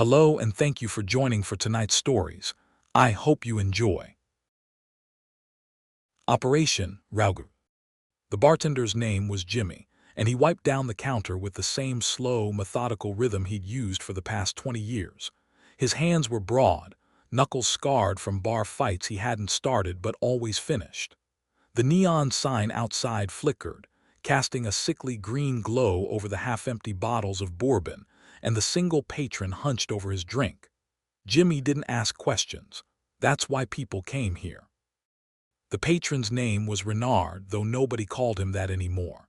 Hello and thank you for joining for tonight's stories. I hope you enjoy. Operation Rougarou. The bartender's name was Jimmy, and he wiped down the counter with the same slow, methodical rhythm he'd used for the past 20 years. His hands were broad, knuckles scarred from bar fights he hadn't started but always finished. The neon sign outside flickered, casting a sickly green glow over the half-empty bottles of bourbon, and the single patron hunched over his drink. Jimmy didn't ask questions. That's why people came here. The patron's name was Renard, though nobody called him that anymore.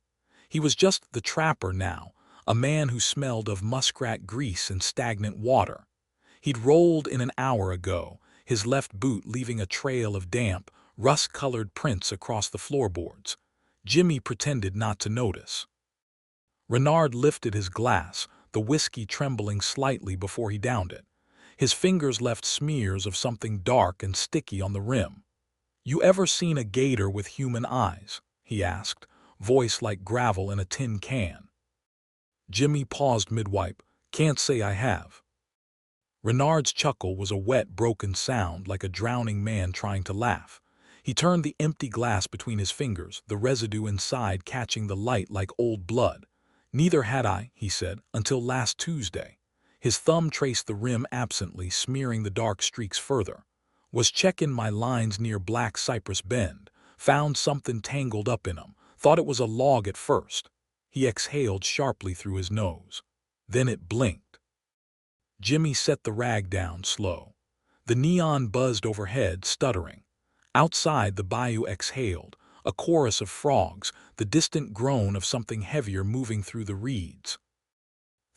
He was just the trapper now, a man who smelled of muskrat grease and stagnant water. He'd rolled in an hour ago, his left boot leaving a trail of damp, rust-colored prints across the floorboards. Jimmy pretended not to notice. Renard lifted his glass, the whiskey trembling slightly before he downed it. His fingers left smears of something dark and sticky on the rim. "You ever seen a gator with human eyes?" he asked, voice like gravel in a tin can. Jimmy paused mid-wipe. "Can't say I have." Renard's chuckle was a wet, broken sound like a drowning man trying to laugh. He turned the empty glass between his fingers, the residue inside catching the light like old blood. "Neither had I," he said, "until last Tuesday." His thumb traced the rim absently, smearing the dark streaks further. "Was checking my lines near Black Cypress Bend. Found something tangled up in 'em. Thought it was a log at first." He exhaled sharply through his nose. Then it blinked. Jimmy set the rag down slow. The neon buzzed overhead, stuttering. Outside, the bayou exhaled, a chorus of frogs, the distant groan of something heavier moving through the reeds.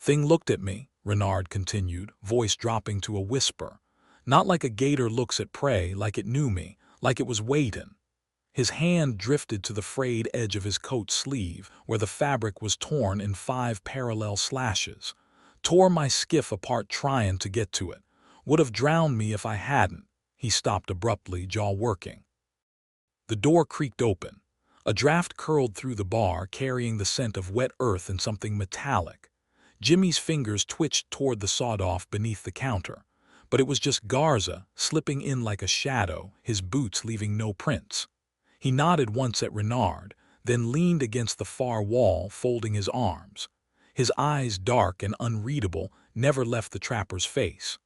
"Thing looked at me," Renard continued, voice dropping to a whisper. "Not like a gator looks at prey, like it knew me, like it was waiting." His hand drifted to the frayed edge of his coat sleeve, where the fabric was torn in 5 parallel slashes. "Tore my skiff apart trying to get to it. Would have drowned me if I hadn't." He stopped abruptly, jaw working. The door creaked open. A draft curled through the bar, carrying the scent of wet earth and something metallic. Jimmy's fingers twitched toward the sawed-off beneath the counter. But it was just Garza, slipping in like a shadow, his boots leaving no prints. He nodded once at Renard, then leaned against the far wall, folding his arms. His eyes, dark and unreadable, never left the trapper's face.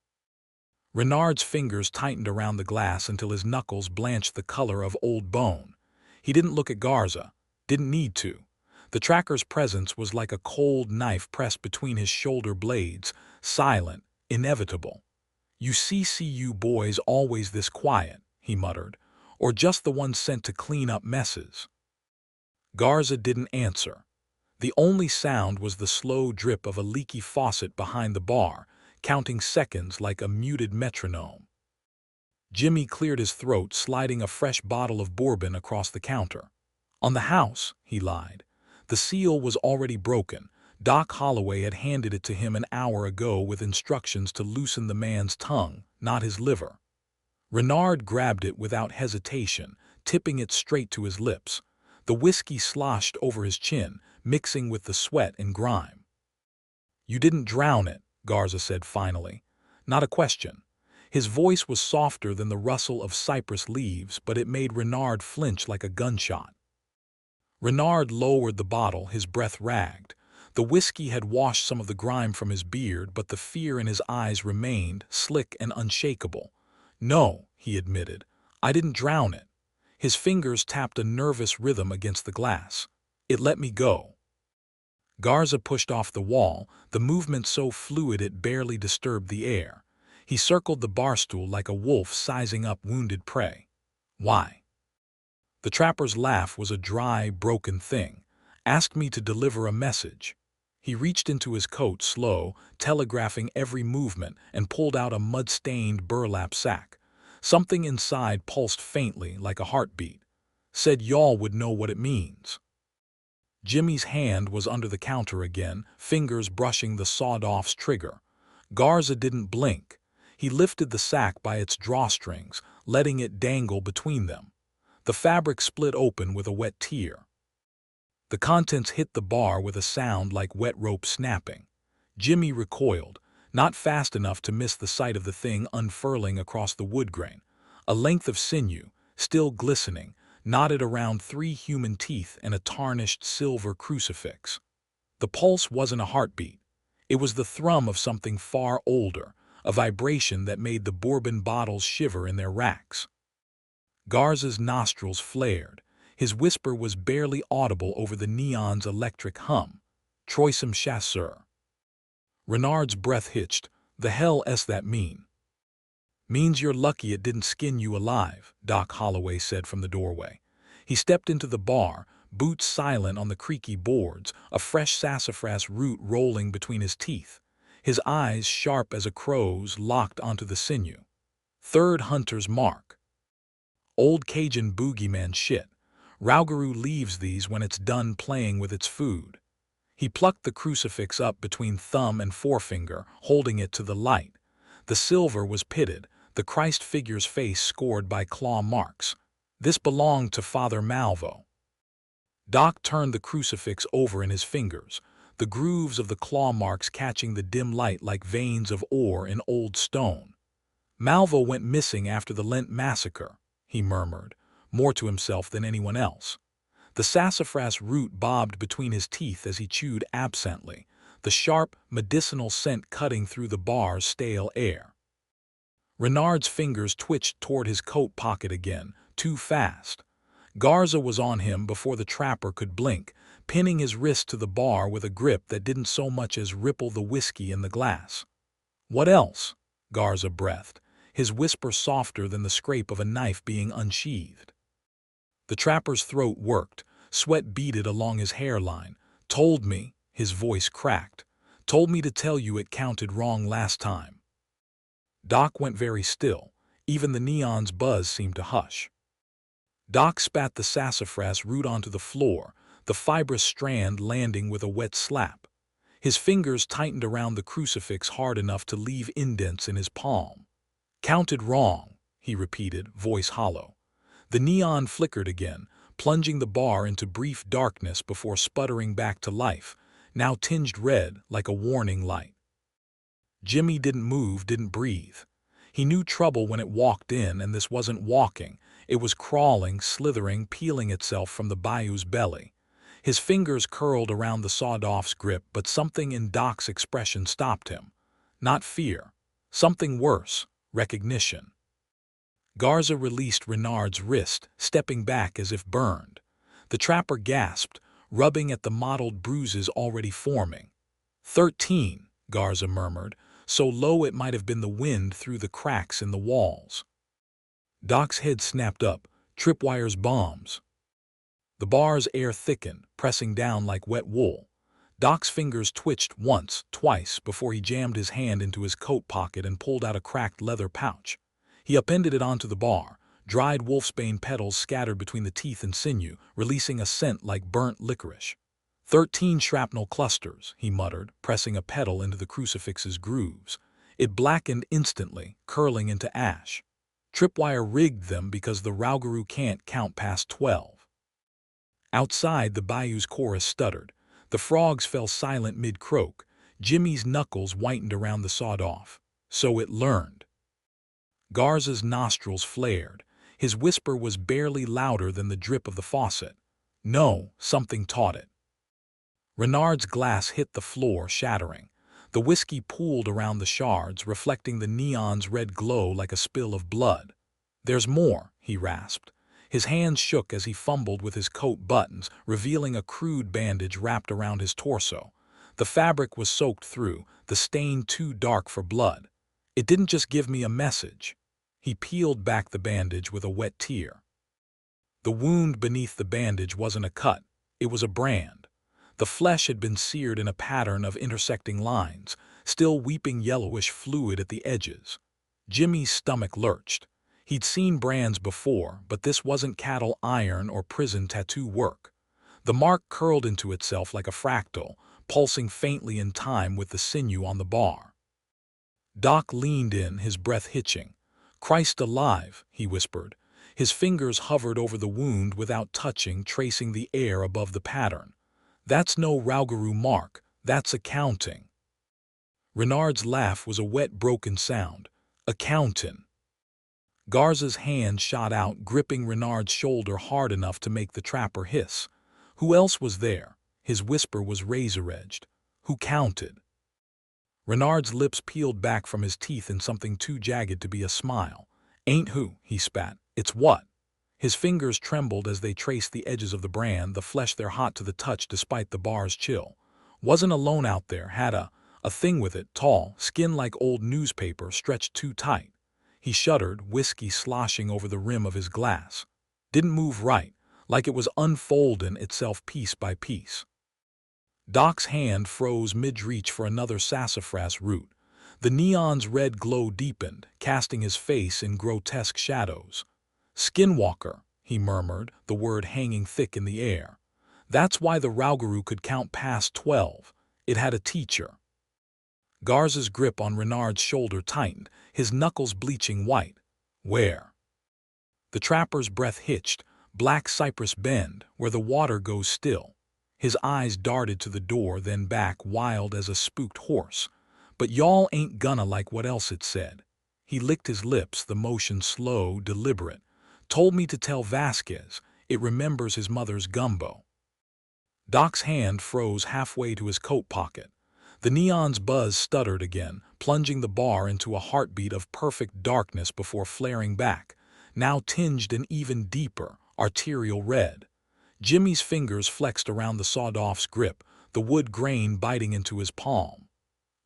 Renard's fingers tightened around the glass until his knuckles blanched the color of old bone. He didn't look at Garza, didn't need to. The tracker's presence was like a cold knife pressed between his shoulder blades, silent, inevitable. "You you boys always this quiet," he muttered, "or just the ones sent to clean up messes?" Garza didn't answer. The only sound was the slow drip of a leaky faucet behind the bar, counting seconds like a muted metronome. Jimmy cleared his throat, sliding a fresh bottle of bourbon across the counter. "On the house," he lied. The seal was already broken. Doc Holloway had handed it to him an hour ago with instructions to loosen the man's tongue, not his liver. Renard grabbed it without hesitation, tipping it straight to his lips. The whiskey sloshed over his chin, mixing with the sweat and grime. "You didn't drown it," Garza said finally. Not a question. His voice was softer than the rustle of cypress leaves, but it made Renard flinch like a gunshot. Renard lowered the bottle, his breath ragged. The whiskey had washed some of the grime from his beard, but the fear in his eyes remained, slick and unshakable. "No," he admitted, "I didn't drown it." His fingers tapped a nervous rhythm against the glass. "It let me go." Garza pushed off the wall, the movement so fluid it barely disturbed the air. He circled the barstool like a wolf sizing up wounded prey. "Why?" The trapper's laugh was a dry, broken thing. "Asked me to deliver a message." He reached into his coat, slow, telegraphing every movement, and pulled out a mud-stained burlap sack. Something inside pulsed faintly, like a heartbeat. "Said y'all would know what it means." Jimmy's hand was under the counter again, fingers brushing the sawed-off's trigger. Garza didn't blink. He lifted the sack by its drawstrings, letting it dangle between them. The fabric split open with a wet tear. The contents hit the bar with a sound like wet rope snapping. Jimmy recoiled. not fast enough to miss the sight of the thing unfurling across the wood grain. A length of sinew, still glistening, knotted around 3 human teeth and a tarnished silver crucifix. The pulse wasn't a heartbeat. It was the thrum of something far older, a vibration that made the bourbon bottles shiver in their racks. Garza's nostrils flared. His whisper was barely audible over the neon's electric hum. Troisième chasseur. Renard's breath hitched. The hell s that mean? Means you're lucky it didn't skin you alive, Doc Holloway said from the doorway. He stepped into the bar, boots silent on the creaky boards, a fresh sassafras root rolling between his teeth. His eyes, sharp as a crow's, locked onto the sinew. Third hunter's mark. Old Cajun boogeyman shit. Rougarou leaves these when it's done playing with its food. He plucked the crucifix up between thumb and forefinger, holding it to the light. The silver was pitted, the Christ figure's face scored by claw marks. This belonged to Father Malvo. Doc turned the crucifix over in his fingers, the grooves of the claw marks catching the dim light like veins of ore in old stone. Malvo went missing after the Lent massacre, he murmured, more to himself than anyone else. The sassafras root bobbed between his teeth as he chewed absently, the sharp, medicinal scent cutting through the bar's stale air. Renard's fingers twitched toward his coat pocket again, too fast. Garza was on him before the trapper could blink, pinning his wrist to the bar with a grip that didn't so much as ripple the whiskey in the glass. "What else?" Garza breathed, his whisper softer than the scrape of a knife being unsheathed. The trapper's throat worked, sweat beaded along his hairline. "Told me," his voice cracked, "told me to tell you it counted wrong last time." Doc went very still. Even the neon's buzz seemed to hush. Doc spat the sassafras root onto the floor, the fibrous strand landing with a wet slap. His fingers tightened around the crucifix hard enough to leave indents in his palm. "Counted wrong," he repeated, voice hollow. The neon flickered again, plunging the bar into brief darkness before sputtering back to life, now tinged red like a warning light. Jimmy didn't move, didn't breathe. He knew trouble when it walked in, and this wasn't walking. It was crawling, slithering, peeling itself from the bayou's belly. His fingers curled around the sawed-off's grip, but something in Doc's expression stopped him. Not fear. Something worse. Recognition. Garza released Renard's wrist, stepping back as if burned. The trapper gasped, rubbing at the mottled bruises already forming. 13, Garza murmured, so low it might have been the wind through the cracks in the walls. Doc's head snapped up. Tripwire's bombs. The bar's air thickened, pressing down like wet wool. Doc's fingers twitched once, twice, before he jammed his hand into his coat pocket and pulled out a cracked leather pouch. He upended it onto the bar, dried wolfsbane petals scattered between the teeth and sinew, releasing a scent like burnt licorice. 13 shrapnel clusters, he muttered, pressing a petal into the crucifix's grooves. It blackened instantly, curling into ash. Tripwire rigged them because the Rougarou can't count past 12. Outside, the bayou's chorus stuttered. The frogs fell silent mid-croak. Jimmy's knuckles whitened around the sawed-off. So it learned. Garza's nostrils flared. His whisper was barely louder than the drip of the faucet. No, something taught it. Renard's glass hit the floor, shattering. The whiskey pooled around the shards, reflecting the neon's red glow like a spill of blood. "There's more," he rasped. His hands shook as he fumbled with his coat buttons, revealing a crude bandage wrapped around his torso. The fabric was soaked through, the stain too dark for blood. "It didn't just give me a message." He peeled back the bandage with a wet tear. The wound beneath the bandage wasn't a cut, it was a brand. The flesh had been seared in a pattern of intersecting lines, still weeping yellowish fluid at the edges. Jimmy's stomach lurched. He'd seen brands before, but this wasn't cattle iron or prison tattoo work. The mark curled into itself like a fractal, pulsing faintly in time with the sinew on the bar. Doc leaned in, his breath hitching. "Christ alive," he whispered. His fingers hovered over the wound without touching, tracing the air above the pattern. "That's no Rougarou mark, that's accounting." Renard's laugh was a wet, broken sound. "Accountin'." Garza's hand shot out, gripping Renard's shoulder hard enough to make the trapper hiss. Who else was there? His whisper was razor-edged. Who counted? Renard's lips peeled back from his teeth in something too jagged to be a smile. "Ain't who," he spat. "It's what?" His fingers trembled as they traced the edges of the brand, the flesh there hot to the touch despite the bar's chill. Wasn't alone out there, had a thing with it, tall, skin like old newspaper, stretched too tight. He shuddered, whiskey sloshing over the rim of his glass. Didn't move right, like it was unfolding itself piece by piece. Doc's hand froze mid-reach for another sassafras root. The neon's red glow deepened, casting his face in grotesque shadows. "Skinwalker," he murmured, the word hanging thick in the air. "That's why the Rougarou could count past 12. It had a teacher." Garza's grip on Renard's shoulder tightened, his knuckles bleaching white. "Where?" The trapper's breath hitched. "Black Cypress Bend, where the water goes still." His eyes darted to the door, then back, wild as a spooked horse. "But y'all ain't gonna like what else it said." He licked his lips, the motion slow, deliberate. "Told me to tell Vasquez. It remembers his mother's gumbo." Doc's hand froze halfway to his coat pocket. The neon's buzz stuttered again, plunging the bar into a heartbeat of perfect darkness before flaring back, now tinged an even deeper, arterial red. Jimmy's fingers flexed around the sawed-off's grip, the wood grain biting into his palm.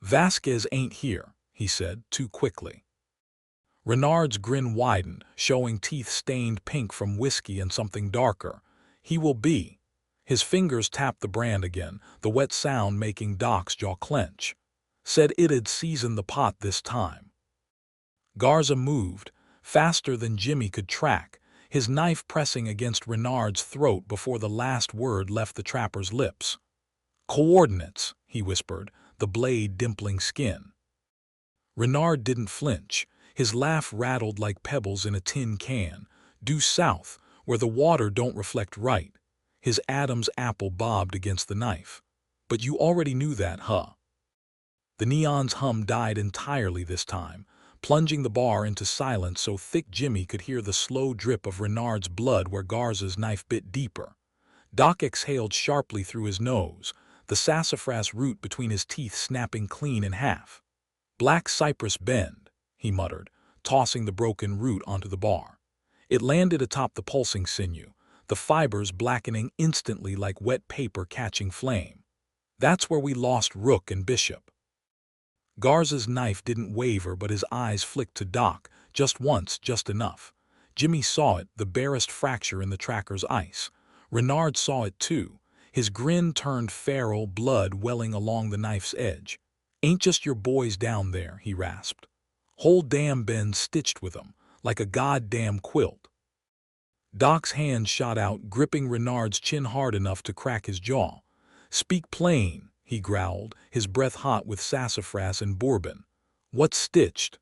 "Vasquez ain't here," he said, too quickly. Renard's grin widened, showing teeth stained pink from whiskey and something darker. "He will be." His fingers tapped the brand again, the wet sound making Doc's jaw clench. "Said it'd season the pot this time." Garza moved, faster than Jimmy could track, his knife pressing against Renard's throat before the last word left the trapper's lips. "Coordinates," he whispered, the blade dimpling skin. Renard didn't flinch. His laugh rattled like pebbles in a tin can. "Due south, where the water don't reflect right." His Adam's apple bobbed against the knife. "But you already knew that, huh?" The neon's hum died entirely this time, plunging the bar into silence so thick Jimmy could hear the slow drip of Renard's blood where Garza's knife bit deeper. Doc exhaled sharply through his nose, the sassafras root between his teeth snapping clean in half. "Black Cypress Bend," he muttered, tossing the broken root onto the bar. It landed atop the pulsing sinew, the fibers blackening instantly like wet paper catching flame. "That's where we lost Rook and Bishop." Garza's knife didn't waver, but his eyes flicked to Doc, just once, just enough. Jimmy saw it, the barest fracture in the tracker's ice. Renard saw it too. His grin turned feral, blood welling along the knife's edge. "Ain't just your boys down there," he rasped. "Whole damn Bend stitched with 'em, like a goddamn quilt." Doc's hand shot out, gripping Renard's chin hard enough to crack his jaw. "Speak plain," he growled, his breath hot with sassafras and bourbon. "What's stitched?"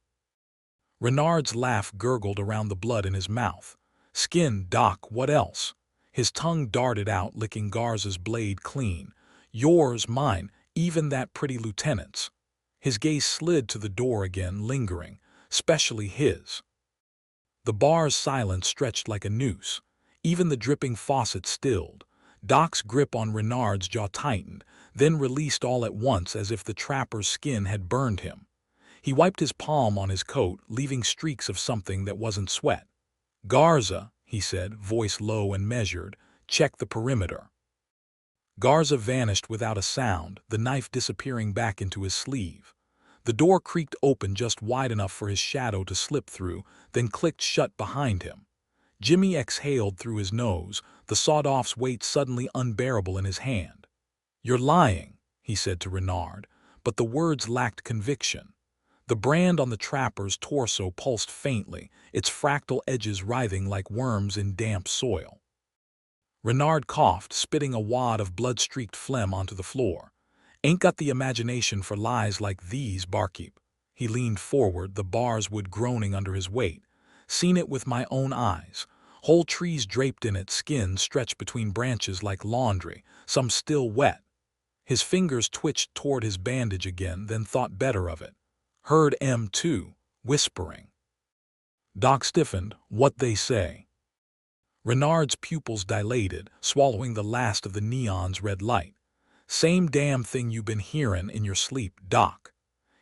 Renard's laugh gurgled around the blood in his mouth. "Skin, Doc, what else?" His tongue darted out, licking Garza's blade clean. "Yours, mine, even that pretty lieutenant's." His gaze slid to the door again, lingering, "Specially his." The bar's silence stretched like a noose. Even the dripping faucet stilled. Doc's grip on Renard's jaw tightened, then released all at once as if the trapper's skin had burned him. He wiped his palm on his coat, leaving streaks of something that wasn't sweat. "Garza," he said, voice low and measured, "check the perimeter." Garza vanished without a sound, the knife disappearing back into his sleeve. The door creaked open just wide enough for his shadow to slip through, then clicked shut behind him. Jimmy exhaled through his nose, the sawed-off's weight suddenly unbearable in his hand. "You're lying," he said to Renard, but the words lacked conviction. The brand on the trapper's torso pulsed faintly, its fractal edges writhing like worms in damp soil. Renard coughed, spitting a wad of blood-streaked phlegm onto the floor. "Ain't got the imagination for lies like these, barkeep." He leaned forward, the bar's wood groaning under his weight. "Seen it with my own eyes. Whole trees draped in it, skin stretched between branches like laundry, some still wet." His fingers twitched toward his bandage again, then thought better of it. Heard M2, whispering. Doc stiffened. What they say? Renard's pupils dilated, swallowing the last of the neon's red light. Same damn thing you been hearin' in your sleep, Doc.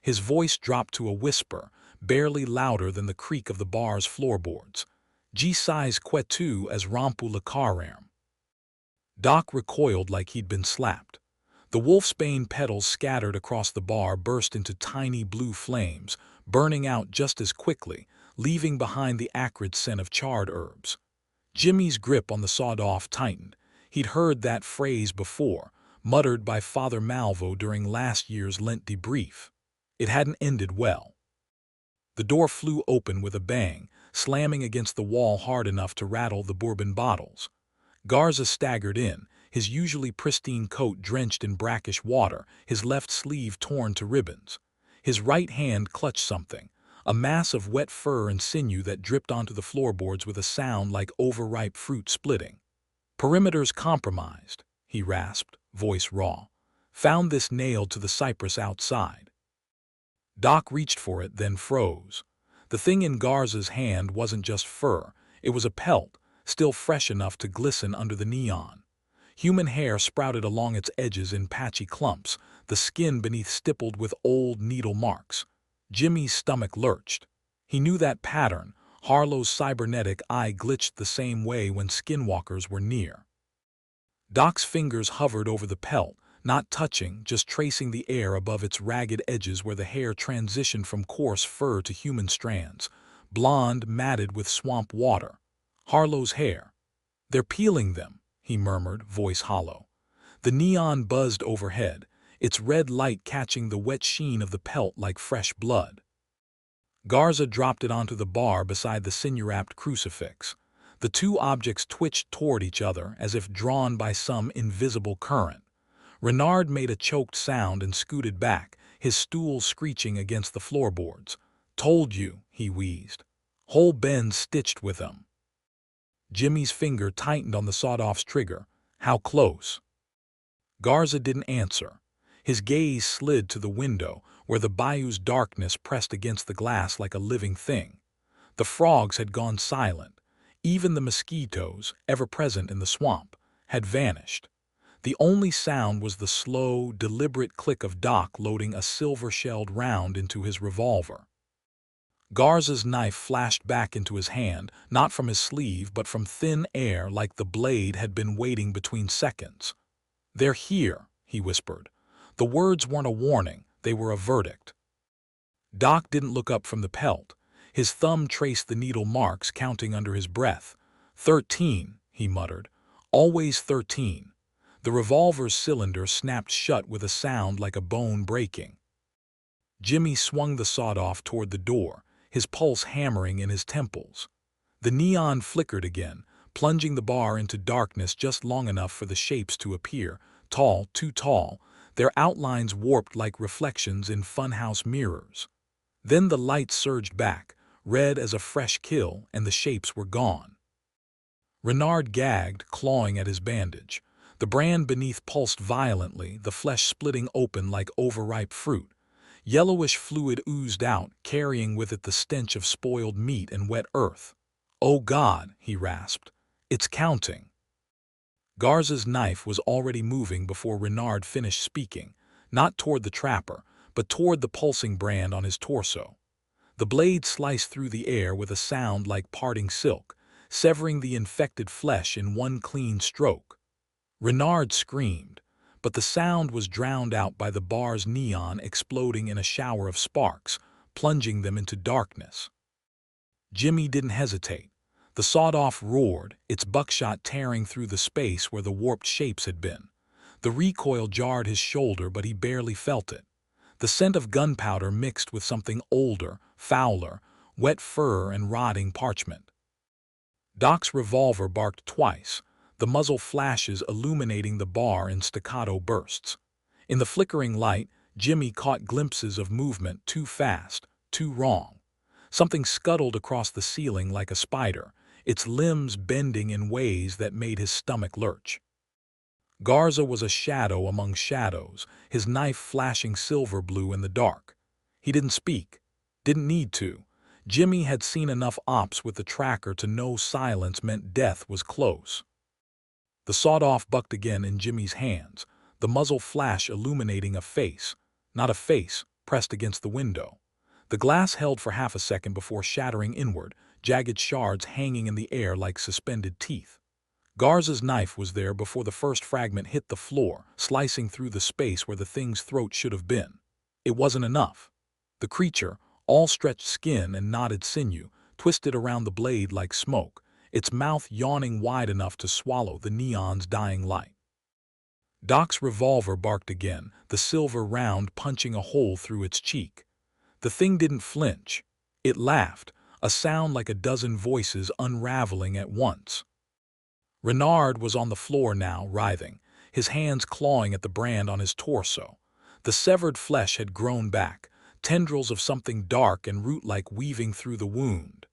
His voice dropped to a whisper, barely louder than the creak of the bar's floorboards. G-size quetu as rompu la cararm. Doc recoiled like he'd been slapped. The wolfsbane petals scattered across the bar burst into tiny blue flames, burning out just as quickly, leaving behind the acrid scent of charred herbs. Jimmy's grip on the sawed-off tightened. He'd heard that phrase before, muttered by Father Malvo during last year's Lent debrief. It hadn't ended well. The door flew open with a bang, slamming against the wall hard enough to rattle the bourbon bottles. Garza staggered in, his usually pristine coat drenched in brackish water, his left sleeve torn to ribbons. His right hand clutched something, a mass of wet fur and sinew that dripped onto the floorboards with a sound like overripe fruit splitting. Perimeter's compromised, he rasped, voice raw. Found this nailed to the cypress outside. Doc reached for it, then froze. The thing in Garza's hand wasn't just fur, it was a pelt, still fresh enough to glisten under the neon. Human hair sprouted along its edges in patchy clumps, the skin beneath stippled with old needle marks. Jimmy's stomach lurched. He knew that pattern. Harlow's cybernetic eye glitched the same way when skinwalkers were near. Doc's fingers hovered over the pelt, not touching, just tracing the air above its ragged edges where the hair transitioned from coarse fur to human strands, blonde, matted with swamp water. Harlow's hair. They're peeling them, he murmured, voice hollow. The neon buzzed overhead, its red light catching the wet sheen of the pelt like fresh blood. Garza dropped it onto the bar beside the sinew-wrapped crucifix. The two objects twitched toward each other as if drawn by some invisible current. Renard made a choked sound and scooted back, his stool screeching against the floorboards. Told you, he wheezed. Whole bend stitched with them. Jimmy's finger tightened on the sawed-off's trigger. How close? Garza didn't answer. His gaze slid to the window, where the bayou's darkness pressed against the glass like a living thing. The frogs had gone silent. Even the mosquitoes, ever present in the swamp, had vanished. The only sound was the slow, deliberate click of Doc loading a silver-shelled round into his revolver. Garza's knife flashed back into his hand, not from his sleeve but from thin air like the blade had been waiting between seconds. They're here, he whispered. The words weren't a warning, they were a verdict. Doc didn't look up from the pelt. His thumb traced the needle marks, counting under his breath. 13, he muttered. Always 13. The revolver's cylinder snapped shut with a sound like a bone breaking. Jimmy swung the sawed-off toward the door, his pulse hammering in his temples. The neon flickered again, plunging the bar into darkness just long enough for the shapes to appear, tall, too tall, their outlines warped like reflections in funhouse mirrors. Then the light surged back, red as a fresh kill, and the shapes were gone. Renard gagged, clawing at his bandage. The brand beneath pulsed violently, the flesh splitting open like overripe fruit. Yellowish fluid oozed out, carrying with it the stench of spoiled meat and wet earth. Oh God, he rasped. It's counting. Garza's knife was already moving before Renard finished speaking, not toward the trapper, but toward the pulsing brand on his torso. The blade sliced through the air with a sound like parting silk, severing the infected flesh in one clean stroke. Renard screamed, but the sound was drowned out by the bar's neon exploding in a shower of sparks, plunging them into darkness. Jimmy didn't hesitate. The sawed-off roared, its buckshot tearing through the space where the warped shapes had been. The recoil jarred his shoulder, but he barely felt it. The scent of gunpowder mixed with something older, fouler, wet fur and rotting parchment. Doc's revolver barked twice, the muzzle flashes illuminating the bar in staccato bursts. In the flickering light, Jimmy caught glimpses of movement too fast, too wrong. Something scuttled across the ceiling like a spider, its limbs bending in ways that made his stomach lurch. Garza was a shadow among shadows, his knife flashing silver blue in the dark. He didn't speak. Didn't need to. Jimmy had seen enough ops with the tracker to know silence meant death was close. The sawed-off bucked again in Jimmy's hands, the muzzle flash illuminating a face. Not a face, pressed against the window. The glass held for half a second before shattering inward, jagged shards hanging in the air like suspended teeth. Garza's knife was there before the first fragment hit the floor, slicing through the space where the thing's throat should have been. It wasn't enough. The creature, all stretched skin and knotted sinew, twisted around the blade like smoke, its mouth yawning wide enough to swallow the neon's dying light. Doc's revolver barked again, the silver round punching a hole through its cheek. The thing didn't flinch. It laughed, a sound like a dozen voices unraveling at once. Renard was on the floor now, writhing, his hands clawing at the brand on his torso. The severed flesh had grown back, tendrils of something dark and root-like weaving through the wound.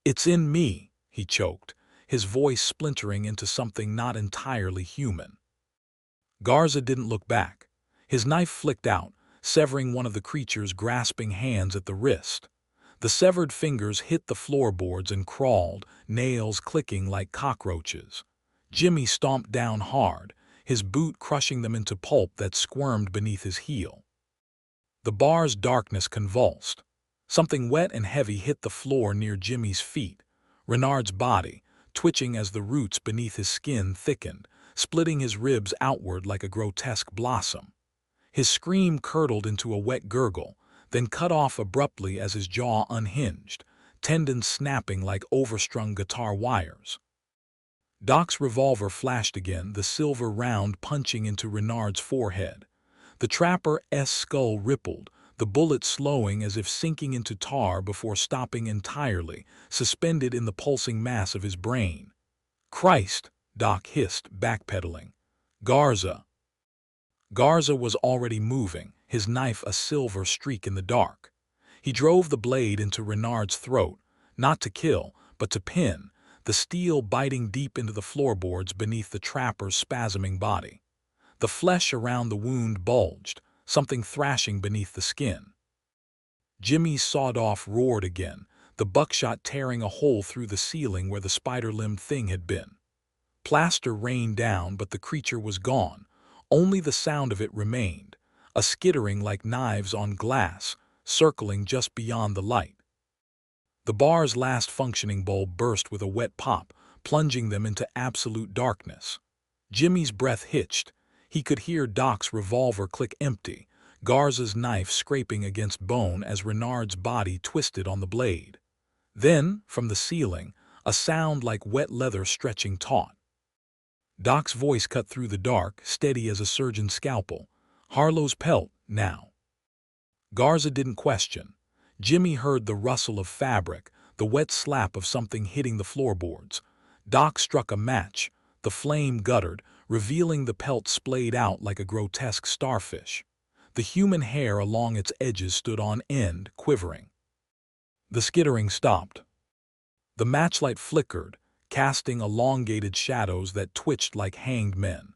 "It's in me," he choked, his voice splintering into something not entirely human. Garza didn't look back. His knife flicked out, severing one of the creature's grasping hands at the wrist. The severed fingers hit the floorboards and crawled, nails clicking like cockroaches. Jimmy stomped down hard, his boot crushing them into pulp that squirmed beneath his heel. The bar's darkness convulsed. Something wet and heavy hit the floor near Jimmy's feet. Renard's body, twitching as the roots beneath his skin thickened, splitting his ribs outward like a grotesque blossom. His scream curdled into a wet gurgle, then cut off abruptly as his jaw unhinged, tendons snapping like overstrung guitar wires. Doc's revolver flashed again, the silver round punching into Renard's forehead. The trapper's skull rippled, the bullet slowing as if sinking into tar before stopping entirely, suspended in the pulsing mass of his brain. "Christ!" Doc hissed, backpedaling. "Garza!" Garza was already moving, his knife a silver streak in the dark. He drove the blade into Renard's throat, not to kill, but to pin, the steel biting deep into the floorboards beneath the trapper's spasming body. The flesh around the wound bulged, something thrashing beneath the skin. Jimmy's sawed-off roared again, the buckshot tearing a hole through the ceiling where the spider-limbed thing had been. Plaster rained down, but the creature was gone. Only the sound of it remained, a skittering like knives on glass, circling just beyond the light. The bar's last functioning bulb burst with a wet pop, plunging them into absolute darkness. Jimmy's breath hitched. He could hear Doc's revolver click empty, Garza's knife scraping against bone as Renard's body twisted on the blade. Then, from the ceiling, a sound like wet leather stretching taut. Doc's voice cut through the dark, steady as a surgeon's scalpel. "Harlow's pelt, now." Garza didn't question. Jimmy heard the rustle of fabric, the wet slap of something hitting the floorboards. Doc struck a match. The flame guttered, revealing the pelt splayed out like a grotesque starfish. The human hair along its edges stood on end, quivering. The skittering stopped. The matchlight flickered, casting elongated shadows that twitched like hanged men.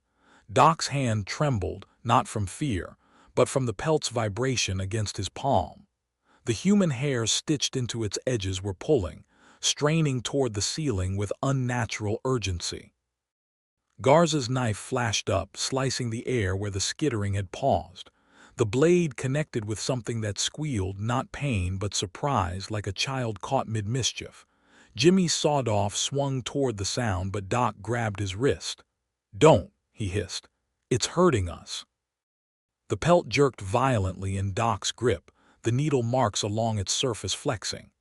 Doc's hand trembled, not from fear, but from the pelt's vibration against his palm. The human hair stitched into its edges were pulling, straining toward the ceiling with unnatural urgency. Garza's knife flashed up, slicing the air where the skittering had paused. The blade connected with something that squealed, not pain but surprise, like a child caught mid-mischief. Jimmy's sawed-off swung toward the sound, but Doc grabbed his wrist. "Don't," he hissed. "It's hurting us." The pelt jerked violently in Doc's grip, the needle marks along its surface flexing.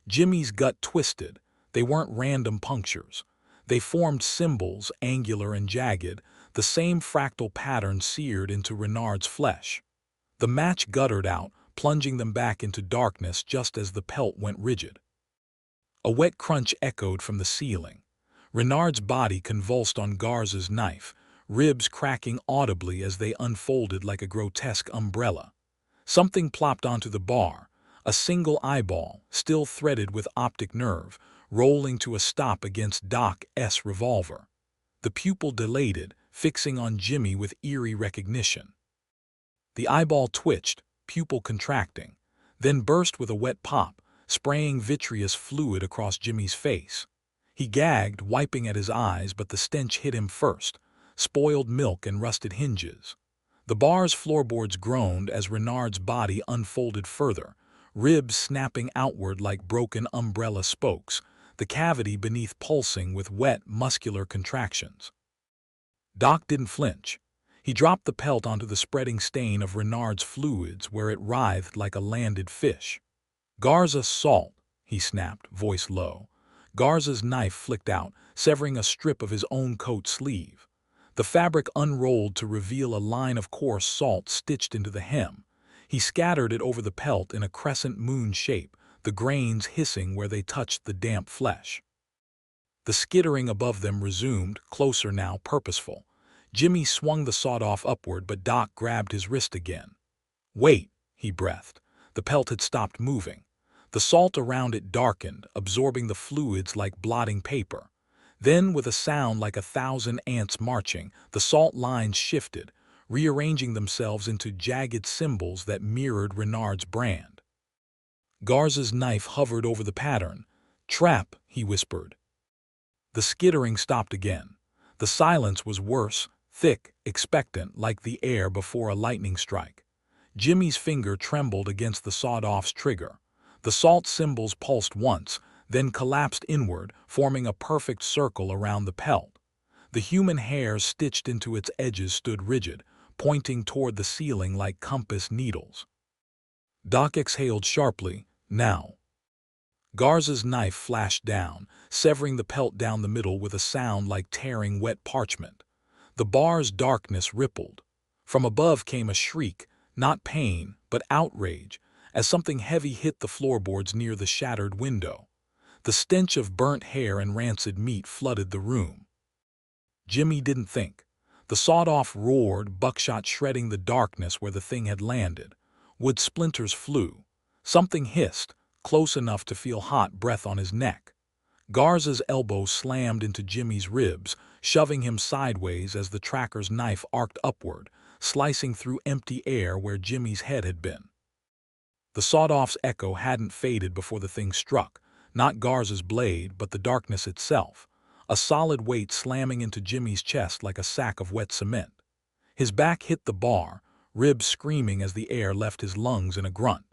Jimmy's gut twisted. They weren't random punctures. They formed symbols, angular and jagged, the same fractal pattern seared into Renard's flesh. The match guttered out, plunging them back into darkness just as the pelt went rigid. A wet crunch echoed from the ceiling. Renard's body convulsed on Garza's knife, ribs cracking audibly as they unfolded like a grotesque umbrella. Something plopped onto the bar, a single eyeball, still threaded with optic nerve, rolling to a stop against Doc's revolver. The pupil dilated, fixing on Jimmy with eerie recognition. The eyeball twitched, pupil contracting, then burst with a wet pop, spraying vitreous fluid across Jimmy's face. He gagged, wiping at his eyes, but the stench hit him first, spoiled milk and rusted hinges. The bar's floorboards groaned as Renard's body unfolded further, ribs snapping outward like broken umbrella spokes, the cavity beneath pulsing with wet, muscular contractions. Doc didn't flinch. He dropped the pelt onto the spreading stain of Renard's fluids where it writhed like a landed fish. "Garza salt," he snapped, voice low. Garza's knife flicked out, severing a strip of his own coat sleeve. The fabric unrolled to reveal a line of coarse salt stitched into the hem. He scattered it over the pelt in a crescent moon shape, the grains hissing where they touched the damp flesh. The skittering above them resumed, closer now, purposeful. Jimmy swung the sawed-off upward, but Doc grabbed his wrist again. "Wait," he breathed. The pelt had stopped moving. The salt around it darkened, absorbing the fluids like blotting paper. Then, with a sound like 1,000 ants marching, the salt lines shifted, rearranging themselves into jagged symbols that mirrored Renard's brand. Garza's knife hovered over the pattern. "Trap," he whispered. The skittering stopped again. The silence was worse, thick, expectant, like the air before a lightning strike. Jimmy's finger trembled against the sawed-off's trigger. The salt symbols pulsed once, then collapsed inward, forming a perfect circle around the pelt. The human hairs stitched into its edges stood rigid, pointing toward the ceiling like compass needles. Doc exhaled sharply. "Now." Garza's knife flashed down, severing the pelt down the middle with a sound like tearing wet parchment. The bar's darkness rippled. From above came a shriek, not pain, but outrage, as something heavy hit the floorboards near the shattered window. The stench of burnt hair and rancid meat flooded the room. Jimmy didn't think. The sawed-off roared, buckshot shredding the darkness where the thing had landed. Wood splinters flew. Something hissed, close enough to feel hot breath on his neck. Garza's elbow slammed into Jimmy's ribs, shoving him sideways as the tracker's knife arced upward, slicing through empty air where Jimmy's head had been. The sawed-off's echo hadn't faded before the thing struck, not Garza's blade, but the darkness itself, a solid weight slamming into Jimmy's chest like a sack of wet cement. His back hit the bar, ribs screaming as the air left his lungs in a grunt.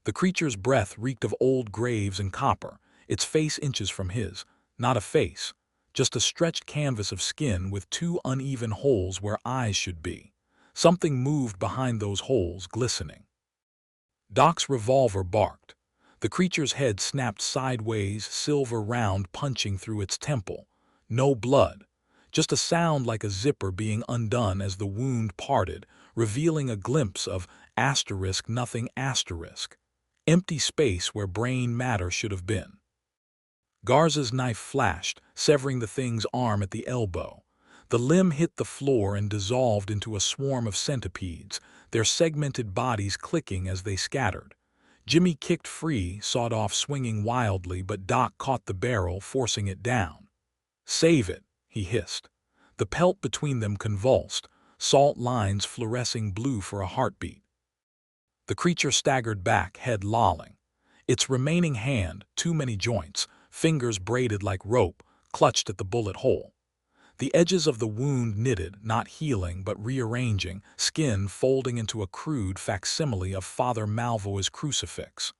The creature's breath reeked of old graves and copper, its face inches from his, not a face, just a stretched canvas of skin with two uneven holes where eyes should be. Something moved behind those holes, glistening. Doc's revolver barked. The creature's head snapped sideways, silver round punching through its temple. No blood, just a sound like a zipper being undone as the wound parted, revealing a glimpse of nothing empty space where brain matter should have been. Garza's knife flashed, severing the thing's arm at the elbow. The limb hit the floor and dissolved into a swarm of centipedes, their segmented bodies clicking as they scattered. Jimmy kicked free, sawed off swinging wildly, but Doc caught the barrel, forcing it down. "Save it," he hissed. The pelt between them convulsed, salt lines fluorescing blue for a heartbeat. The creature staggered back, head lolling. Its remaining hand, too many joints, fingers braided like rope, clutched at the bullet hole. The edges of the wound knitted, not healing but rearranging, skin folding into a crude facsimile of Father Malvoi's crucifix.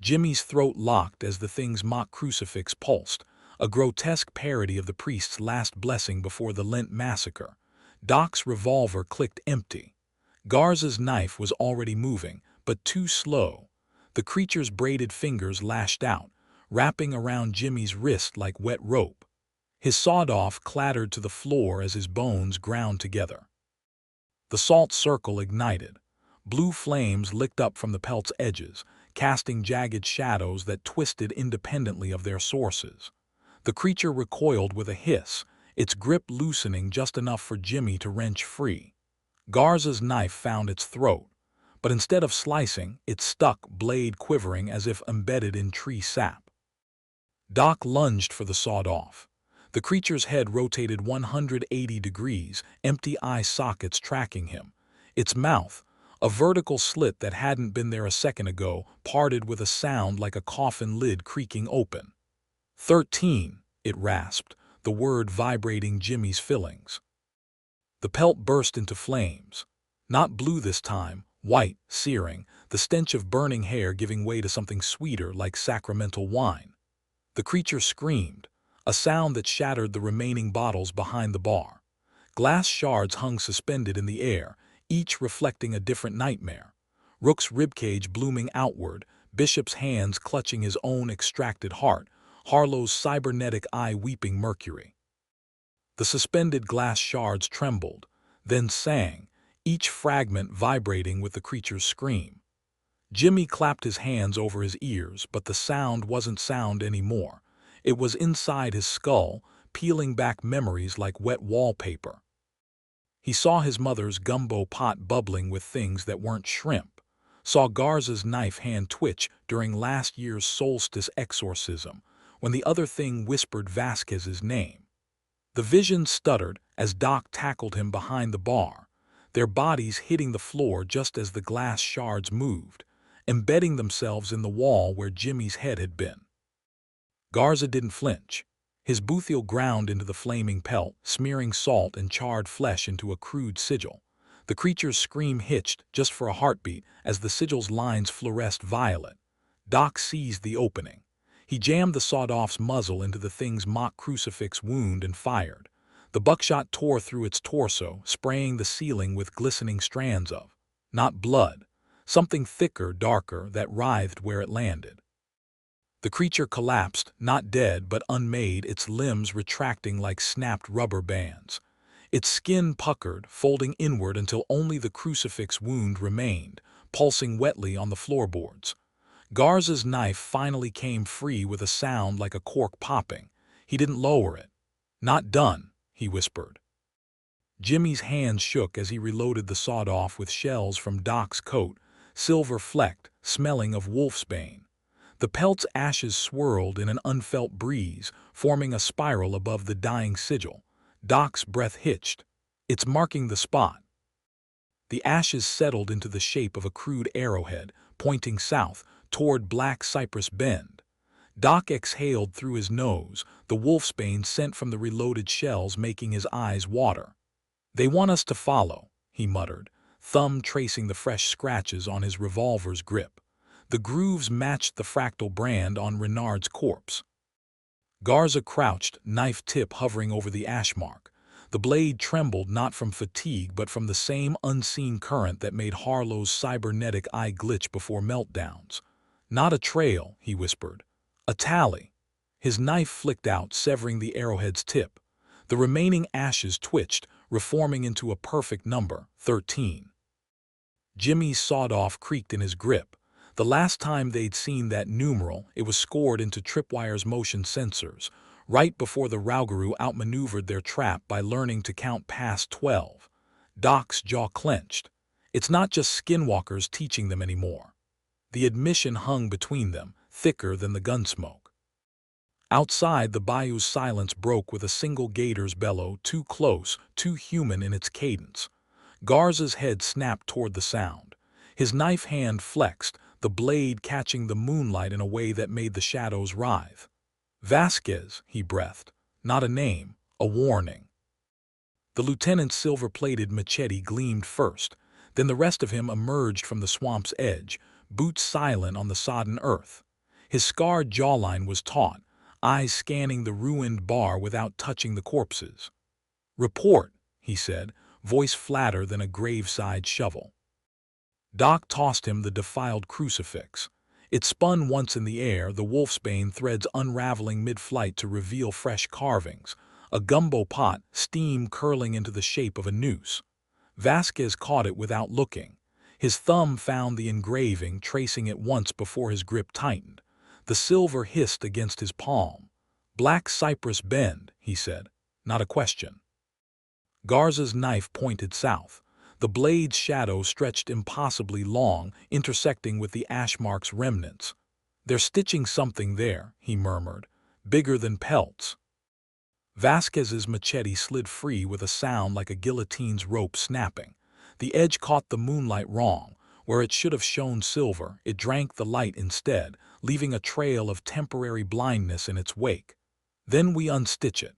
Jimmy's throat locked as the thing's mock crucifix pulsed, a grotesque parody of the priest's last blessing before the Lent massacre. Doc's revolver clicked empty. Garza's knife was already moving, but too slow. The creature's braided fingers lashed out, wrapping around Jimmy's wrist like wet rope. His sawed-off clattered to the floor as his bones ground together. The salt circle ignited. Blue flames licked up from the pelt's edges, casting jagged shadows that twisted independently of their sources. The creature recoiled with a hiss, its grip loosening just enough for Jimmy to wrench free. Garza's knife found its throat, but instead of slicing, it stuck, blade quivering as if embedded in tree sap. Doc lunged for the sawed-off. The creature's head rotated 180 degrees, empty eye sockets tracking him. Its mouth, a vertical slit that hadn't been there a second ago, parted with a sound like a coffin lid creaking open. 13, it rasped, the word vibrating Jimmy's fillings. The pelt burst into flames. Not blue this time, white, searing, the stench of burning hair giving way to something sweeter like sacramental wine. The creature screamed, a sound that shattered the remaining bottles behind the bar. Glass shards hung suspended in the air, each reflecting a different nightmare. Rook's ribcage blooming outward, Bishop's hands clutching his own extracted heart, Harlow's cybernetic eye weeping mercury. The suspended glass shards trembled, then sang, each fragment vibrating with the creature's scream. Jimmy clapped his hands over his ears, but the sound wasn't sound anymore. It was inside his skull, peeling back memories like wet wallpaper. He saw his mother's gumbo pot bubbling with things that weren't shrimp, saw Garza's knife hand twitch during last year's solstice exorcism, when the other thing whispered Vasquez's name. The vision stuttered as Doc tackled him behind the bar, their bodies hitting the floor just as the glass shards moved, embedding themselves in the wall where Jimmy's head had been. Garza didn't flinch. His boothiel ground into the flaming pelt, smearing salt and charred flesh into a crude sigil. The creature's scream hitched just for a heartbeat as the sigil's lines fluoresced violet. Doc seized the opening. He jammed the sawed-off's muzzle into the thing's mock crucifix wound and fired. The buckshot tore through its torso, spraying the ceiling with glistening strands of, not blood, something thicker, darker, that writhed where it landed. The creature collapsed, not dead but unmade, its limbs retracting like snapped rubber bands. Its skin puckered, folding inward until only the crucifix wound remained, pulsing wetly on the floorboards. Garza's knife finally came free with a sound like a cork popping. He didn't lower it. "Not done," he whispered. Jimmy's hands shook as he reloaded the sawed-off with shells from Doc's coat, silver-flecked, smelling of wolfsbane. The pelt's ashes swirled in an unfelt breeze, forming a spiral above the dying sigil. Doc's breath hitched. "It's marking the spot." The ashes settled into the shape of a crude arrowhead, pointing south, toward Black Cypress Bend. Doc exhaled through his nose, the wolfsbane sent from the reloaded shells making his eyes water. "They want us to follow," he muttered, thumb tracing the fresh scratches on his revolver's grip. The grooves matched the fractal brand on Renard's corpse. Garza crouched, knife tip hovering over the ash mark. The blade trembled not from fatigue but from the same unseen current that made Harlow's cybernetic eye glitch before meltdowns. "Not a trail," he whispered. "A tally." His knife flicked out, severing the arrowhead's tip. The remaining ashes twitched, reforming into a perfect number, 13. Jimmy's sawed-off creaked in his grip. The last time they'd seen that numeral, it was scored into Tripwire's motion sensors, right before the Rougarou outmaneuvered their trap by learning to count past 12. Doc's jaw clenched. It's not just skinwalkers teaching them anymore. The admission hung between them, thicker than the gunsmoke. Outside, the bayou's silence broke with a single gator's bellow, too close, too human in its cadence. Garza's head snapped toward the sound. His knife hand flexed, the blade catching the moonlight in a way that made the shadows writhe. "Vasquez," he breathed. Not a name, a warning. The lieutenant's silver-plated machete gleamed first, then the rest of him emerged from the swamp's edge, boots silent on the sodden earth. His scarred jawline was taut, eyes scanning the ruined bar without touching the corpses. "Report," he said, voice flatter than a graveside shovel. Doc tossed him the defiled crucifix. It spun once in the air, the wolfsbane threads unraveling mid-flight to reveal fresh carvings, a gumbo pot, steam curling into the shape of a noose. Vasquez caught it without looking. His thumb found the engraving, tracing it once before his grip tightened. The silver hissed against his palm. "Black Cypress Bend," he said, not a question. Garza's knife pointed south. The blade's shadow stretched impossibly long, intersecting with the ash mark's remnants. "They're stitching something there," he murmured, "bigger than pelts." Vasquez's machete slid free with a sound like a guillotine's rope snapping. The edge caught the moonlight wrong. Where it should have shone silver, it drank the light instead, leaving a trail of temporary blindness in its wake. Then we unstitch it.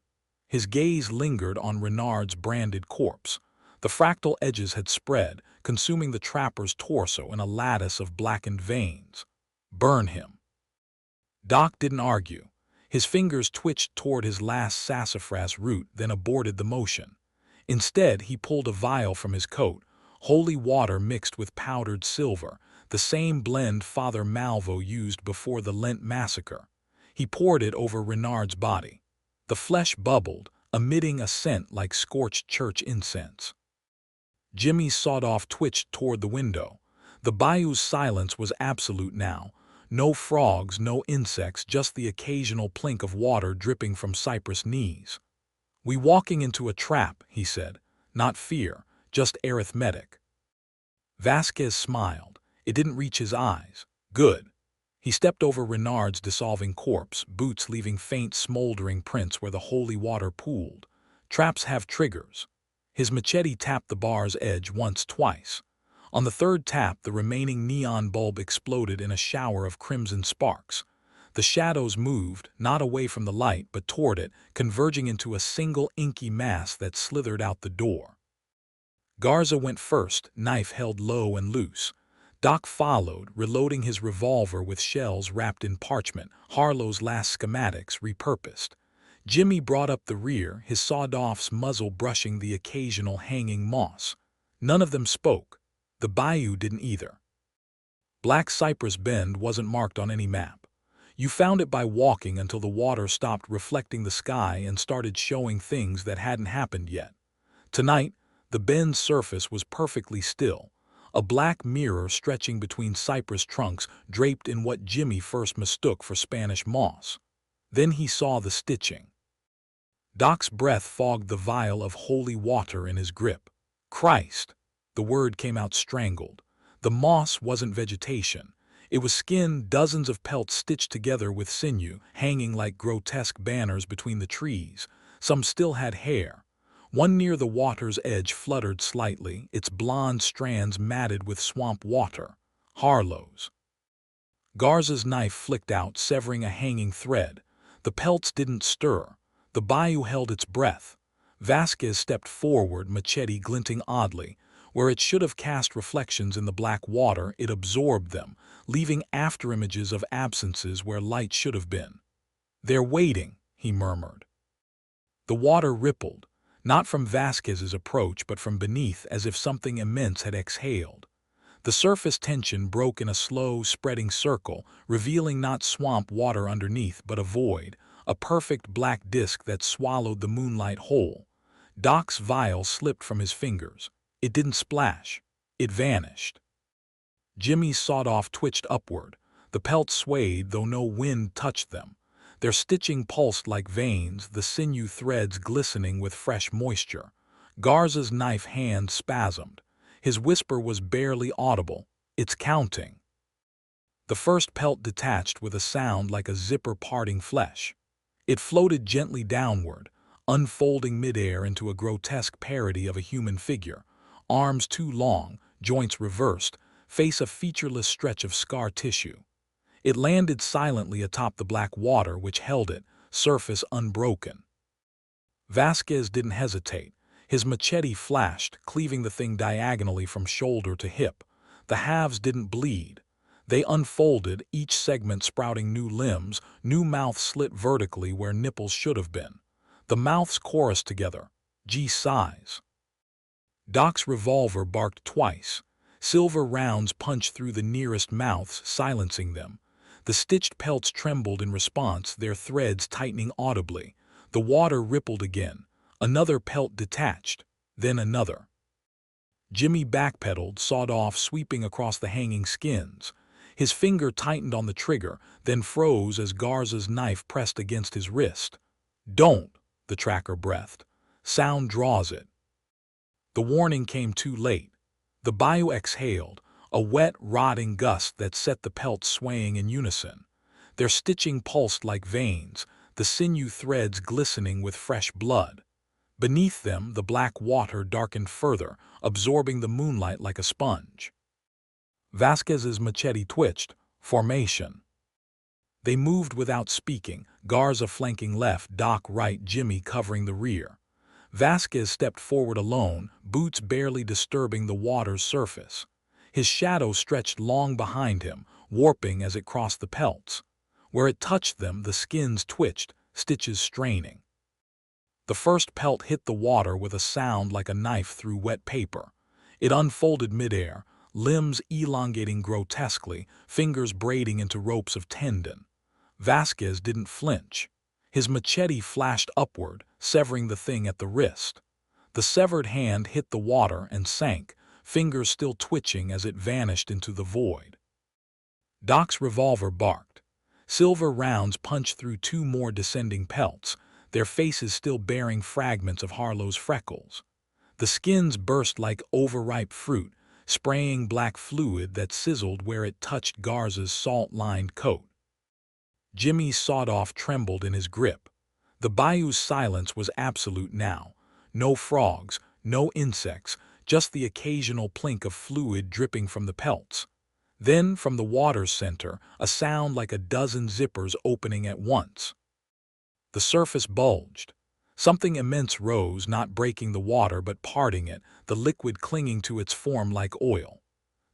His gaze lingered on Renard's branded corpse. The fractal edges had spread, consuming the trapper's torso in a lattice of blackened veins. Burn him. Doc didn't argue. His fingers twitched toward his last sassafras root, then aborted the motion. Instead, he pulled a vial from his coat, holy water mixed with powdered silver, the same blend Father Malvo used before the Lent massacre. He poured it over Renard's body. The flesh bubbled, emitting a scent like scorched church incense. Jimmy's sawed-off twitched toward the window. The bayou's silence was absolute now. No frogs, no insects, just the occasional plink of water dripping from cypress knees. "We walking into a trap," he said. "Not fear, just arithmetic." Vasquez smiled. It didn't reach his eyes. Good. He stepped over Renard's dissolving corpse, boots leaving faint smoldering prints where the holy water pooled. Traps have triggers. His machete tapped the bar's edge once, twice. On the third tap, the remaining neon bulb exploded in a shower of crimson sparks. The shadows moved, not away from the light, but toward it, converging into a single inky mass that slithered out the door. Garza went first, knife held low and loose. Doc followed, reloading his revolver with shells wrapped in parchment, Harlow's last schematics repurposed. Jimmy brought up the rear, his sawed-off's muzzle brushing the occasional hanging moss. None of them spoke. The bayou didn't either. Black Cypress Bend wasn't marked on any map. You found it by walking until the water stopped reflecting the sky and started showing things that hadn't happened yet. Tonight, the bend's surface was perfectly still, a black mirror stretching between cypress trunks draped in what Jimmy first mistook for Spanish moss. Then he saw the stitching. Doc's breath fogged the vial of holy water in his grip. Christ! The word came out strangled. The moss wasn't vegetation. It was skin, dozens of pelts stitched together with sinew, hanging like grotesque banners between the trees. Some still had hair. One near the water's edge fluttered slightly, its blonde strands matted with swamp water. Harlow's. Garza's knife flicked out, severing a hanging thread. The pelts didn't stir. The bayou held its breath. Vasquez stepped forward, machete glinting oddly. Where it should have cast reflections in the black water, it absorbed them, leaving afterimages of absences where light should have been. "They're waiting," he murmured. The water rippled, not from Vasquez's approach but from beneath, as if something immense had exhaled. The surface tension broke in a slow, spreading circle, revealing not swamp water underneath but a void, a perfect black disk that swallowed the moonlight whole. Doc's vial slipped from his fingers. It didn't splash. It vanished. Jimmy's sawed-off twitched upward. The pelts swayed, though no wind touched them. Their stitching pulsed like veins, the sinew threads glistening with fresh moisture. Garza's knife hand spasmed. His whisper was barely audible. "It's counting." The first pelt detached with a sound like a zipper parting flesh. It floated gently downward, unfolding midair into a grotesque parody of a human figure. Arms too long, joints reversed, face a featureless stretch of scar tissue. It landed silently atop the black water which held it, surface unbroken. Vasquez didn't hesitate. His machete flashed, cleaving the thing diagonally from shoulder to hip. The halves didn't bleed. They unfolded, each segment sprouting new limbs, new mouths slit vertically where nipples should have been. The mouths chorused together. G sighs. Doc's revolver barked twice. Silver rounds punched through the nearest mouths, silencing them. The stitched pelts trembled in response, their threads tightening audibly. The water rippled again. Another pelt detached, then another. Jimmy backpedaled, sawed off, sweeping across the hanging skins. His finger tightened on the trigger, then froze as Garza's knife pressed against his wrist. "Don't," the tracker breathed. "Sound draws it." The warning came too late. The bayou exhaled, a wet, rotting gust that set the pelts swaying in unison. Their stitching pulsed like veins, the sinew threads glistening with fresh blood. Beneath them, the black water darkened further, absorbing the moonlight like a sponge. Vasquez's machete twitched. Formation. They moved without speaking, Garza flanking left, Doc right, Jimmy covering the rear. Vasquez stepped forward alone, boots barely disturbing the water's surface. His shadow stretched long behind him, warping as it crossed the pelts. Where it touched them, the skins twitched, stitches straining. The first pelt hit the water with a sound like a knife through wet paper. It unfolded midair, limbs elongating grotesquely, fingers braiding into ropes of tendon. Vasquez didn't flinch. His machete flashed upward, severing the thing at the wrist. The severed hand hit the water and sank, fingers still twitching as it vanished into the void. Doc's revolver barked. Silver rounds punched through two more descending pelts, their faces still bearing fragments of Harlow's freckles. The skins burst like overripe fruit, spraying black fluid that sizzled where it touched Garza's salt-lined coat. Jimmy's sawed-off trembled in his grip. The bayou's silence was absolute now. No frogs, no insects, just the occasional plink of fluid dripping from the pelts. Then, from the water's center, a sound like a dozen zippers opening at once. The surface bulged. Something immense rose, not breaking the water but parting it, the liquid clinging to its form like oil.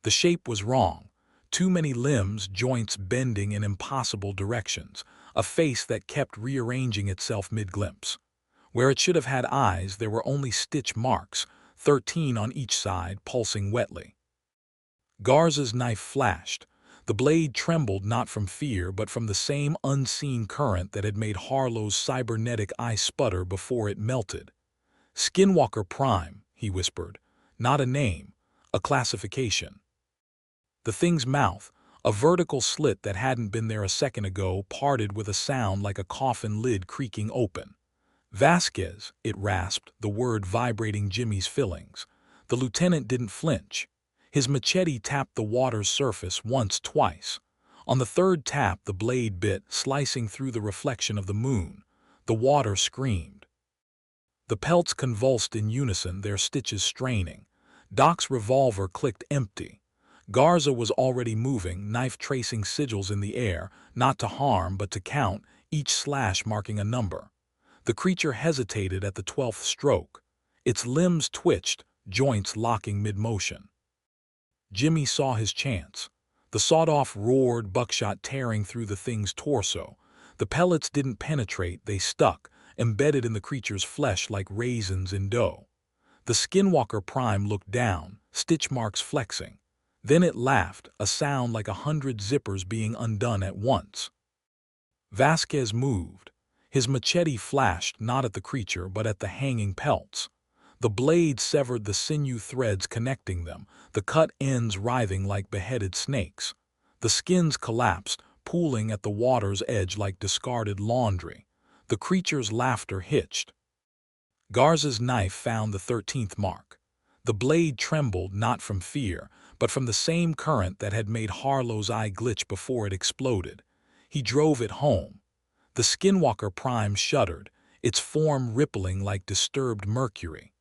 The shape was wrong. Too many limbs, joints bending in impossible directions, a face that kept rearranging itself mid-glimpse. Where it should have had eyes, there were only stitch marks, 13 on each side, pulsing wetly. Garza's knife flashed. The blade trembled not from fear but from the same unseen current that had made Harlow's cybernetic eye sputter before it melted. "Skinwalker Prime," he whispered. "Not a name, a classification." The thing's mouth, a vertical slit that hadn't been there a second ago, parted with a sound like a coffin lid creaking open. "Vasquez," it rasped, the word vibrating Jimmy's fillings. The lieutenant didn't flinch. His machete tapped the water's surface once, twice. On the third tap, the blade bit, slicing through the reflection of the moon. The water screamed. The pelts convulsed in unison, their stitches straining. Doc's revolver clicked empty. Garza was already moving, knife tracing sigils in the air, not to harm but to count, each slash marking a number. The creature hesitated at the 12th stroke. Its limbs twitched, joints locking mid-motion. Jimmy saw his chance. The sawed-off roared, buckshot tearing through the thing's torso. The pellets didn't penetrate, they stuck, embedded in the creature's flesh like raisins in dough. The Skinwalker Prime looked down, stitch marks flexing. Then it laughed, a sound like 100 zippers being undone at once. Vasquez moved. His machete flashed not at the creature but at the hanging pelts. The blade severed the sinew threads connecting them, the cut ends writhing like beheaded snakes. The skins collapsed, pooling at the water's edge like discarded laundry. The creature's laughter hitched. Garza's knife found the 13th mark. The blade trembled not from fear, but from the same current that had made Harlow's eye glitch before it exploded. He drove it home. The Skinwalker Prime shuddered, its form rippling like disturbed mercury.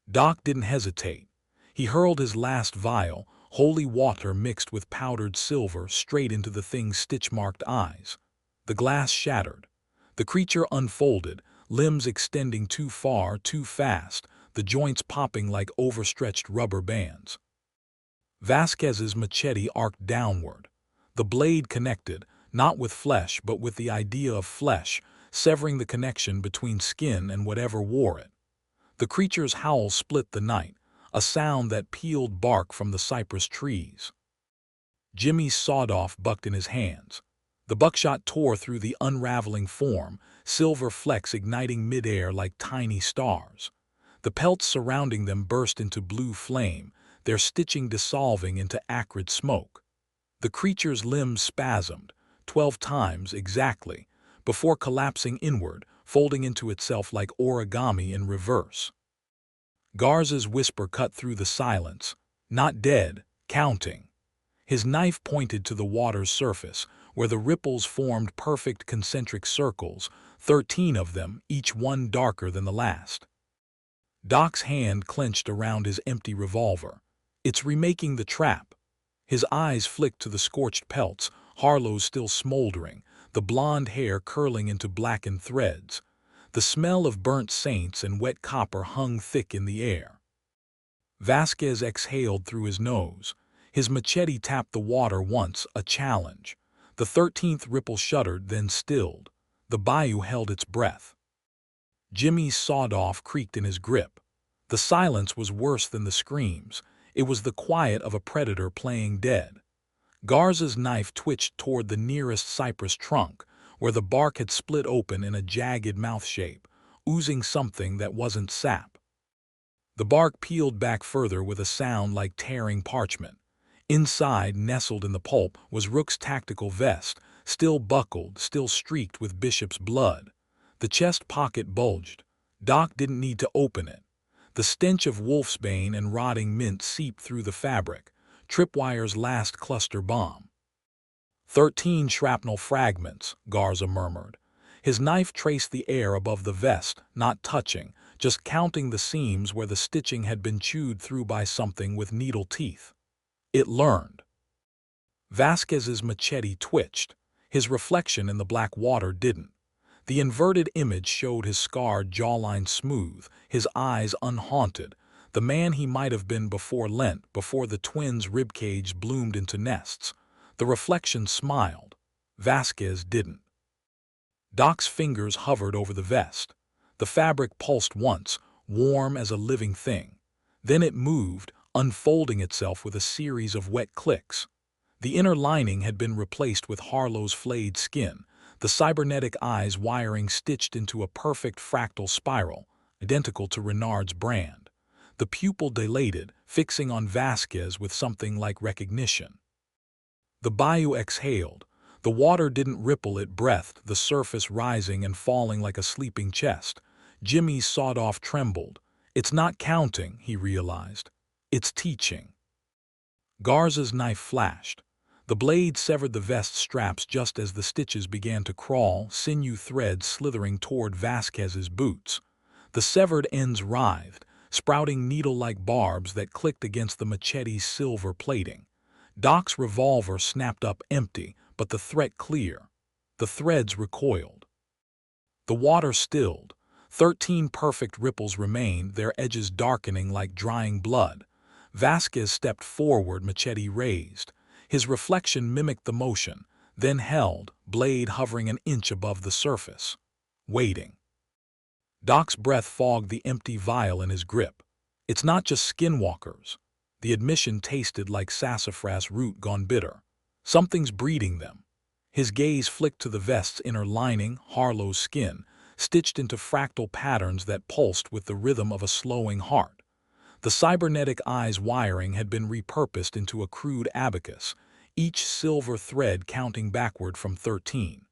Doc didn't hesitate. He hurled his last vial, holy water mixed with powdered silver, straight into the thing's stitch-marked eyes. The glass shattered. The creature unfolded, limbs extending too far, too fast, the joints popping like overstretched rubber bands. Vasquez's machete arced downward. The blade connected, not with flesh but with the idea of flesh, severing the connection between skin and whatever wore it. The creature's howl split the night, a sound that peeled bark from the cypress trees. Jimmy's sawed-off bucked in his hands. The buckshot tore through the unraveling form, silver flecks igniting midair like tiny stars. The pelts surrounding them burst into blue flame, their stitching dissolving into acrid smoke. The creature's limbs spasmed, 12 times exactly, before collapsing inward, folding into itself like origami in reverse. Garza's whisper cut through the silence. "Not dead, counting." His knife pointed to the water's surface, where the ripples formed perfect concentric circles, 13 of them, each one darker than the last. Doc's hand clenched around his empty revolver. It's remaking the trap. His eyes flicked to the scorched pelts, Harlow's still smoldering, the blonde hair curling into blackened threads. The smell of burnt saints and wet copper hung thick in the air. Vasquez exhaled through his nose. His machete tapped the water once, a challenge. The 13th ripple shuddered, then stilled. The bayou held its breath. Jimmy's sawed-off creaked in his grip. The silence was worse than the screams. It was the quiet of a predator playing dead. Garza's knife twitched toward the nearest cypress trunk, where the bark had split open in a jagged mouth shape, oozing something that wasn't sap. The bark peeled back further with a sound like tearing parchment. Inside, nestled in the pulp, was Rook's tactical vest, still buckled, still streaked with Bishop's blood. The chest pocket bulged. Doc didn't need to open it. The stench of wolfsbane and rotting mint seeped through the fabric, Tripwire's last cluster bomb. 13 shrapnel fragments, Garza murmured. His knife traced the air above the vest, not touching, just counting the seams where the stitching had been chewed through by something with needle teeth. It learned. Vasquez's machete twitched. His reflection in the black water didn't. The inverted image showed his scarred jawline smooth, his eyes unhaunted, the man he might have been before Lent, before the twins' ribcage bloomed into nests. The reflection smiled. Vasquez didn't. Doc's fingers hovered over the vest. The fabric pulsed once, warm as a living thing. Then it moved, unfolding itself with a series of wet clicks. The inner lining had been replaced with Harlow's flayed skin, the cybernetic eyes wiring stitched into a perfect fractal spiral, identical to Renard's brand. The pupil dilated, fixing on Vasquez with something like recognition. The bayou exhaled. The water didn't ripple, it breathed, the surface rising and falling like a sleeping chest. Jimmy's sawed-off trembled. It's not counting, he realized. It's teaching. Garza's knife flashed. The blade severed the vest straps just as the stitches began to crawl, sinew threads slithering toward Vasquez's boots. The severed ends writhed, sprouting needle-like barbs that clicked against the machete's silver plating. Doc's revolver snapped up empty, but the threat clear. The threads recoiled. The water stilled. 13 perfect ripples remained, their edges darkening like drying blood. Vasquez stepped forward, machete raised. His reflection mimicked the motion, then held, blade hovering an inch above the surface. Waiting. Doc's breath fogged the empty vial in his grip. It's not just skinwalkers. The admission tasted like sassafras root gone bitter. Something's breeding them. His gaze flicked to the vest's inner lining, Harlow's skin, stitched into fractal patterns that pulsed with the rhythm of a slowing heart. The cybernetic eye's wiring had been repurposed into a crude abacus, each silver thread counting backward from 13.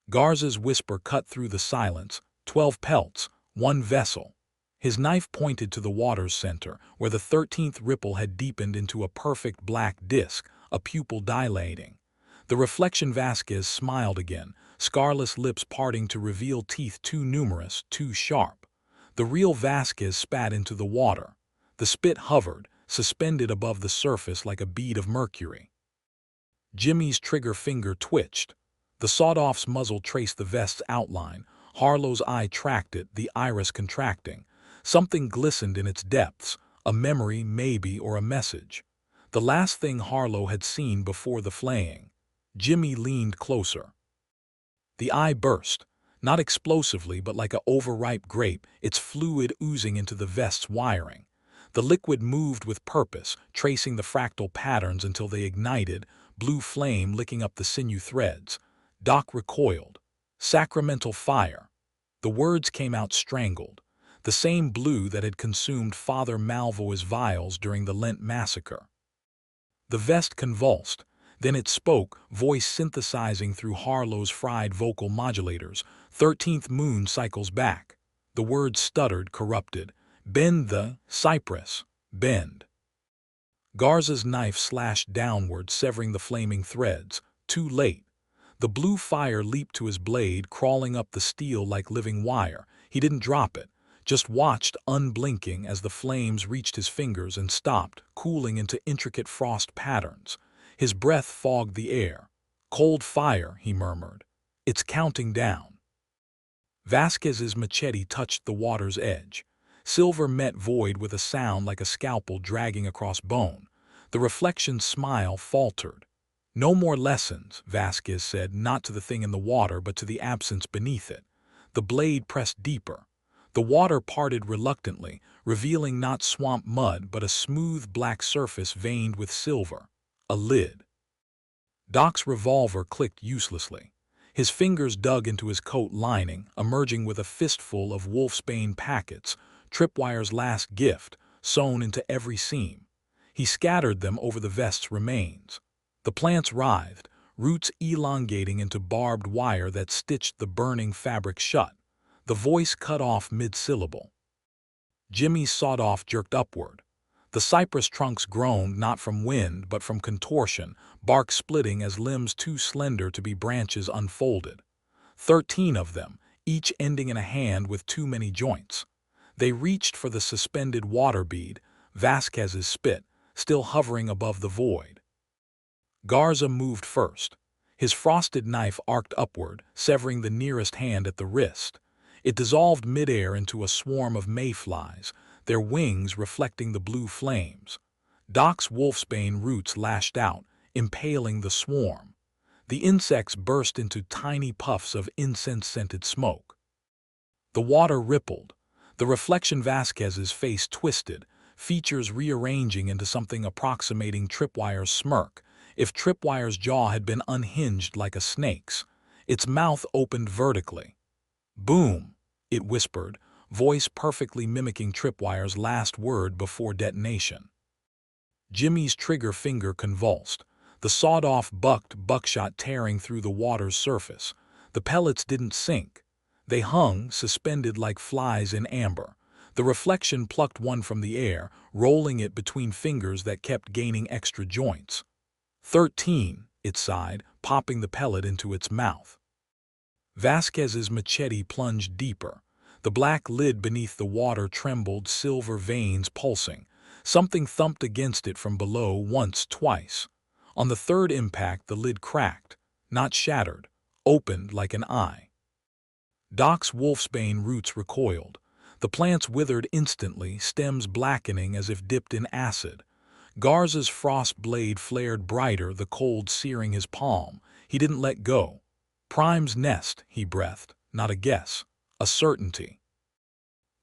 Garza's whisper cut through the silence, 12 pelts, 1 vessel. His knife pointed to the water's center, where the 13th ripple had deepened into a perfect black disk, a pupil dilating. The reflection Vasquez smiled again, scarless lips parting to reveal teeth too numerous, too sharp. The real Vasquez spat into the water. The spit hovered, suspended above the surface like a bead of mercury. Jimmy's trigger finger twitched. The sawed-off's muzzle traced the vest's outline. Harlow's eye tracked it, the iris contracting. Something glistened in its depths, a memory maybe or a message. The last thing Harlow had seen before the flaying. Jimmy leaned closer. The eye burst, not explosively but like an overripe grape, its fluid oozing into the vest's wiring. The liquid moved with purpose, tracing the fractal patterns until they ignited, blue flame licking up the sinew threads. Doc recoiled. Sacramental fire. The words came out strangled. The same blue that had consumed Father Malvois's vials during the Lent massacre. The vest convulsed. Then it spoke, voice synthesizing through Harlow's fried vocal modulators. 13th moon cycles back. The words stuttered, corrupted. Bend the cypress. Bend. Garza's knife slashed downward, severing the flaming threads. Too late. The blue fire leaped to his blade, crawling up the steel like living wire. He didn't drop it, just watched unblinking as the flames reached his fingers and stopped, cooling into intricate frost patterns. His breath fogged the air. "Cold fire," he murmured. "It's counting down." Vasquez's machete touched the water's edge. Silver met void with a sound like a scalpel dragging across bone. The reflection's smile faltered. "No more lessons," Vasquez said, not to the thing in the water but to the absence beneath it. The blade pressed deeper. The water parted reluctantly, revealing not swamp mud but a smooth black surface veined with silver. A lid. Doc's revolver clicked uselessly. His fingers dug into his coat lining, emerging with a fistful of wolfsbane packets, Tripwire's last gift, sewn into every seam. He scattered them over the vest's remains. The plants writhed, roots elongating into barbed wire that stitched the burning fabric shut. The voice cut off mid-syllable. Jimmy's sawed-off jerked upward. The cypress trunks groaned not from wind but from contortion, bark splitting as limbs too slender to be branches unfolded. 13 of them, each ending in a hand with too many joints. They reached for the suspended water bead, Vasquez's spit, still hovering above the void. Garza moved first. His frosted knife arced upward, severing the nearest hand at the wrist. It dissolved midair into a swarm of mayflies, their wings reflecting the blue flames. Doc's wolfsbane roots lashed out, impaling the swarm. The insects burst into tiny puffs of incense-scented smoke. The water rippled. The reflection Vasquez's face twisted, features rearranging into something approximating Tripwire's smirk. If Tripwire's jaw had been unhinged like a snake's, its mouth opened vertically. "Boom," it whispered, voice perfectly mimicking Tripwire's last word before detonation. Jimmy's trigger finger convulsed. The sawed-off buckshot tearing through the water's surface. The pellets didn't sink. They hung, suspended like flies in amber. The reflection plucked one from the air, rolling it between fingers that kept gaining extra joints. 13, it sighed, popping the pellet into its mouth. Vasquez's machete plunged deeper. The black lid beneath the water trembled, silver veins pulsing. Something thumped against it from below once, twice. On the third impact, the lid cracked, not shattered, opened like an eye. Doc's wolfsbane roots recoiled. The plants withered instantly, stems blackening as if dipped in acid. Garza's frost blade flared brighter, the cold searing his palm. He didn't let go. "Prime's nest," he breathed, not a guess, a certainty.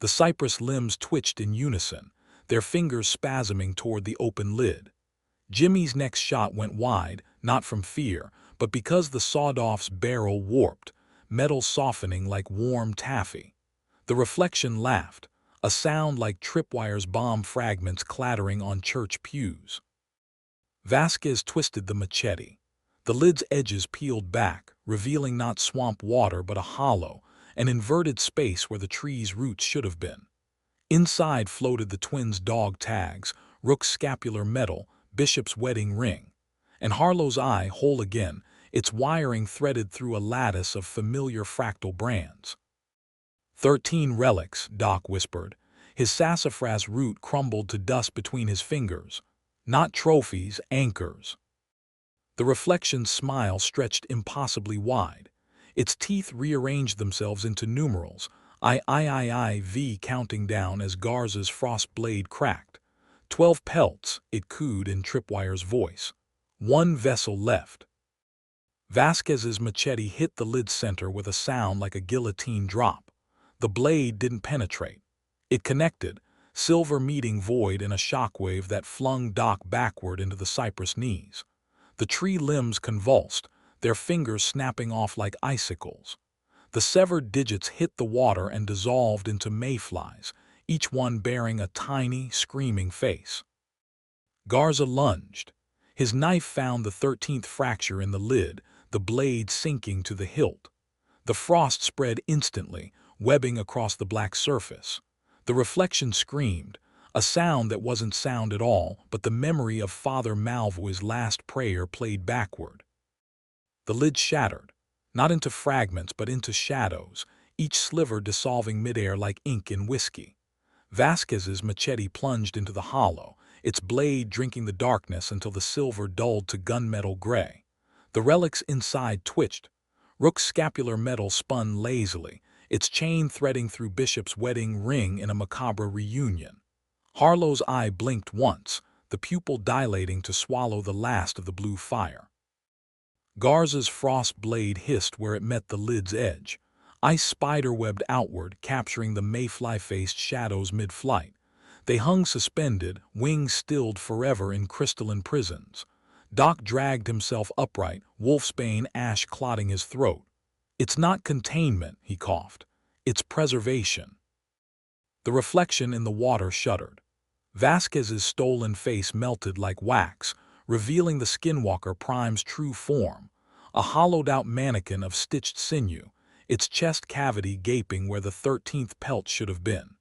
The cypress limbs twitched in unison, their fingers spasming toward the open lid. Jimmy's next shot went wide, not from fear, but because the sawed-off's barrel warped, metal softening like warm taffy. The reflection laughed, a sound like Tripwire's bomb fragments clattering on church pews. Vasquez twisted the machete. The lid's edges peeled back, revealing not swamp water but a hollow, an inverted space where the tree's roots should have been. Inside floated the twins' dog tags, Rook's scapular medal, Bishop's wedding ring. And Harlow's eye, whole again, its wiring threaded through a lattice of familiar fractal brands. 13 relics, Doc whispered. His sassafras root crumbled to dust between his fingers. Not trophies, anchors. The reflection's smile stretched impossibly wide. Its teeth rearranged themselves into numerals, III, counting down as Garza's frost blade cracked. 12 pelts, it cooed in Tripwire's voice. 1 vessel left. Vasquez's machete hit the lid's center with a sound like a guillotine drop. The blade didn't penetrate. It connected, silver meeting void in a shockwave that flung Doc backward into the cypress knees. The tree limbs convulsed, their fingers snapping off like icicles. The severed digits hit the water and dissolved into mayflies, each one bearing a tiny, screaming face. Garza lunged. His knife found the 13th fracture in the lid, the blade sinking to the hilt. The frost spread instantly, webbing across the black surface. The reflection screamed, a sound that wasn't sound at all, but the memory of Father Malvoi's last prayer played backward. The lid shattered, not into fragments but into shadows, each sliver dissolving midair like ink in whiskey. Vasquez's machete plunged into the hollow, its blade drinking the darkness until the silver dulled to gunmetal gray. The relics inside twitched. Rook's scapular metal spun lazily, its chain threading through Bishop's wedding ring in a macabre reunion. Harlow's eye blinked once, the pupil dilating to swallow the last of the blue fire. Garza's frost blade hissed where it met the lid's edge. Ice spider-webbed outward, capturing the mayfly-faced shadows mid-flight. They hung suspended, wings stilled forever in crystalline prisons. Doc dragged himself upright, wolfsbane ash clotting his throat. "It's not containment," he coughed. "It's preservation." The reflection in the water shuddered. Vasquez's stolen face melted like wax, revealing the Skinwalker Prime's true form, a hollowed-out mannequin of stitched sinew, its chest cavity gaping where the 13th pelt should have been.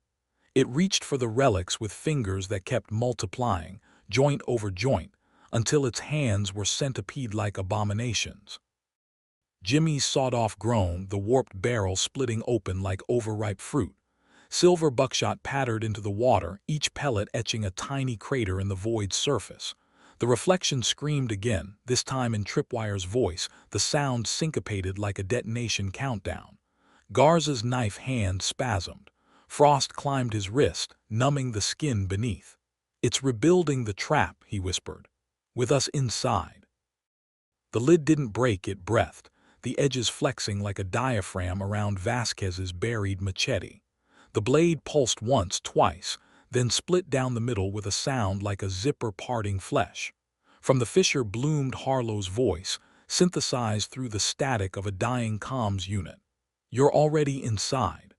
It reached for the relics with fingers that kept multiplying, joint over joint, until its hands were centipede-like abominations. Jimmy's sawed-off groan, the warped barrel splitting open like overripe fruit. Silver buckshot pattered into the water, each pellet etching a tiny crater in the void's surface. The reflection screamed again, this time in Tripwire's voice, the sound syncopated like a detonation countdown. Garza's knife hand spasmed. Frost climbed his wrist, numbing the skin beneath. "It's rebuilding the trap," he whispered. "With us inside." The lid didn't break, it breathed, the edges flexing like a diaphragm around Vasquez's buried machete. The blade pulsed once, twice, then split down the middle with a sound like a zipper parting flesh. From the fissure bloomed Harlow's voice, synthesized through the static of a dying comms unit. "You're already inside."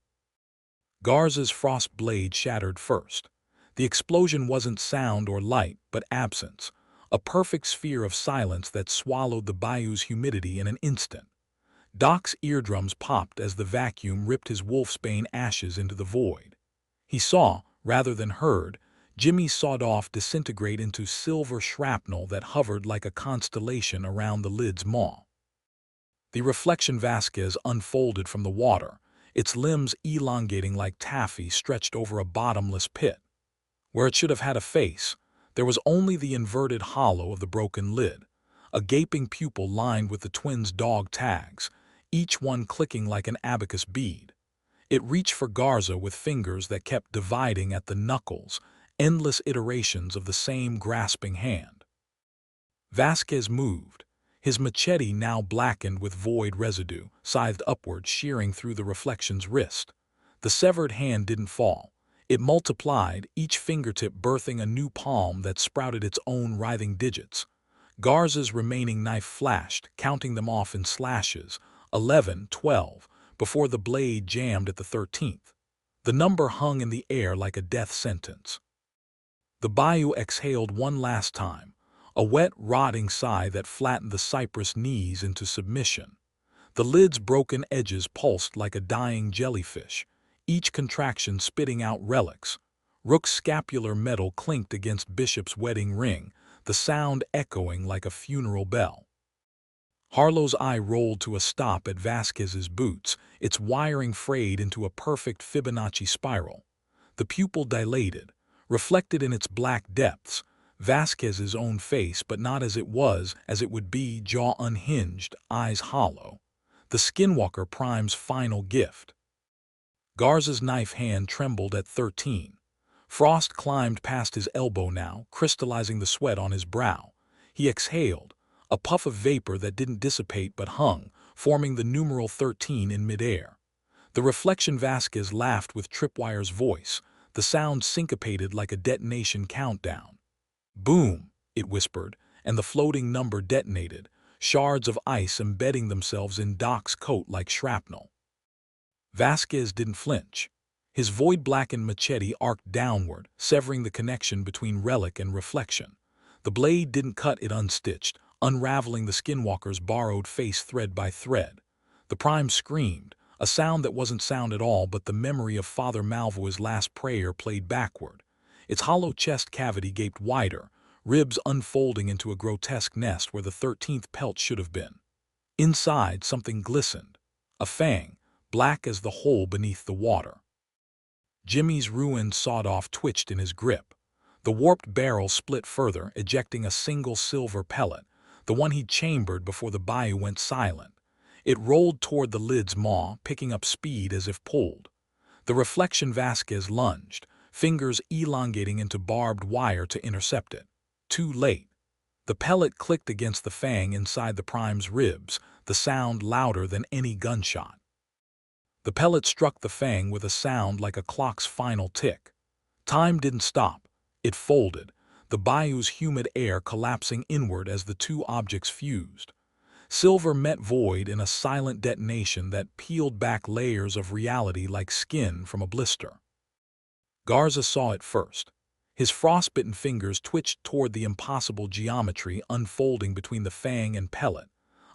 Garza's frost blade shattered first. The explosion wasn't sound or light, but absence, a perfect sphere of silence that swallowed the bayou's humidity in an instant. Doc's eardrums popped as the vacuum ripped his wolfsbane ashes into the void. He saw, rather than heard, Jimmy sawed-off disintegrate into silver shrapnel that hovered like a constellation around the lid's maw. The reflection Vasquez unfolded from the water, its limbs elongating like taffy stretched over a bottomless pit. Where it should have had a face, there was only the inverted hollow of the broken lid, a gaping pupil lined with the twins' dog tags, each one clicking like an abacus bead. It reached for Garza with fingers that kept dividing at the knuckles, endless iterations of the same grasping hand. Vasquez moved, his machete now blackened with void residue, scythed upward, shearing through the reflection's wrist. The severed hand didn't fall. It multiplied, each fingertip birthing a new palm that sprouted its own writhing digits. Garza's remaining knife flashed, counting them off in slashes, 11, 12, before the blade jammed at the 13th. The number hung in the air like a death sentence. The bayou exhaled one last time, a wet, rotting sigh that flattened the cypress knees into submission. The lid's broken edges pulsed like a dying jellyfish, each contraction spitting out relics. Rook's scapular metal clinked against Bishop's wedding ring, the sound echoing like a funeral bell. Harlow's eye rolled to a stop at Vasquez's boots, its wiring frayed into a perfect Fibonacci spiral. The pupil dilated, reflected in its black depths, Vasquez's own face, but not as it would be, jaw unhinged, eyes hollow. The Skinwalker Prime's final gift. Garza's knife hand trembled at 13. Frost climbed past his elbow now, crystallizing the sweat on his brow. He exhaled, a puff of vapor that didn't dissipate but hung, forming the numeral 13 in midair. The reflection Vasquez laughed with Tripwire's voice, the sound syncopated like a detonation countdown. "Boom," it whispered, and the floating number detonated, shards of ice embedding themselves in Doc's coat like shrapnel. Vasquez didn't flinch. His void-blackened machete arced downward, severing the connection between relic and reflection. The blade didn't cut, it unstitched, unraveling the Skinwalker's borrowed face thread by thread. The Prime screamed, a sound that wasn't sound at all but the memory of Father Malvois's last prayer played backward. Its hollow chest cavity gaped wider, ribs unfolding into a grotesque nest where the 13th pelt should have been. Inside, something glistened. A fang, black as the hole beneath the water. Jimmy's ruined sawed-off twitched in his grip. The warped barrel split further, ejecting a single silver pellet, the one he'd chambered before the bayou went silent. It rolled toward the lid's maw, picking up speed as if pulled. The reflection Vasquez lunged, fingers elongating into barbed wire to intercept it. Too late. The pellet clicked against the fang inside the prime's ribs, the sound louder than any gunshot. The pellet struck the fang with a sound like a clock's final tick. Time didn't stop. It folded, the bayou's humid air collapsing inward as the two objects fused. Silver met void in a silent detonation that peeled back layers of reality like skin from a blister. Garza saw it first. His frostbitten fingers twitched toward the impossible geometry unfolding between the fang and pellet,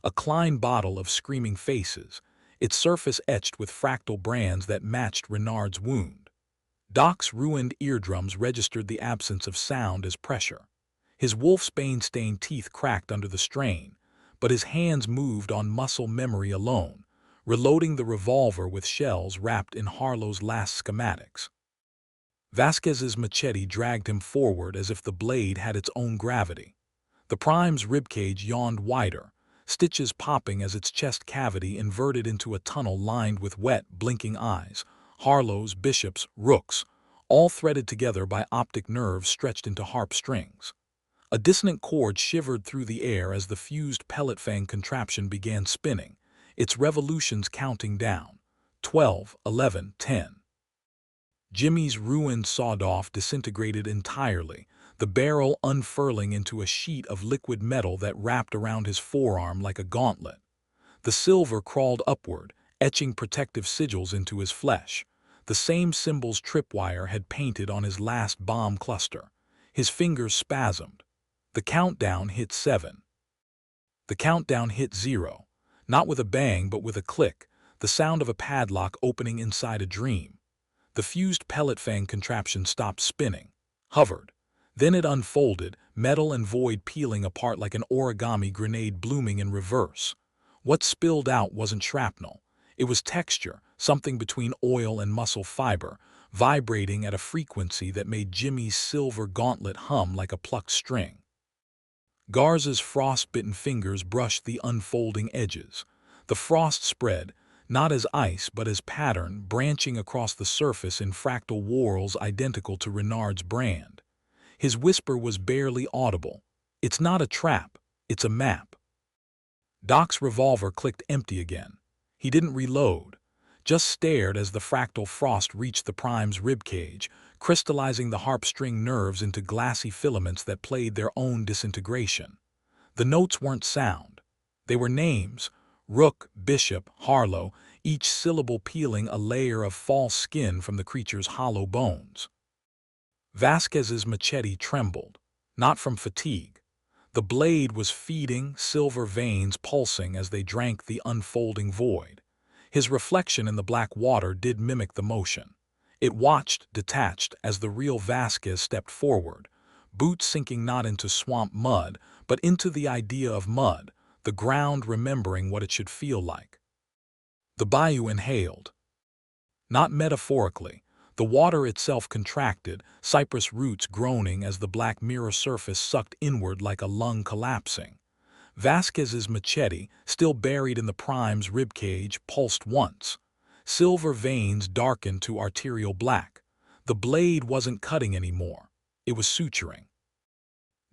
a Klein bottle of screaming faces, its surface etched with fractal brands that matched Renard's wound. Doc's ruined eardrums registered the absence of sound as pressure. His wolfsbane-stained teeth cracked under the strain, but his hands moved on muscle memory alone, reloading the revolver with shells wrapped in Harlow's last schematics. Vasquez's machete dragged him forward as if the blade had its own gravity. The prime's ribcage yawned wider, stitches popping as its chest cavity inverted into a tunnel lined with wet, blinking eyes. Harlow's, Bishop's, Rook's, all threaded together by optic nerves stretched into harp strings. A dissonant chord shivered through the air as the fused pellet fang contraption began spinning, its revolutions counting down. 12, 11, 10. Jimmy's ruined sawed-off disintegrated entirely, the barrel unfurling into a sheet of liquid metal that wrapped around his forearm like a gauntlet. The silver crawled upward, etching protective sigils into his flesh, the same symbols Tripwire had painted on his last bomb cluster. His fingers spasmed. The countdown hit 7. The countdown hit 0, not with a bang but with a click, the sound of a padlock opening inside a dream. The fused pellet fang contraption stopped spinning, hovered. Then it unfolded, metal and void peeling apart like an origami grenade blooming in reverse. What spilled out wasn't shrapnel. It was texture, something between oil and muscle fiber, vibrating at a frequency that made Jimmy's silver gauntlet hum like a plucked string. Garza's frost-bitten fingers brushed the unfolding edges. The frost spread, not as ice but as pattern, branching across the surface in fractal whorls identical to Renard's brand. His whisper was barely audible. "It's not a trap, it's a map." Doc's revolver clicked empty again. He didn't reload, just stared as the fractal frost reached the prime's ribcage, crystallizing the harp-string nerves into glassy filaments that played their own disintegration. The notes weren't sound. They were names: Rook, Bishop, Harlow, each syllable peeling a layer of false skin from the creature's hollow bones. Vasquez's machete trembled, not from fatigue. The blade was feeding, silver veins pulsing as they drank the unfolding void. His reflection in the black water did mimic the motion. It watched, detached, as the real Vasquez stepped forward, boots sinking not into swamp mud, but into the idea of mud, the ground remembering what it should feel like. The bayou inhaled. Not metaphorically. The water itself contracted, cypress roots groaning as the black mirror surface sucked inward like a lung collapsing. Vasquez's machete, still buried in the prime's ribcage, pulsed once. Silver veins darkened to arterial black. The blade wasn't cutting anymore. It was suturing.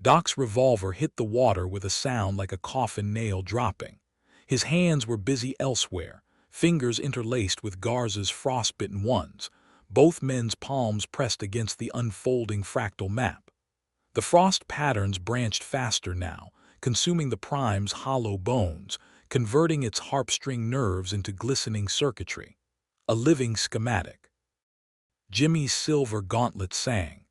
Doc's revolver hit the water with a sound like a coffin nail dropping. His hands were busy elsewhere, fingers interlaced with Garza's frostbitten ones, both men's palms pressed against the unfolding fractal map. The frost patterns branched faster now, consuming the prime's hollow bones, converting its harp-string nerves into glistening circuitry. A living schematic. Jimmy's silver gauntlet sang.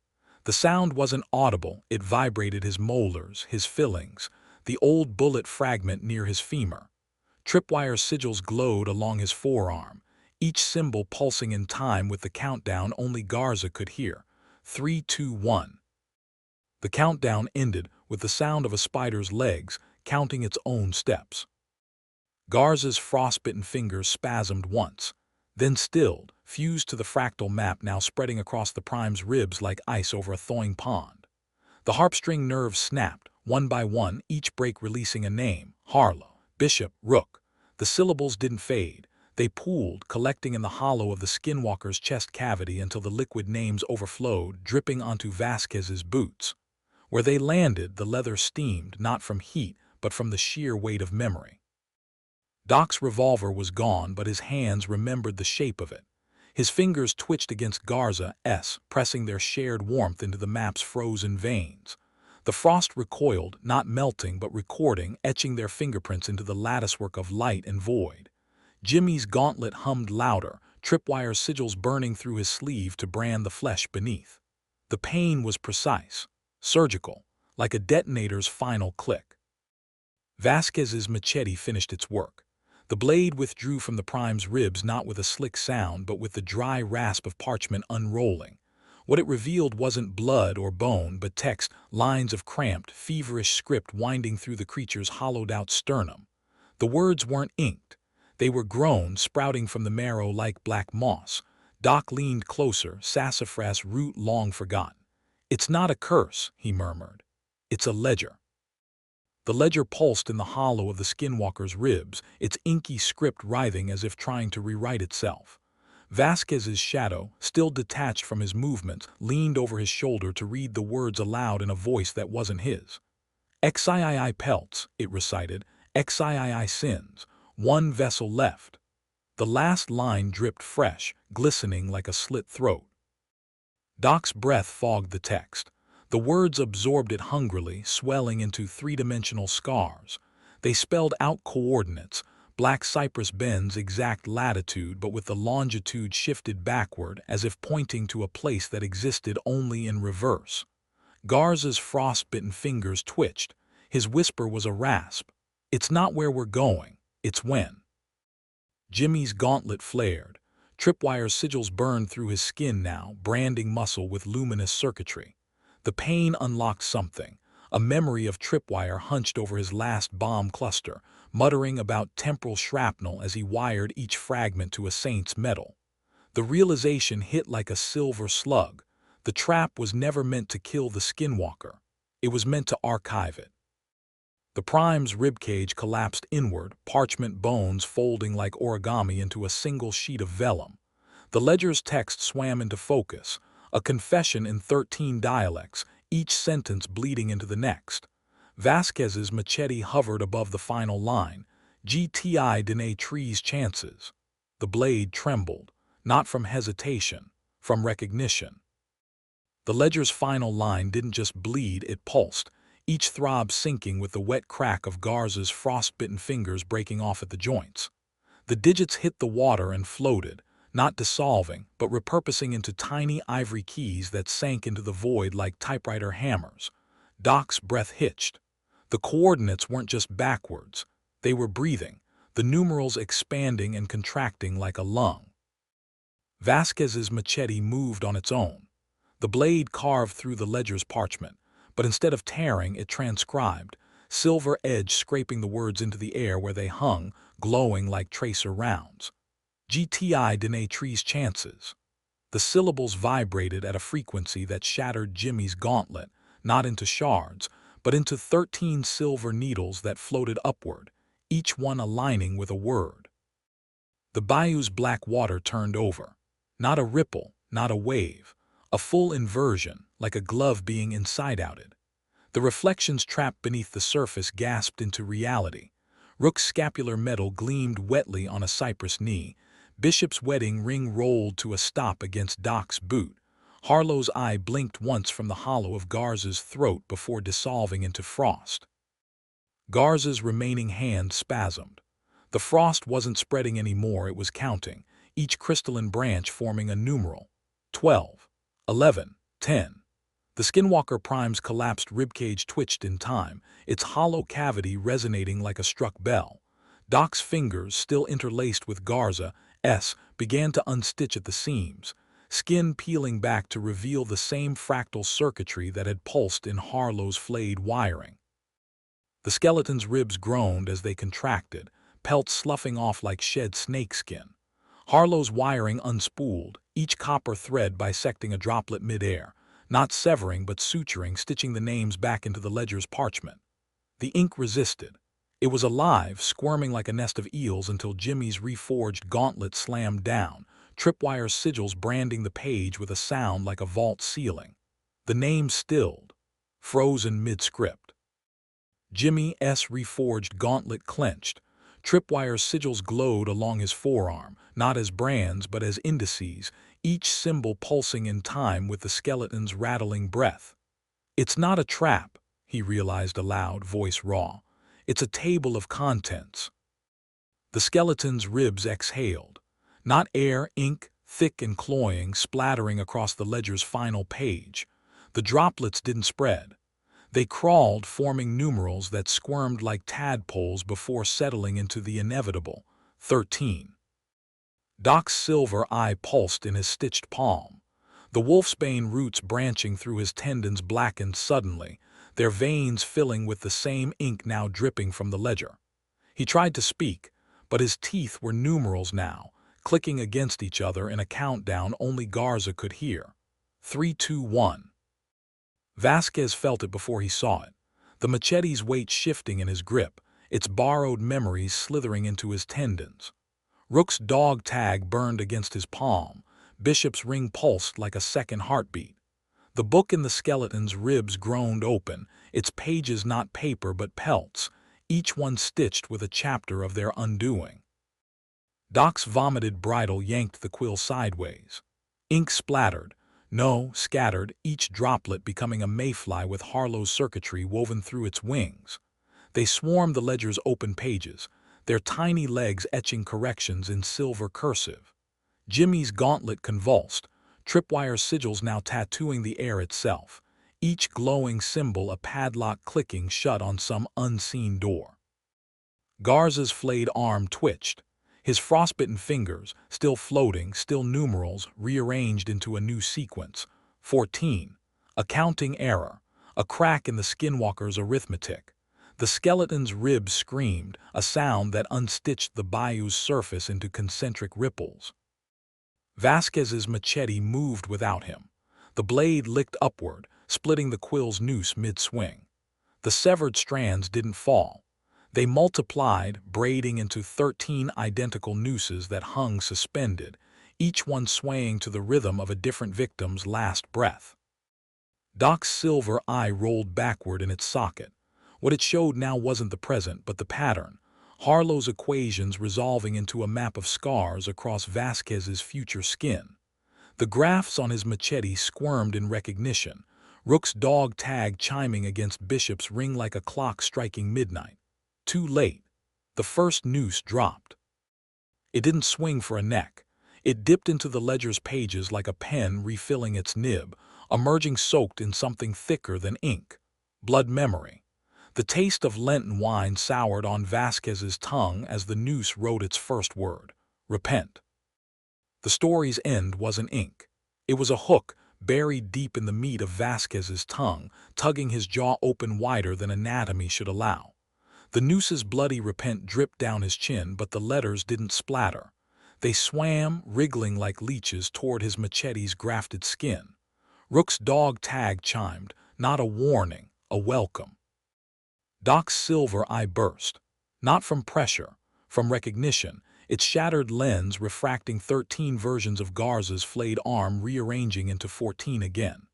The sound wasn't audible, it vibrated his molars, his fillings, the old bullet fragment near his femur. Tripwire sigils glowed along his forearm, each symbol pulsing in time with the countdown only Garza could hear. 3, 2, 1. The countdown ended with the sound of a spider's legs counting its own steps. Garza's frostbitten fingers spasmed once, then stilled, fused to the fractal map now spreading across the Prime's ribs like ice over a thawing pond. The harpstring nerves snapped, one by one, each break releasing a name: Harlow, Bishop, Rook. The syllables didn't fade. They pooled, collecting in the hollow of the skinwalker's chest cavity until the liquid names overflowed, dripping onto Vasquez's boots. Where they landed, the leather steamed, not from heat, but from the sheer weight of memory. Doc's revolver was gone, but his hands remembered the shape of it. His fingers twitched against Garza's, pressing their shared warmth into the map's frozen veins. The frost recoiled, not melting but recording, etching their fingerprints into the latticework of light and void. Jimmy's gauntlet hummed louder, tripwire sigils burning through his sleeve to brand the flesh beneath. The pain was precise, surgical, like a detonator's final click. Vasquez's machete finished its work. The blade withdrew from the Prime's ribs not with a slick sound but with the dry rasp of parchment unrolling. What it revealed wasn't blood or bone but text, lines of cramped, feverish script winding through the creature's hollowed-out sternum. The words weren't inked. They were grown, sprouting from the marrow like black moss. Doc leaned closer, sassafras root long forgotten. "It's not a curse," he murmured. "It's a ledger." The ledger pulsed in the hollow of the skinwalker's ribs, its inky script writhing as if trying to rewrite itself. Vasquez's shadow, still detached from his movements, leaned over his shoulder to read the words aloud in a voice that wasn't his. "XIII pelts," it recited, "XIII sins, one vessel left." The last line dripped fresh, glistening like a slit throat. Doc's breath fogged the text. The words absorbed it hungrily, swelling into three-dimensional scars. They spelled out coordinates, Black Cypress Bend's exact latitude but with the longitude shifted backward as if pointing to a place that existed only in reverse. Garza's frostbitten fingers twitched. His whisper was a rasp. "It's not where we're going, it's when." Jimmy's gauntlet flared. Tripwire sigils burned through his skin now, branding muscle with luminous circuitry. The pain unlocked something. A memory of tripwire hunched over his last bomb cluster, muttering about temporal shrapnel as he wired each fragment to a saint's metal. The realization hit like a silver slug. The trap was never meant to kill the skinwalker. It was meant to archive it. The Prime's ribcage collapsed inward, parchment bones folding like origami into a single sheet of vellum. The ledger's text swam into focus, a confession in 13 dialects, each sentence bleeding into the next. Vasquez's machete hovered above the final line, "GTI deny trees chances." The blade trembled, not from hesitation, from recognition. The ledger's final line didn't just bleed, it pulsed, each throb sinking with the wet crack of Garza's frostbitten fingers breaking off at the joints. The digits hit the water and floated, not dissolving, but repurposing into tiny ivory keys that sank into the void like typewriter hammers. Doc's breath hitched. The coordinates weren't just backwards. They were breathing, the numerals expanding and contracting like a lung. Vasquez's machete moved on its own. The blade carved through the ledger's parchment, but instead of tearing, it transcribed, silver edge scraping the words into the air where they hung, glowing like tracer rounds. "GTI deny trees chances." The syllables vibrated at a frequency that shattered Jimmy's gauntlet, not into shards, but into 13 silver needles that floated upward, each one aligning with a word. The bayou's black water turned over. Not a ripple, not a wave. A full inversion, like a glove being inside-outed. The reflections trapped beneath the surface gasped into reality. Rook's scapular metal gleamed wetly on a cypress knee. Bishop's wedding ring rolled to a stop against Doc's boot. Harlow's eye blinked once from the hollow of Garza's throat before dissolving into frost. Garza's remaining hand spasmed. The frost wasn't spreading anymore, it was counting, each crystalline branch forming a numeral. 12, 11, 10. The Skinwalker Prime's collapsed ribcage twitched in time, its hollow cavity resonating like a struck bell. Doc's fingers, still interlaced with Garza's, began to unstitch at the seams, skin peeling back to reveal the same fractal circuitry that had pulsed in Harlow's flayed wiring. The skeleton's ribs groaned as they contracted, pelts sloughing off like shed snakeskin. Harlow's wiring unspooled, each copper thread bisecting a droplet mid-air, not severing but suturing, stitching the names back into the ledger's parchment. The ink resisted. It was alive, squirming like a nest of eels until Jimmy's reforged gauntlet slammed down, tripwire sigils branding the page with a sound like a vault ceiling. The name stilled, frozen mid-script. Jimmy's reforged gauntlet clenched. Tripwire sigils glowed along his forearm, not as brands but as indices, each symbol pulsing in time with the skeleton's rattling breath. "It's not a trap," he realized aloud, voice raw. "It's a table of contents." The skeleton's ribs exhaled. Not air, ink, thick and cloying, splattering across the ledger's final page. The droplets didn't spread. They crawled, forming numerals that squirmed like tadpoles before settling into the inevitable 13. Doc's silver eye pulsed in his stitched palm. The wolfsbane roots branching through his tendons blackened suddenly, their veins filling with the same ink now dripping from the ledger. He tried to speak, but his teeth were numerals now, clicking against each other in a countdown only Garza could hear. 3, 2, 1. Vasquez felt it before he saw it. The machete's weight shifting in his grip, its borrowed memories slithering into his tendons. Rook's dog tag burned against his palm. Bishop's ring pulsed like a second heartbeat. The book in the skeleton's ribs groaned open, its pages not paper but pelts, each one stitched with a chapter of their undoing. Doc's vomited bridle yanked the quill sideways. Ink splattered, no, scattered, each droplet becoming a mayfly with Harlow's circuitry woven through its wings. They swarmed the ledger's open pages, their tiny legs etching corrections in silver cursive. Jimmy's gauntlet convulsed, tripwire sigils now tattooing the air itself, each glowing symbol a padlock clicking shut on some unseen door. Garza's flayed arm twitched. His frostbitten fingers, still floating, still numerals, rearranged into a new sequence. 14. A counting error. A crack in the skinwalker's arithmetic. The skeleton's ribs screamed, a sound that unstitched the bayou's surface into concentric ripples. Vasquez's machete moved without him. The blade licked upward, splitting the quill's noose mid-swing. The severed strands didn't fall. They multiplied, braiding into 13 identical nooses that hung suspended, each one swaying to the rhythm of a different victim's last breath. Doc's silver eye rolled backward in its socket. What it showed now wasn't the present, but the pattern. Harlow's equations resolving into a map of scars across Vasquez's future skin. The graphs on his machete squirmed in recognition, Rook's dog tag chiming against Bishop's ring like a clock striking midnight. Too late. The first noose dropped. It didn't swing for a neck. It dipped into the ledger's pages like a pen refilling its nib, emerging soaked in something thicker than ink. Blood memory. The taste of Lenten wine soured on Vasquez's tongue as the noose wrote its first word, repent. The story's end wasn't ink. It was a hook buried deep in the meat of Vasquez's tongue, tugging his jaw open wider than anatomy should allow. The noose's bloody repent dripped down his chin, but the letters didn't splatter. They swam, wriggling like leeches, toward his machete's grafted skin. Rook's dog tag chimed, not a warning, a welcome. Doc's silver eye burst. Not from pressure, from recognition, its shattered lens refracting 13 versions of Garza's flayed arm rearranging into 14 again.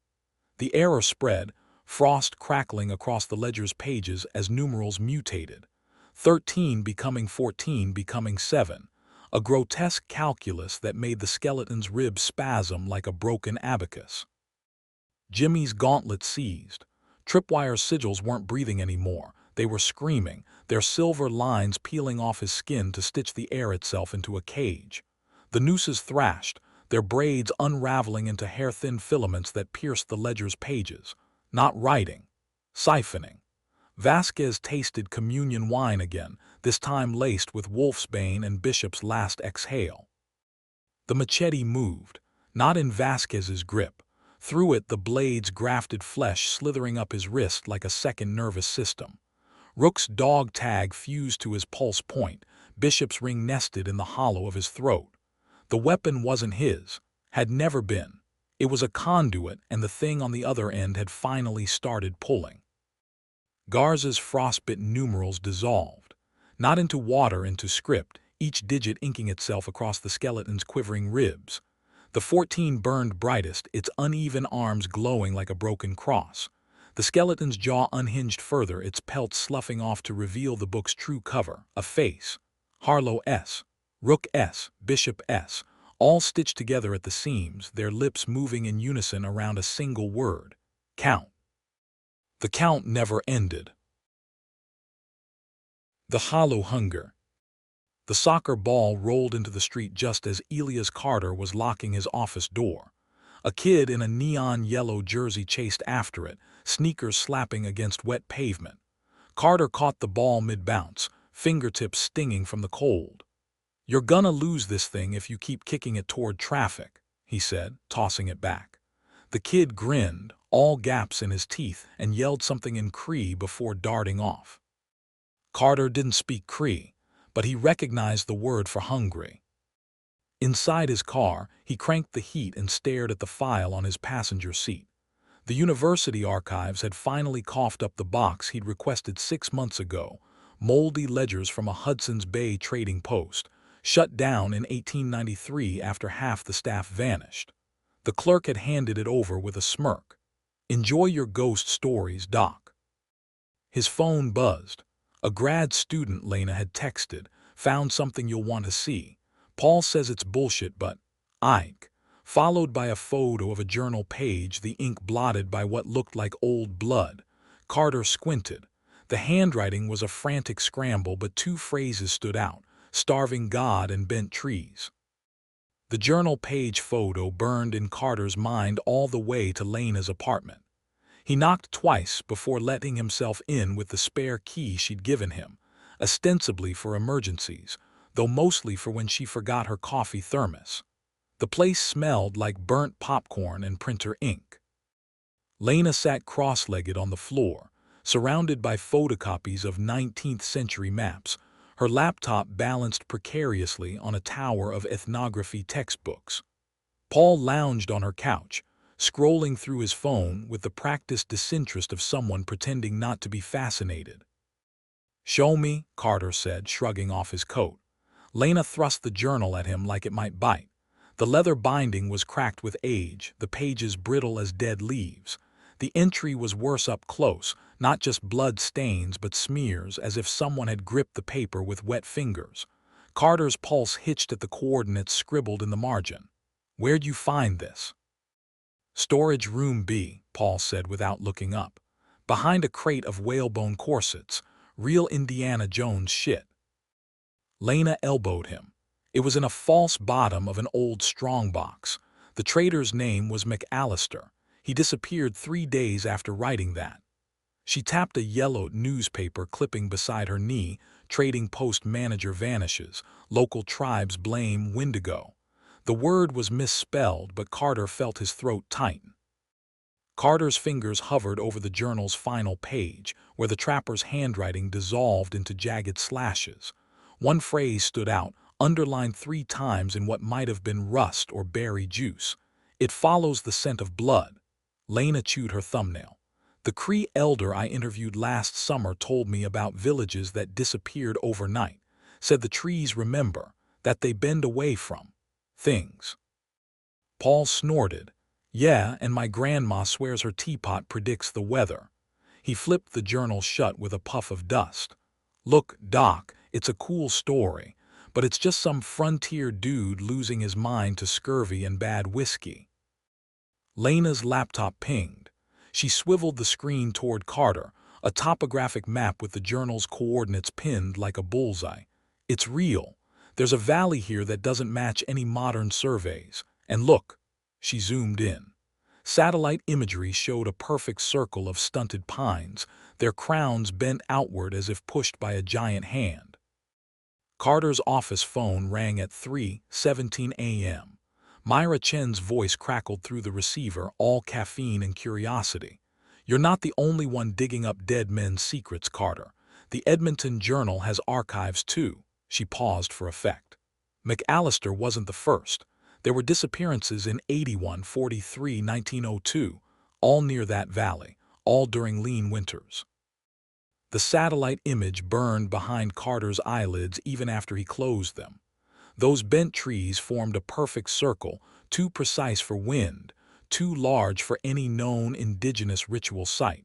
The error spread, frost crackling across the ledger's pages as numerals mutated. 13 becoming 14 becoming 7. A grotesque calculus that made the skeleton's ribs spasm like a broken abacus. Jimmy's gauntlet seized. Tripwire sigils weren't breathing anymore. They were screaming, their silver lines peeling off his skin to stitch the air itself into a cage. The nooses thrashed, their braids unraveling into hair-thin filaments that pierced the ledger's pages. Not writing, siphoning. Vasquez tasted communion wine again, this time laced with wolfsbane and Bishop's last exhale. The machete moved, not in Vasquez's grip. Through it, the blade's grafted flesh slithering up his wrist like a second nervous system. Rook's dog tag fused to his pulse point, Bishop's ring nested in the hollow of his throat. The weapon wasn't his, had never been. It was a conduit, and the thing on the other end had finally started pulling. Garza's frostbitten numerals dissolved, not into water, into script, each digit inking itself across the skeleton's quivering ribs. The 14 burned brightest, its uneven arms glowing like a broken cross. The skeleton's jaw unhinged further, its pelt sloughing off to reveal the book's true cover, a face. Harlow S. Rook S. Bishop S. All stitched together at the seams, their lips moving in unison around a single word. Count. The count never ended. The hollow hunger. The soccer ball rolled into the street just as Elias Carter was locking his office door. A kid in a neon yellow jersey chased after it, sneakers slapping against wet pavement. Carter caught the ball mid-bounce, fingertips stinging from the cold. "You're gonna lose this thing if you keep kicking it toward traffic," he said, tossing it back. The kid grinned, all gaps in his teeth, and yelled something in Cree before darting off. Carter didn't speak Cree, but he recognized the word for hungry. Inside his car, he cranked the heat and stared at the file on his passenger seat. The university archives had finally coughed up the box he'd requested 6 months ago, moldy ledgers from a Hudson's Bay trading post, shut down in 1893 after half the staff vanished. The clerk had handed it over with a smirk. "Enjoy your ghost stories, Doc." His phone buzzed. A grad student, Lena had texted, "Found something you'll want to see. Paul says it's bullshit, but Ike," followed by a photo of a journal page, the ink blotted by what looked like old blood. Carter squinted. The handwriting was a frantic scramble, but 2 phrases stood out: starving God and bent trees. The journal page photo burned in Carter's mind all the way to Lena's apartment. He knocked twice before letting himself in with the spare key she'd given him, ostensibly for emergencies, though mostly for when she forgot her coffee thermos. The place smelled like burnt popcorn and printer ink. Lena sat cross-legged on the floor, surrounded by photocopies of 19th century maps, her laptop balanced precariously on a tower of ethnography textbooks. Paul lounged on her couch, scrolling through his phone with the practiced disinterest of someone pretending not to be fascinated. "Show me," Carter said, shrugging off his coat. Lena thrust the journal at him like it might bite. The leather binding was cracked with age, the pages brittle as dead leaves. The entry was worse up close, not just blood stains but smears, as if someone had gripped the paper with wet fingers. Carter's pulse hitched at the coordinates scribbled in the margin. "Where'd you find this?" "Storage room B," Paul said without looking up. "Behind a crate of whalebone corsets. Real Indiana Jones shit." Lena elbowed him. It was in a false bottom of an old strongbox. The trader's name was McAllister. He disappeared 3 days after writing that. She tapped a yellowed newspaper clipping beside her knee. "Trading post manager vanishes. Local tribes blame Wendigo." The word was misspelled, but Carter felt his throat tighten. Carter's fingers hovered over the journal's final page, where the trapper's handwriting dissolved into jagged slashes. One phrase stood out, underlined 3 times in what might have been rust or berry juice. "It follows the scent of blood." Lena chewed her thumbnail. "The Cree elder I interviewed last summer told me about villages that disappeared overnight. Said the trees remember, that they bend away from things." Paul snorted. "Yeah, and my grandma swears her teapot predicts the weather." He flipped the journal shut with a puff of dust. "Look, Doc, it's a cool story, but it's just some frontier dude losing his mind to scurvy and bad whiskey." Lena's laptop pinged. She swiveled the screen toward Carter, a topographic map with the journal's coordinates pinned like a bullseye. "It's real. There's a valley here that doesn't match any modern surveys. And look." She zoomed in. Satellite imagery showed a perfect circle of stunted pines, their crowns bent outward as if pushed by a giant hand. Carter's office phone rang at 3:17 a.m. Myra Chen's voice crackled through the receiver, all caffeine and curiosity. "You're not the only one digging up dead men's secrets, Carter. The Edmonton Journal has archives too." She paused for effect. McAllister wasn't the first. There were disappearances in 81, 43, 1902, all near that valley, all during lean winters. The satellite image burned behind Carter's eyelids even after he closed them. Those bent trees formed a perfect circle, too precise for wind, too large for any known indigenous ritual site.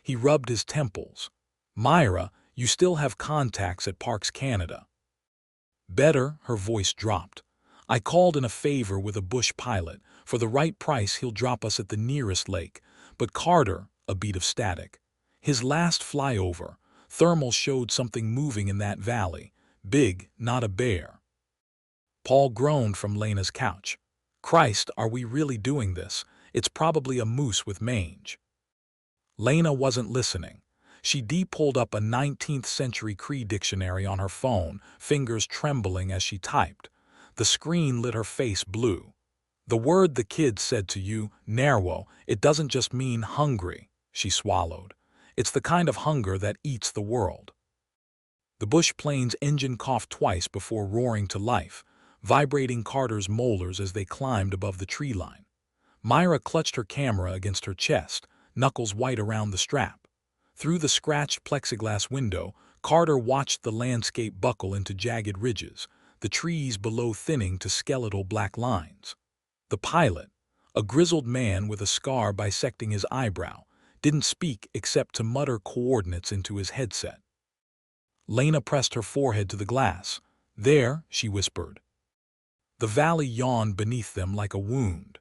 He rubbed his temples. "Myra, you still have contacts at Parks Canada." "Better," her voice dropped. "I called in a favor with a bush pilot. For the right price he'll drop us at the nearest lake. But Carter," a beat of static. "His last flyover, thermal showed something moving in that valley. Big, not a bear." Paul groaned from Lena's couch. "Christ, are we really doing this? It's probably a moose with mange." Lena wasn't listening. She pulled up a 19th century Cree dictionary on her phone, fingers trembling as she typed. The screen lit her face blue. "The word the kid said to you, narwo, it doesn't just mean hungry," she swallowed. "It's the kind of hunger that eats the world." The bush plane's engine coughed twice before roaring to life, vibrating Carter's molars as they climbed above the tree line. Myra clutched her camera against her chest, knuckles white around the strap. Through the scratched plexiglass window, Carter watched the landscape buckle into jagged ridges, the trees below thinning to skeletal black lines. The pilot, a grizzled man with a scar bisecting his eyebrow, didn't speak except to mutter coordinates into his headset. Lena pressed her forehead to the glass. "There," she whispered. The valley yawned beneath them like a wound.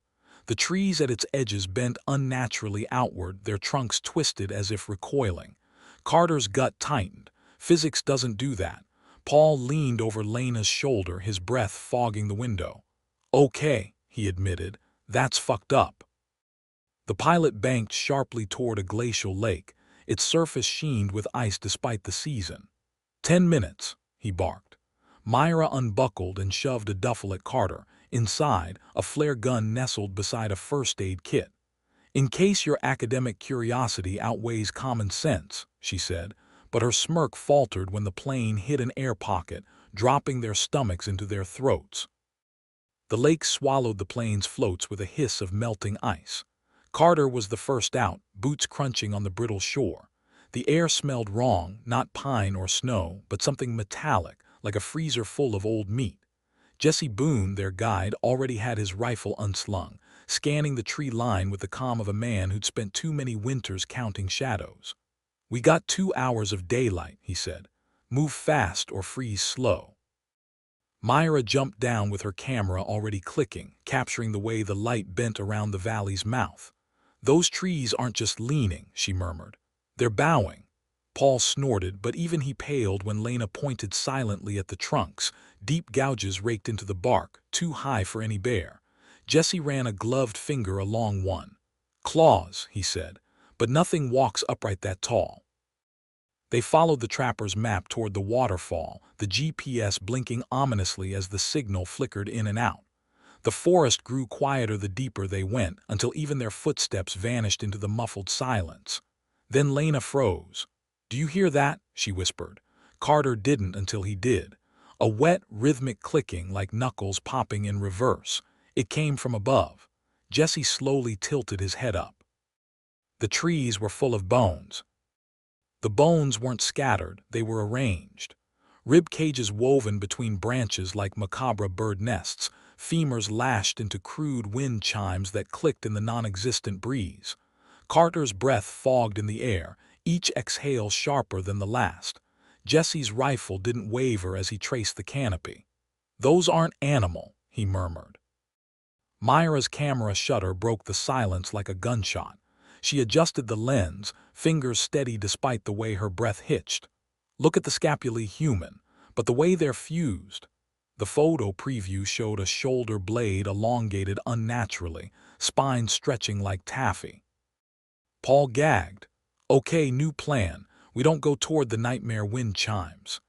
The trees at its edges bent unnaturally outward, their trunks twisted as if recoiling. Carter's gut tightened. Physics doesn't do that. Paul leaned over Lena's shoulder, his breath fogging the window. "Okay," he admitted, "that's fucked up." The pilot banked sharply toward a glacial lake, its surface sheened with ice despite the season. "10 minutes," he barked. Myra unbuckled and shoved a duffel at Carter. Inside, a flare gun nestled beside a first aid kit. "In case your academic curiosity outweighs common sense," she said, but her smirk faltered when the plane hit an air pocket, dropping their stomachs into their throats. The lake swallowed the plane's floats with a hiss of melting ice. Carter was the first out, boots crunching on the brittle shore. The air smelled wrong, not pine or snow, but something metallic, like a freezer full of old meat. Jesse Boone, their guide, already had his rifle unslung, scanning the tree line with the calm of a man who'd spent too many winters counting shadows. "We got 2 hours of daylight," he said. "Move fast or freeze slow." Myra jumped down with her camera already clicking, capturing the way the light bent around the valley's mouth. "Those trees aren't just leaning," she murmured. "They're bowing." Paul snorted, but even he paled when Lena pointed silently at the trunks, deep gouges raked into the bark, too high for any bear. Jesse ran a gloved finger along one. "Claws," he said, "but nothing walks upright that tall." They followed the trapper's map toward the waterfall, the GPS blinking ominously as the signal flickered in and out. The forest grew quieter the deeper they went, until even their footsteps vanished into the muffled silence. Then Lena froze. "Do you hear that?" she whispered. Carter didn't until he did. A wet, rhythmic clicking like knuckles popping in reverse. It came from above. Jesse slowly tilted his head up. The trees were full of bones. The bones weren't scattered, they were arranged. Rib cages woven between branches like macabre bird nests, femurs lashed into crude wind chimes that clicked in the non-existent breeze. Carter's breath fogged in the air, each exhale sharper than the last. Jesse's rifle didn't waver as he traced the canopy. "Those aren't animal," he murmured. Myra's camera shutter broke the silence like a gunshot. She adjusted the lens, fingers steady despite the way her breath hitched. "Look at the scapulae human, but the way they're fused." The photo preview showed a shoulder blade elongated unnaturally, spine stretching like taffy. Paul gagged. "Okay, new plan. We don't go toward the nightmare wind chimes."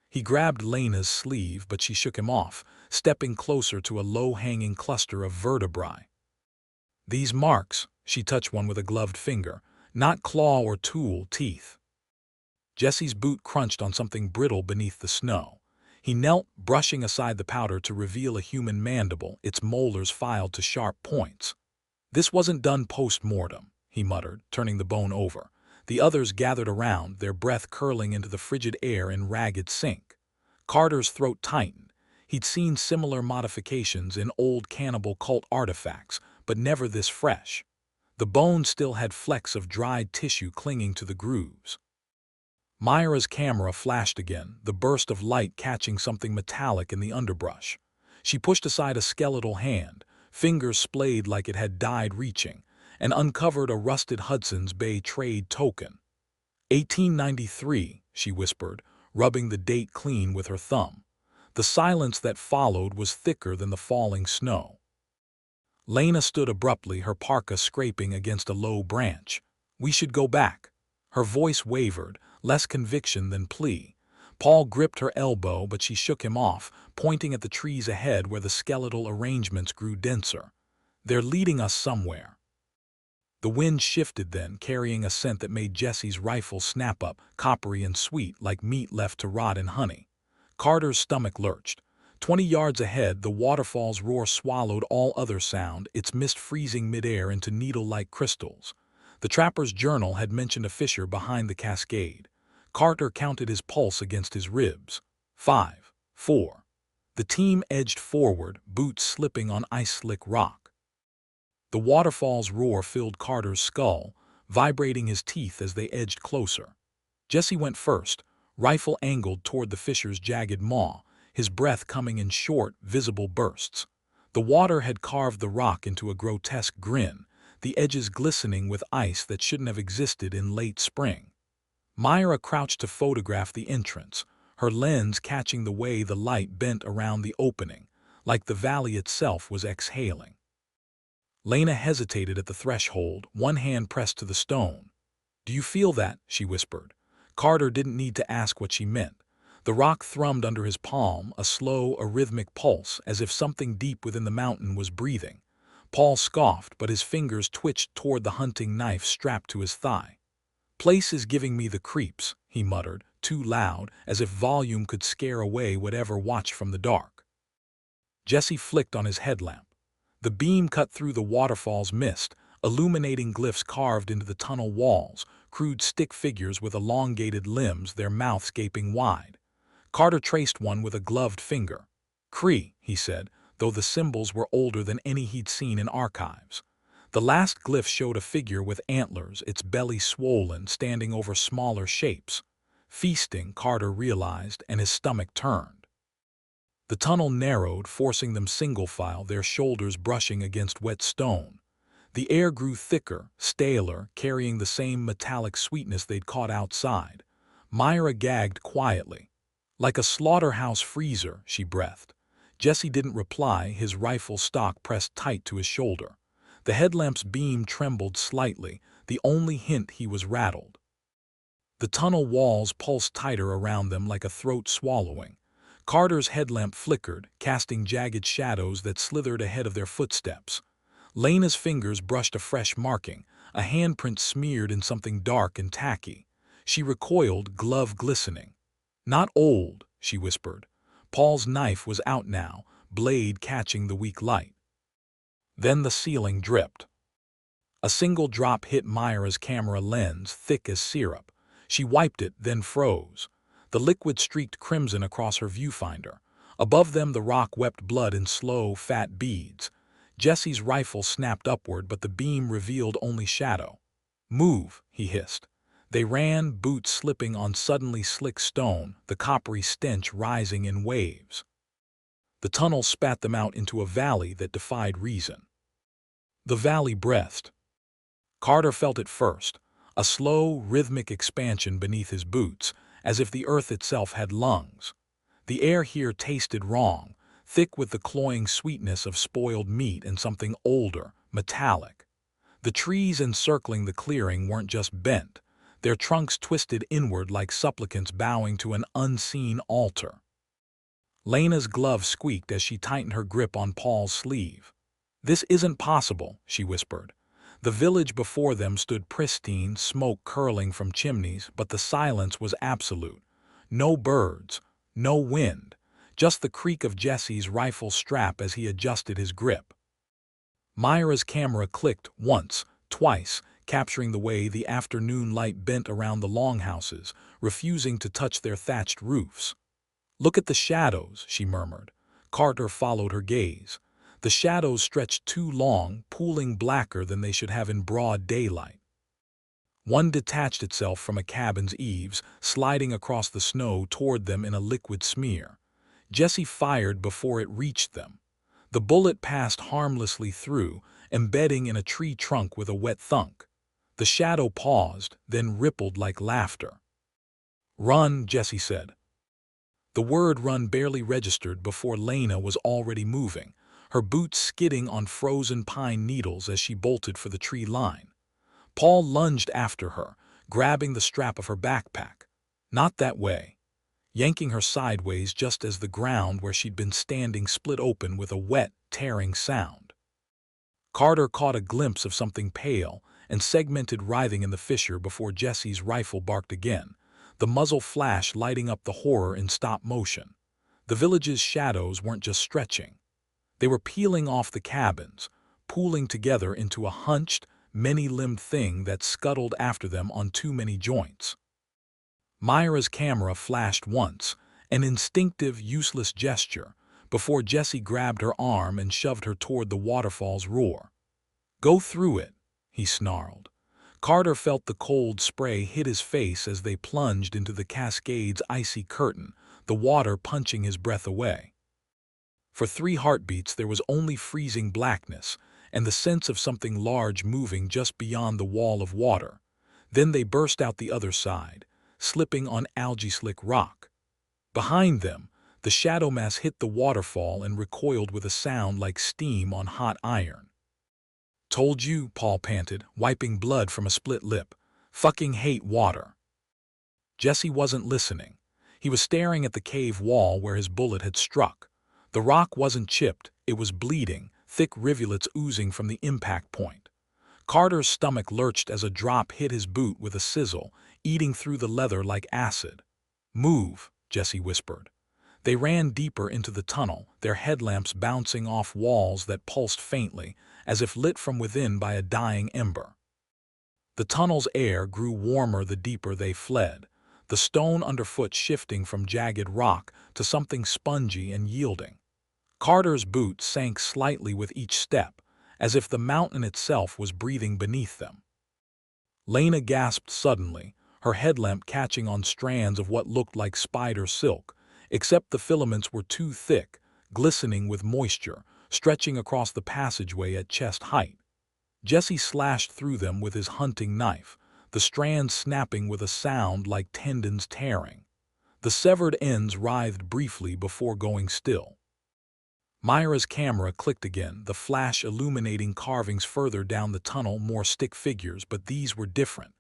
He grabbed Lena's sleeve, but she shook him off, stepping closer to a low-hanging cluster of vertebrae. "These marks," she touched one with a gloved finger, "not claw or tool, teeth." Jesse's boot crunched on something brittle beneath the snow. He knelt, brushing aside the powder to reveal a human mandible, its molars filed to sharp points. "This wasn't done post-mortem," he muttered, turning the bone over. The others gathered around, their breath curling into the frigid air in ragged sync. Carter's throat tightened. He'd seen similar modifications in old cannibal cult artifacts, but never this fresh. The bone still had flecks of dried tissue clinging to the grooves. Myra's camera flashed again, the burst of light catching something metallic in the underbrush. She pushed aside a skeletal hand, fingers splayed like it had died reaching, and uncovered a rusted Hudson's Bay trade token. 1893, she whispered, rubbing the date clean with her thumb. The silence that followed was thicker than the falling snow. Lena stood abruptly, her parka scraping against a low branch. "We should go back." Her voice wavered, less conviction than plea. Paul gripped her elbow, but she shook him off, pointing at the trees ahead where the skeletal arrangements grew denser. "They're leading us somewhere." The wind shifted then, carrying a scent that made Jesse's rifle snap up, coppery and sweet, like meat left to rot in honey. Carter's stomach lurched. 20 yards ahead, the waterfall's roar swallowed all other sound, its mist freezing midair into needle-like crystals. The trapper's journal had mentioned a fissure behind the cascade. Carter counted his pulse against his ribs. 5, 4. The team edged forward, boots slipping on ice-slick rock. The waterfall's roar filled Carter's skull, vibrating his teeth as they edged closer. Jesse went first, rifle angled toward the fisher's jagged maw, his breath coming in short, visible bursts. The water had carved the rock into a grotesque grin, the edges glistening with ice that shouldn't have existed in late spring. Myra crouched to photograph the entrance, her lens catching the way the light bent around the opening, like the valley itself was exhaling. Lena hesitated at the threshold, one hand pressed to the stone. "Do you feel that?" she whispered. Carter didn't need to ask what she meant. The rock thrummed under his palm, a slow, arrhythmic pulse, as if something deep within the mountain was breathing. Paul scoffed, but his fingers twitched toward the hunting knife strapped to his thigh. "Place is giving me the creeps," he muttered, too loud, as if volume could scare away whatever watched from the dark. Jesse flicked on his headlamp. The beam cut through the waterfall's mist, illuminating glyphs carved into the tunnel walls, crude stick figures with elongated limbs, their mouths gaping wide. Carter traced one with a gloved finger. "Cree," he said, though the symbols were older than any he'd seen in archives. The last glyph showed a figure with antlers, its belly swollen, standing over smaller shapes. Feasting, Carter realized, and his stomach turned. The tunnel narrowed, forcing them single file, their shoulders brushing against wet stone. The air grew thicker, staler, carrying the same metallic sweetness they'd caught outside. Myra gagged quietly. "Like a slaughterhouse freezer," she breathed. Jesse didn't reply, his rifle stock pressed tight to his shoulder. The headlamp's beam trembled slightly, the only hint he was rattled. The tunnel walls pulsed tighter around them like a throat swallowing. Carter's headlamp flickered, casting jagged shadows that slithered ahead of their footsteps. Lena's fingers brushed a fresh marking, a handprint smeared in something dark and tacky. She recoiled, glove glistening. "Not old," she whispered. Paul's knife was out now, blade catching the weak light. Then the ceiling dripped. A single drop hit Myra's camera lens, thick as syrup. She wiped it, then froze. The liquid streaked crimson across her viewfinder. Above them the rock wept blood in slow, fat beads. Jesse's rifle snapped upward, but the beam revealed only shadow. "Move," he hissed. They ran, boots slipping on suddenly slick stone, the coppery stench rising in waves. The tunnel spat them out into a valley that defied reason. The valley breathed. Carter felt it first, a slow, rhythmic expansion beneath his boots, as if the earth itself had lungs. The air here tasted wrong, thick with the cloying sweetness of spoiled meat and something older, metallic. The trees encircling the clearing weren't just bent, their trunks twisted inward like supplicants bowing to an unseen altar. Lena's glove squeaked as she tightened her grip on Paul's sleeve. "This isn't possible," she whispered. The village before them stood pristine, smoke curling from chimneys, but the silence was absolute. No birds, no wind, just the creak of Jesse's rifle strap as he adjusted his grip. Myra's camera clicked once, twice, capturing the way the afternoon light bent around the longhouses, refusing to touch their thatched roofs. "Look at the shadows," she murmured. Carter followed her gaze. The shadows stretched too long, pooling blacker than they should have in broad daylight. One detached itself from a cabin's eaves, sliding across the snow toward them in a liquid smear. Jesse fired before it reached them. The bullet passed harmlessly through, embedding in a tree trunk with a wet thunk. The shadow paused, then rippled like laughter. "Run," Jesse said. The word run barely registered before Lena was already moving, her boots skidding on frozen pine needles as she bolted for the tree line. Paul lunged after her, grabbing the strap of her backpack. "Not that way," yanking her sideways just as the ground where she'd been standing split open with a wet, tearing sound. Carter caught a glimpse of something pale and segmented writhing in the fissure before Jesse's rifle barked again, the muzzle flash lighting up the horror in stop motion. The village's shadows weren't just stretching. They were peeling off the cabins, pooling together into a hunched, many-limbed thing that scuttled after them on too many joints. Myra's camera flashed once, an instinctive, useless gesture, before Jesse grabbed her arm and shoved her toward the waterfall's roar. "Go through it," he snarled. Carter felt the cold spray hit his face as they plunged into the cascade's icy curtain, the water punching his breath away. For 3 heartbeats there was only freezing blackness, and the sense of something large moving just beyond the wall of water. Then they burst out the other side, slipping on algae-slick rock. Behind them, the shadow mass hit the waterfall and recoiled with a sound like steam on hot iron. "Told you," Paul panted, wiping blood from a split lip. "Fucking hate water." Jesse wasn't listening. He was staring at the cave wall where his bullet had struck. The rock wasn't chipped, it was bleeding, thick rivulets oozing from the impact point. Carter's stomach lurched as a drop hit his boot with a sizzle, eating through the leather like acid. "Move," Jesse whispered. They ran deeper into the tunnel, their headlamps bouncing off walls that pulsed faintly, as if lit from within by a dying ember. The tunnel's air grew warmer the deeper they fled, the stone underfoot shifting from jagged rock to something spongy and yielding. Carter's boots sank slightly with each step, as if the mountain itself was breathing beneath them. Lena gasped suddenly, her headlamp catching on strands of what looked like spider silk, except the filaments were too thick, glistening with moisture, stretching across the passageway at chest height. Jesse slashed through them with his hunting knife, the strands snapping with a sound like tendons tearing. The severed ends writhed briefly before going still. Myra's camera clicked again, the flash illuminating carvings further down the tunnel, more stick figures, but these were different.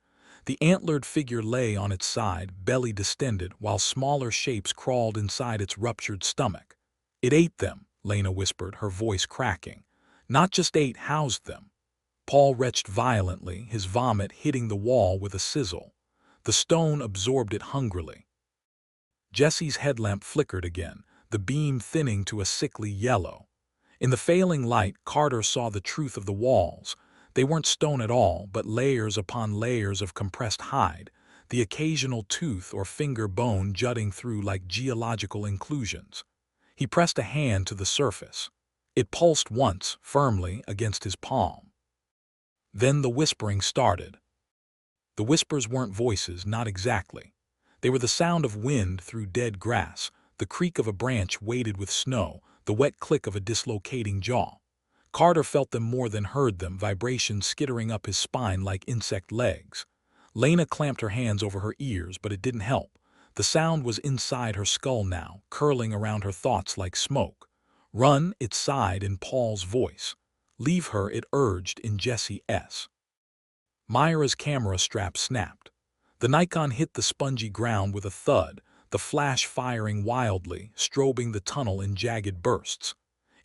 The antlered figure lay on its side, belly distended, while smaller shapes crawled inside its ruptured stomach. "It ate them," Lena whispered, her voice cracking. "Not just ate, housed them." Paul retched violently, his vomit hitting the wall with a sizzle. The stone absorbed it hungrily. Jesse's headlamp flickered again, the beam thinning to a sickly yellow. In the failing light, Carter saw the truth of the walls. They weren't stone at all, but layers upon layers of compressed hide, the occasional tooth or finger bone jutting through like geological inclusions. He pressed a hand to the surface. It pulsed once, firmly, against his palm. Then the whispering started. The whispers weren't voices, not exactly. They were the sound of wind through dead grass, the creak of a branch weighted with snow, the wet click of a dislocating jaw. Carter felt them more than heard them, vibrations skittering up his spine like insect legs. Lena clamped her hands over her ears, but it didn't help. The sound was inside her skull now, curling around her thoughts like smoke. "Run," it sighed in Paul's voice. "Leave her," it urged in Jesse's. Myra's camera strap snapped. The Nikon hit the spongy ground with a thud, the flash firing wildly, strobing the tunnel in jagged bursts.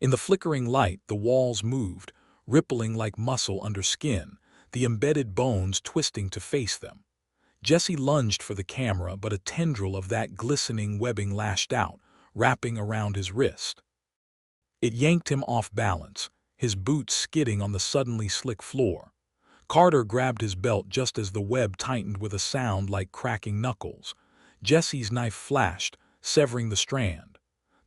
In the flickering light, the walls moved, rippling like muscle under skin, the embedded bones twisting to face them. Jesse lunged for the camera, but a tendril of that glistening webbing lashed out, wrapping around his wrist. It yanked him off balance, his boots skidding on the suddenly slick floor. Carter grabbed his belt just as the web tightened with a sound like cracking knuckles. Jesse's knife flashed, severing the strand.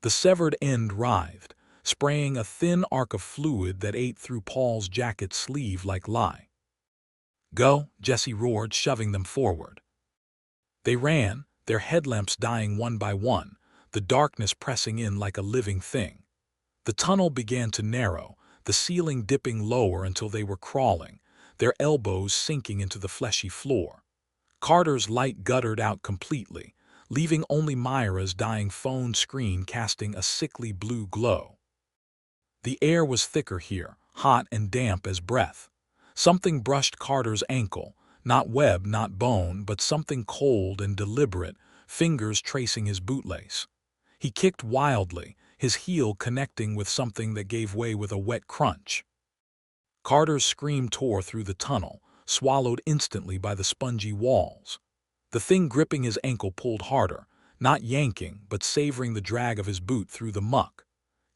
The severed end writhed, spraying a thin arc of fluid that ate through Paul's jacket sleeve like lye. "Go," Jesse roared, shoving them forward. They ran, their headlamps dying one by one, the darkness pressing in like a living thing. The tunnel began to narrow, the ceiling dipping lower until they were crawling, their elbows sinking into the fleshy floor. Carter's light guttered out completely, leaving only Myra's dying phone screen casting a sickly blue glow. The air was thicker here, hot and damp as breath. Something brushed Carter's ankle, not web, not bone, but something cold and deliberate, fingers tracing his bootlace. He kicked wildly, his heel connecting with something that gave way with a wet crunch. Carter's scream tore through the tunnel, swallowed instantly by the spongy walls. The thing gripping his ankle pulled harder, not yanking, but savoring the drag of his boot through the muck.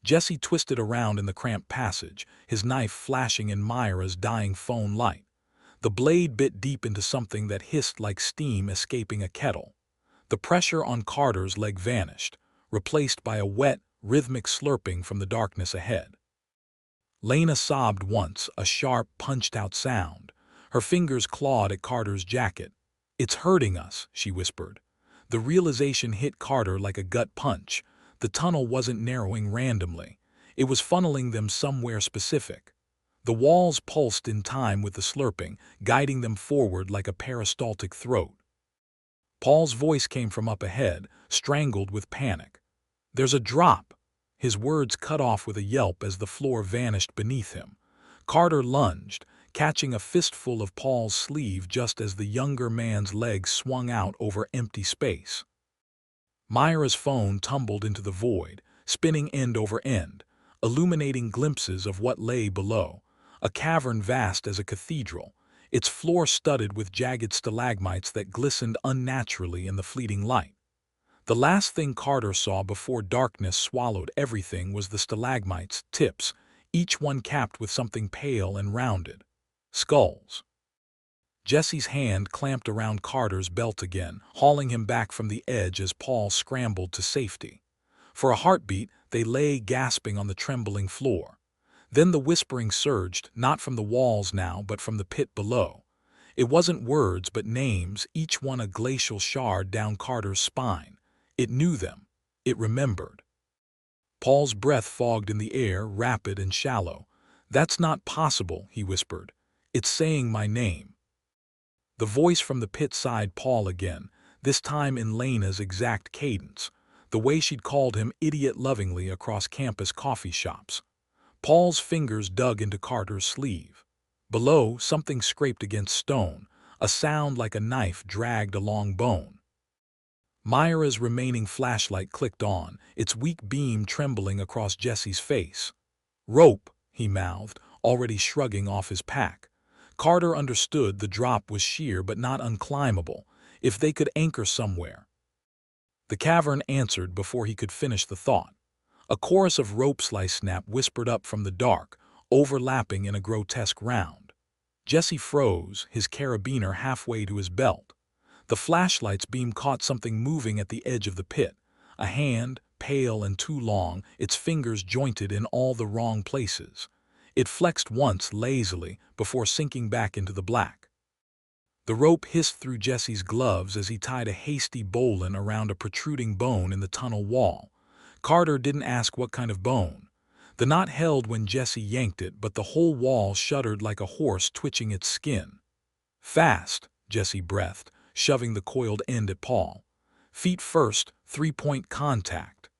Jesse twisted around in the cramped passage, his knife flashing in Myra's dying phone light. The blade bit deep into something that hissed like steam escaping a kettle. The pressure on Carter's leg vanished, replaced by a wet, rhythmic slurping from the darkness ahead. Lena sobbed once, a sharp, punched-out sound. Her fingers clawed at Carter's jacket. "It's hurting us," she whispered. The realization hit Carter like a gut punch. The tunnel wasn't narrowing randomly. It was funneling them somewhere specific. The walls pulsed in time with the slurping, guiding them forward like a peristaltic throat. Paul's voice came from up ahead, strangled with panic. "There's a drop." His words cut off with a yelp as the floor vanished beneath him. Carter lunged, catching a fistful of Paul's sleeve just as the younger man's legs swung out over empty space. Myra's phone tumbled into the void, spinning end over end, illuminating glimpses of what lay below, a cavern vast as a cathedral, its floor studded with jagged stalagmites that glistened unnaturally in the fleeting light. The last thing Carter saw before darkness swallowed everything was the stalagmites' tips, each one capped with something pale and rounded. Skulls. Jesse's hand clamped around Carter's belt again, hauling him back from the edge as Paul scrambled to safety. For a heartbeat, they lay gasping on the trembling floor. Then the whispering surged, not from the walls now, but from the pit below. It wasn't words, but names, each one a glacial shard down Carter's spine. It knew them. It remembered. Paul's breath fogged in the air, rapid and shallow. "That's not possible," he whispered. "It's saying my name." The voice from the pit sighed Paul again, this time in Lena's exact cadence, the way she'd called him idiot lovingly across campus coffee shops. Paul's fingers dug into Carter's sleeve. Below, something scraped against stone, a sound like a knife dragged along bone. Myra's remaining flashlight clicked on, its weak beam trembling across Jesse's face. "Rope," he mouthed, already shrugging off his pack. Carter understood the drop was sheer but not unclimbable, if they could anchor somewhere. The cavern answered before he could finish the thought. A chorus of rope slice snap whispered up from the dark, overlapping in a grotesque round. Jesse froze, his carabiner halfway to his belt. The flashlight's beam caught something moving at the edge of the pit, a hand, pale and too long, its fingers jointed in all the wrong places. It flexed once lazily before sinking back into the black. The rope hissed through Jesse's gloves as he tied a hasty bowline around a protruding bone in the tunnel wall. Carter didn't ask what kind of bone. The knot held when Jesse yanked it, but the whole wall shuddered like a horse twitching its skin. "Fast," Jesse breathed, shoving the coiled end at Paul. "Feet first, 3-point contact."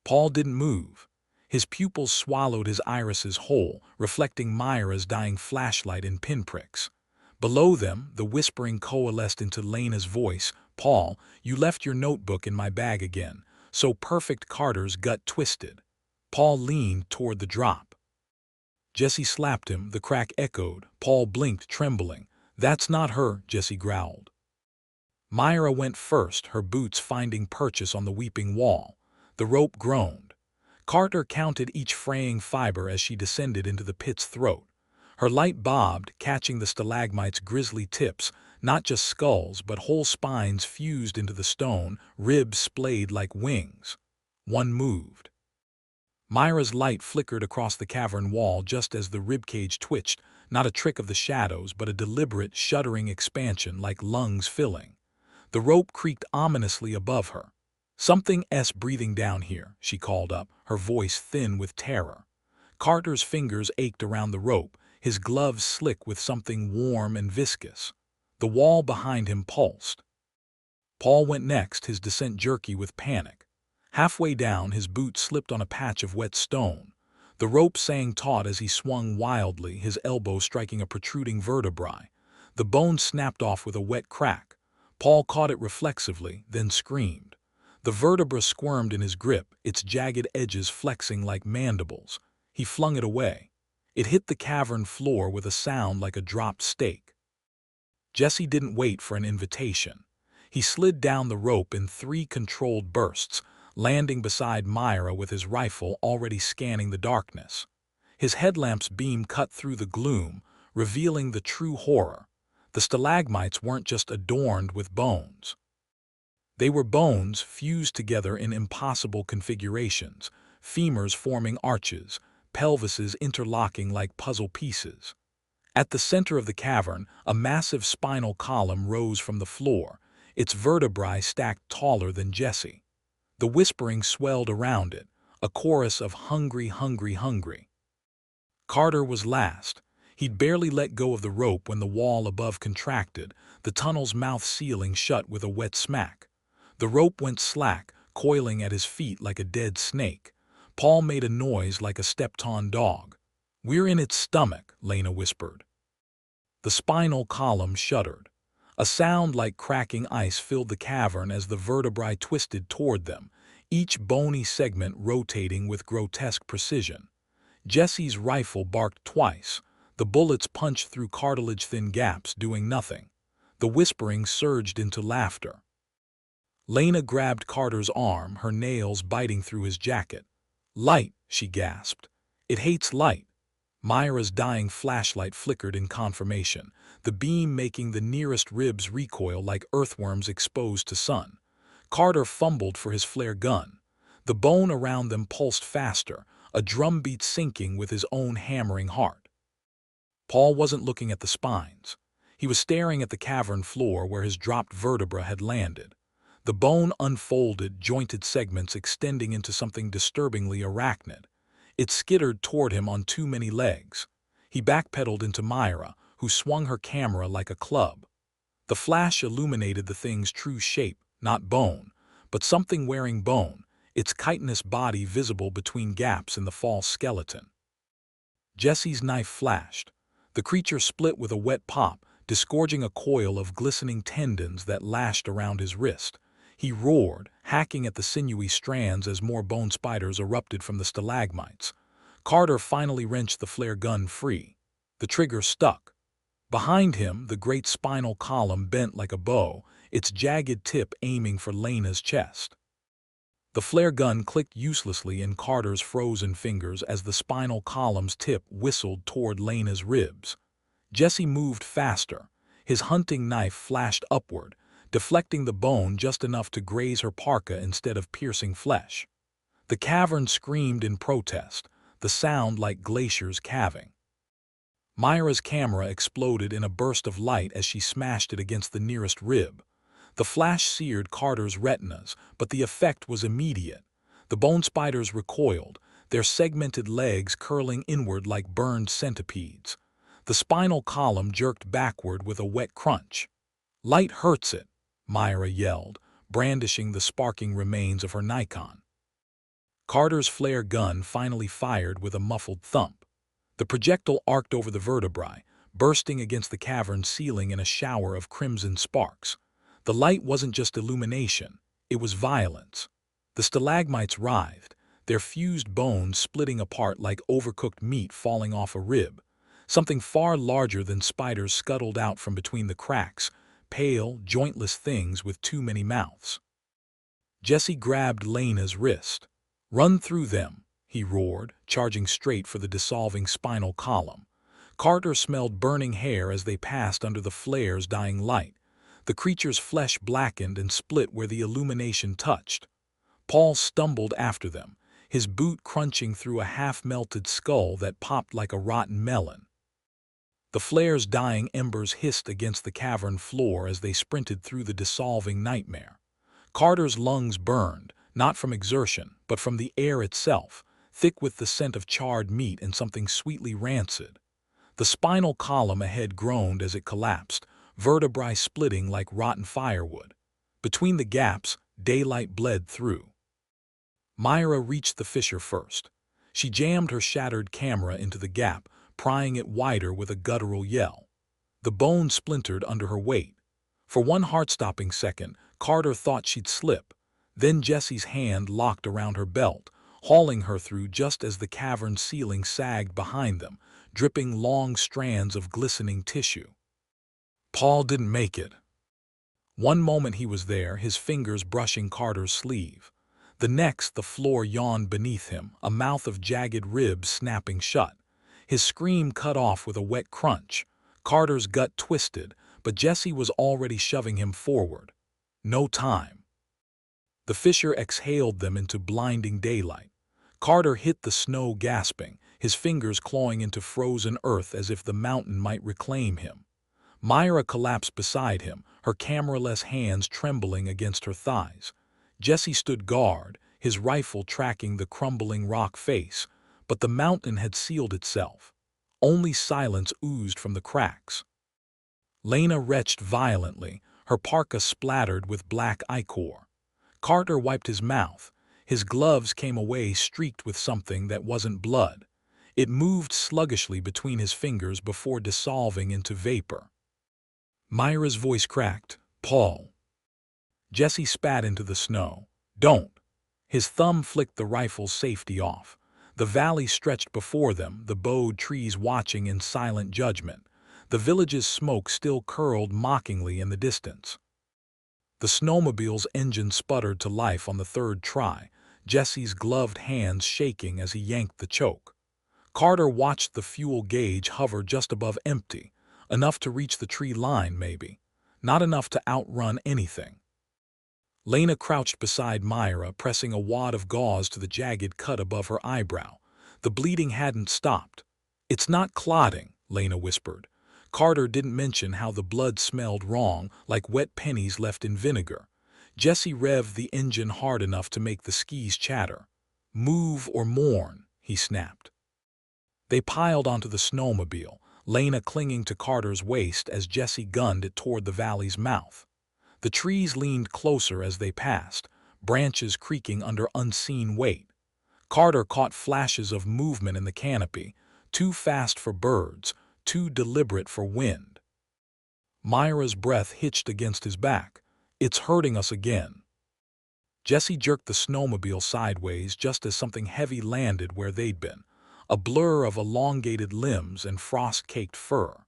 Paul didn't move. His pupils swallowed his irises whole, reflecting Myra's dying flashlight in pinpricks. Below them, the whispering coalesced into Lena's voice. "Paul, you left your notebook in my bag again." So perfect Carter's gut twisted. Paul leaned toward the drop. Jesse slapped him, the crack echoed. Paul blinked, trembling. "That's not her," Jesse growled. Myra went first, her boots finding purchase on the weeping wall. The rope groaned. Carter counted each fraying fiber as she descended into the pit's throat. Her light bobbed, catching the stalagmite's grisly tips, not just skulls but whole spines fused into the stone, ribs splayed like wings. One moved. Myra's light flickered across the cavern wall just as the ribcage twitched, not a trick of the shadows but a deliberate, shuddering expansion like lungs filling. The rope creaked ominously above her. "Something's breathing down here," she called up, her voice thin with terror. Carter's fingers ached around the rope, his gloves slick with something warm and viscous. The wall behind him pulsed. Paul went next, his descent jerky with panic. Halfway down, his boot slipped on a patch of wet stone. The rope sang taut as he swung wildly, his elbow striking a protruding vertebrae. The bone snapped off with a wet crack. Paul caught it reflexively, then screamed. The vertebra squirmed in his grip, its jagged edges flexing like mandibles. He flung it away. It hit the cavern floor with a sound like a dropped steak. Jesse didn't wait for an invitation. He slid down the rope in 3 controlled bursts, landing beside Myra with his rifle already scanning the darkness. His headlamp's beam cut through the gloom, revealing the true horror. The stalagmites weren't just adorned with bones. They were bones fused together in impossible configurations, femurs forming arches, pelvises interlocking like puzzle pieces. At the center of the cavern, a massive spinal column rose from the floor, its vertebrae stacked taller than Jesse. The whispering swelled around it, a chorus of hungry, hungry, hungry. Carter was last. He'd barely let go of the rope when the wall above contracted, the tunnel's mouth sealing shut with a wet smack. The rope went slack, coiling at his feet like a dead snake. Paul made a noise like a stepped-on dog. "We're in its stomach," Lena whispered. The spinal column shuddered. A sound like cracking ice filled the cavern as the vertebrae twisted toward them, each bony segment rotating with grotesque precision. Jesse's rifle barked twice. The bullets punched through cartilage-thin gaps, doing nothing. The whispering surged into laughter. Lena grabbed Carter's arm, her nails biting through his jacket. "Light," she gasped. "It hates light." Myra's dying flashlight flickered in confirmation, the beam making the nearest ribs recoil like earthworms exposed to sun. Carter fumbled for his flare gun. The bone around them pulsed faster, a drumbeat syncing with his own hammering heart. Paul wasn't looking at the spines. He was staring at the cavern floor where his dropped vertebra had landed. The bone unfolded, jointed segments extending into something disturbingly arachnid. It skittered toward him on too many legs. He backpedaled into Myra, who swung her camera like a club. The flash illuminated the thing's true shape, not bone, but something wearing bone, its chitinous body visible between gaps in the false skeleton. Jesse's knife flashed. The creature split with a wet pop, disgorging a coil of glistening tendons that lashed around his wrist. He roared, hacking at the sinewy strands as more bone spiders erupted from the stalagmites. Carter finally wrenched the flare gun free. The trigger stuck. Behind him, the great spinal column bent like a bow, its jagged tip aiming for Lena's chest. The flare gun clicked uselessly in Carter's frozen fingers as the spinal column's tip whistled toward Lena's ribs. Jesse moved faster. His hunting knife flashed upward, deflecting the bone just enough to graze her parka instead of piercing flesh. The cavern screamed in protest, the sound like glaciers calving. Myra's camera exploded in a burst of light as she smashed it against the nearest rib. The flash seared Carter's retinas, but the effect was immediate. The bone spiders recoiled, their segmented legs curling inward like burned centipedes. The spinal column jerked backward with a wet crunch. "Light hurts it," Myra yelled, brandishing the sparking remains of her Nikon. Carter's flare gun finally fired with a muffled thump. The projectile arced over the vertebrae, bursting against the cavern ceiling in a shower of crimson sparks. The light wasn't just illumination, it was violence. The stalagmites writhed, their fused bones splitting apart like overcooked meat falling off a rib. Something far larger than spiders scuttled out from between the cracks, pale, jointless things with too many mouths. Jesse grabbed Lena's wrist. "Run through them," he roared, charging straight for the dissolving spinal column. Carter smelled burning hair as they passed under the flare's dying light. The creature's flesh blackened and split where the illumination touched. Paul stumbled after them, his boot crunching through a half-melted skull that popped like a rotten melon. The flare's dying embers hissed against the cavern floor as they sprinted through the dissolving nightmare. Carter's lungs burned, not from exertion, but from the air itself, thick with the scent of charred meat and something sweetly rancid. The spinal column ahead groaned as it collapsed, vertebrae splitting like rotten firewood. Between the gaps, daylight bled through. Myra reached the fissure first. She jammed her shattered camera into the gap, prying it wider with a guttural yell. The bone splintered under her weight. For one heart-stopping second, Carter thought she'd slip. Then Jesse's hand locked around her belt, hauling her through just as the cavern ceiling sagged behind them, dripping long strands of glistening tissue. Paul didn't make it. One moment he was there, his fingers brushing Carter's sleeve. The next, the floor yawned beneath him, a mouth of jagged ribs snapping shut. His scream cut off with a wet crunch. Carter's gut twisted, but Jesse was already shoving him forward. No time. The fissure exhaled them into blinding daylight. Carter hit the snow gasping, his fingers clawing into frozen earth as if the mountain might reclaim him. Myra collapsed beside him, her cameraless hands trembling against her thighs. Jesse stood guard, his rifle tracking the crumbling rock face, but the mountain had sealed itself. Only silence oozed from the cracks. Lena retched violently, her parka splattered with black ichor. Carter wiped his mouth. His gloves came away streaked with something that wasn't blood. It moved sluggishly between his fingers before dissolving into vapor. Myra's voice cracked. "Paul." Jesse spat into the snow. "Don't." His thumb flicked the rifle's safety off. The valley stretched before them, the bowed trees watching in silent judgment. The village's smoke still curled mockingly in the distance. The snowmobile's engine sputtered to life on the third try, Jesse's gloved hands shaking as he yanked the choke. Carter watched the fuel gauge hover just above empty, enough to reach the tree line maybe, not enough to outrun anything. Lena crouched beside Myra, pressing a wad of gauze to the jagged cut above her eyebrow. The bleeding hadn't stopped. "It's not clotting," Lena whispered. Carter didn't mention how the blood smelled wrong, like wet pennies left in vinegar. Jesse revved the engine hard enough to make the skis chatter. "Move or mourn," he snapped. They piled onto the snowmobile, Lena clinging to Carter's waist as Jesse gunned it toward the valley's mouth. The trees leaned closer as they passed, branches creaking under unseen weight. Carter caught flashes of movement in the canopy, too fast for birds, too deliberate for wind. Myra's breath hitched against his back. "It's hurting us again." Jesse jerked the snowmobile sideways just as something heavy landed where they'd been, a blur of elongated limbs and frost-caked fur.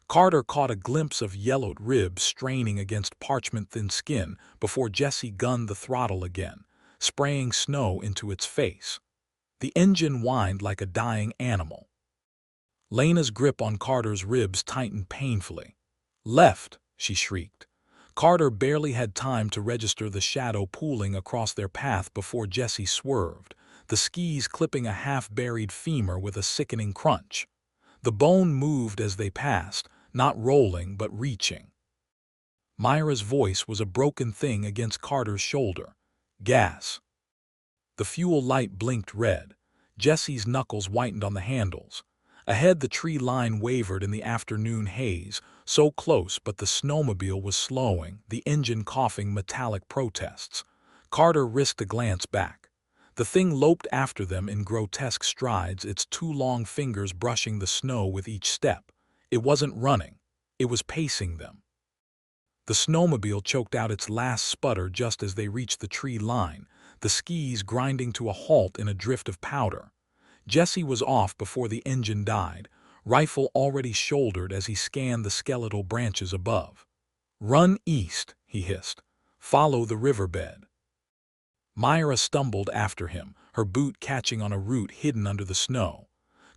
Carter caught a glimpse of yellowed ribs straining against parchment-thin skin before Jesse gunned the throttle again, spraying snow into its face. The engine whined like a dying animal. Lena's grip on Carter's ribs tightened painfully. "Left!" she shrieked. Carter barely had time to register the shadow pooling across their path before Jesse swerved, the skis clipping a half-buried femur with a sickening crunch. The bone moved as they passed, not rolling but reaching. Myra's voice was a broken thing against Carter's shoulder. "Gas." The fuel light blinked red. Jesse's knuckles whitened on the handles. Ahead, the tree line wavered in the afternoon haze, so close but the snowmobile was slowing, the engine coughing metallic protests. Carter risked a glance back. The thing loped after them in grotesque strides, its two long fingers brushing the snow with each step. It wasn't running. It was pacing them. The snowmobile choked out its last sputter just as they reached the tree line, the skis grinding to a halt in a drift of powder. Jesse was off before the engine died, rifle already shouldered as he scanned the skeletal branches above. "Run east," he hissed. "Follow the riverbed." Myra stumbled after him, her boot catching on a root hidden under the snow.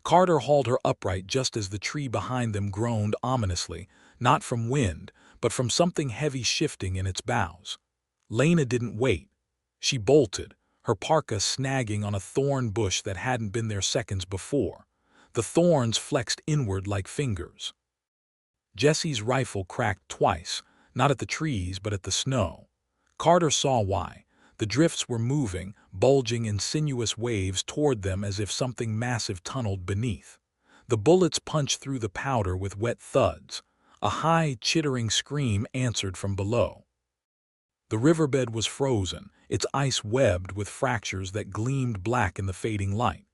Carter hauled her upright just as the tree behind them groaned ominously, not from wind, but from something heavy shifting in its boughs. Lena didn't wait. She bolted, her parka snagging on a thorn bush that hadn't been there seconds before. The thorns flexed inward like fingers. Jesse's rifle cracked twice, not at the trees but at the snow. Carter saw why. The drifts were moving, bulging in sinuous waves toward them as if something massive tunneled beneath. The bullets punched through the powder with wet thuds. A high, chittering scream answered from below. The riverbed was frozen, its ice webbed with fractures that gleamed black in the fading light.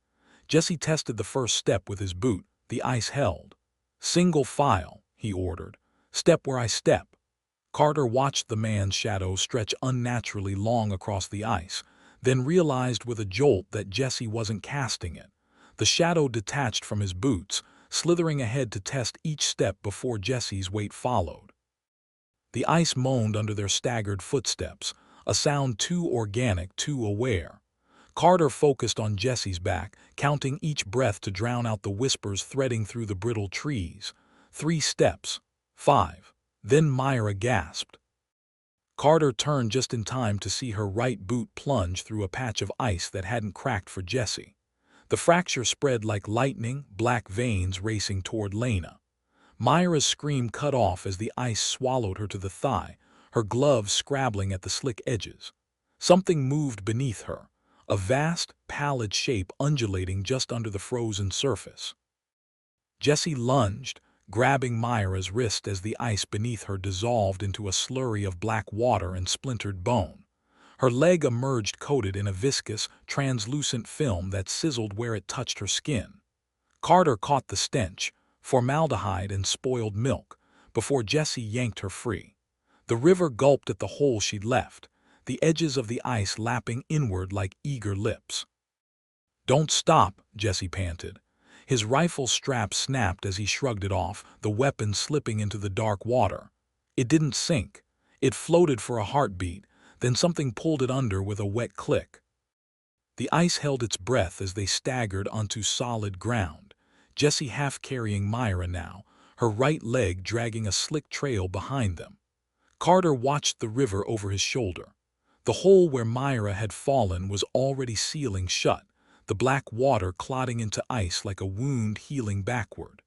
Jesse tested the first step with his boot. The ice held. "Single file," he ordered. "Step where I step." Carter watched the man's shadow stretch unnaturally long across the ice, then realized with a jolt that Jesse wasn't casting it. The shadow detached from his boots, slithering ahead to test each step before Jesse's weight followed. The ice moaned under their staggered footsteps, a sound too organic, too aware. Carter focused on Jesse's back, counting each breath to drown out the whispers threading through the brittle trees. 3 steps. 5. Then Myra gasped. Carter turned just in time to see her right boot plunge through a patch of ice that hadn't cracked for Jesse. The fracture spread like lightning, black veins racing toward Lena. Myra's scream cut off as the ice swallowed her to the thigh, her gloves scrabbling at the slick edges. Something moved beneath her, a vast, pallid shape undulating just under the frozen surface. Jesse lunged, grabbing Myra's wrist as the ice beneath her dissolved into a slurry of black water and splintered bone. Her leg emerged coated in a viscous, translucent film that sizzled where it touched her skin. Carter caught the stench, formaldehyde and spoiled milk, before Jesse yanked her free. The river gulped at the hole she'd left, the edges of the ice lapping inward like eager lips. "Don't stop," Jesse panted. His rifle strap snapped as he shrugged it off, the weapon slipping into the dark water. It didn't sink. It floated for a heartbeat, then something pulled it under with a wet click. The ice held its breath as they staggered onto solid ground, Jesse half carrying Myra now, her right leg dragging a slick trail behind them. Carter watched the river over his shoulder. The hole where Myra had fallen was already sealing shut, the black water clotting into ice like a wound healing backward.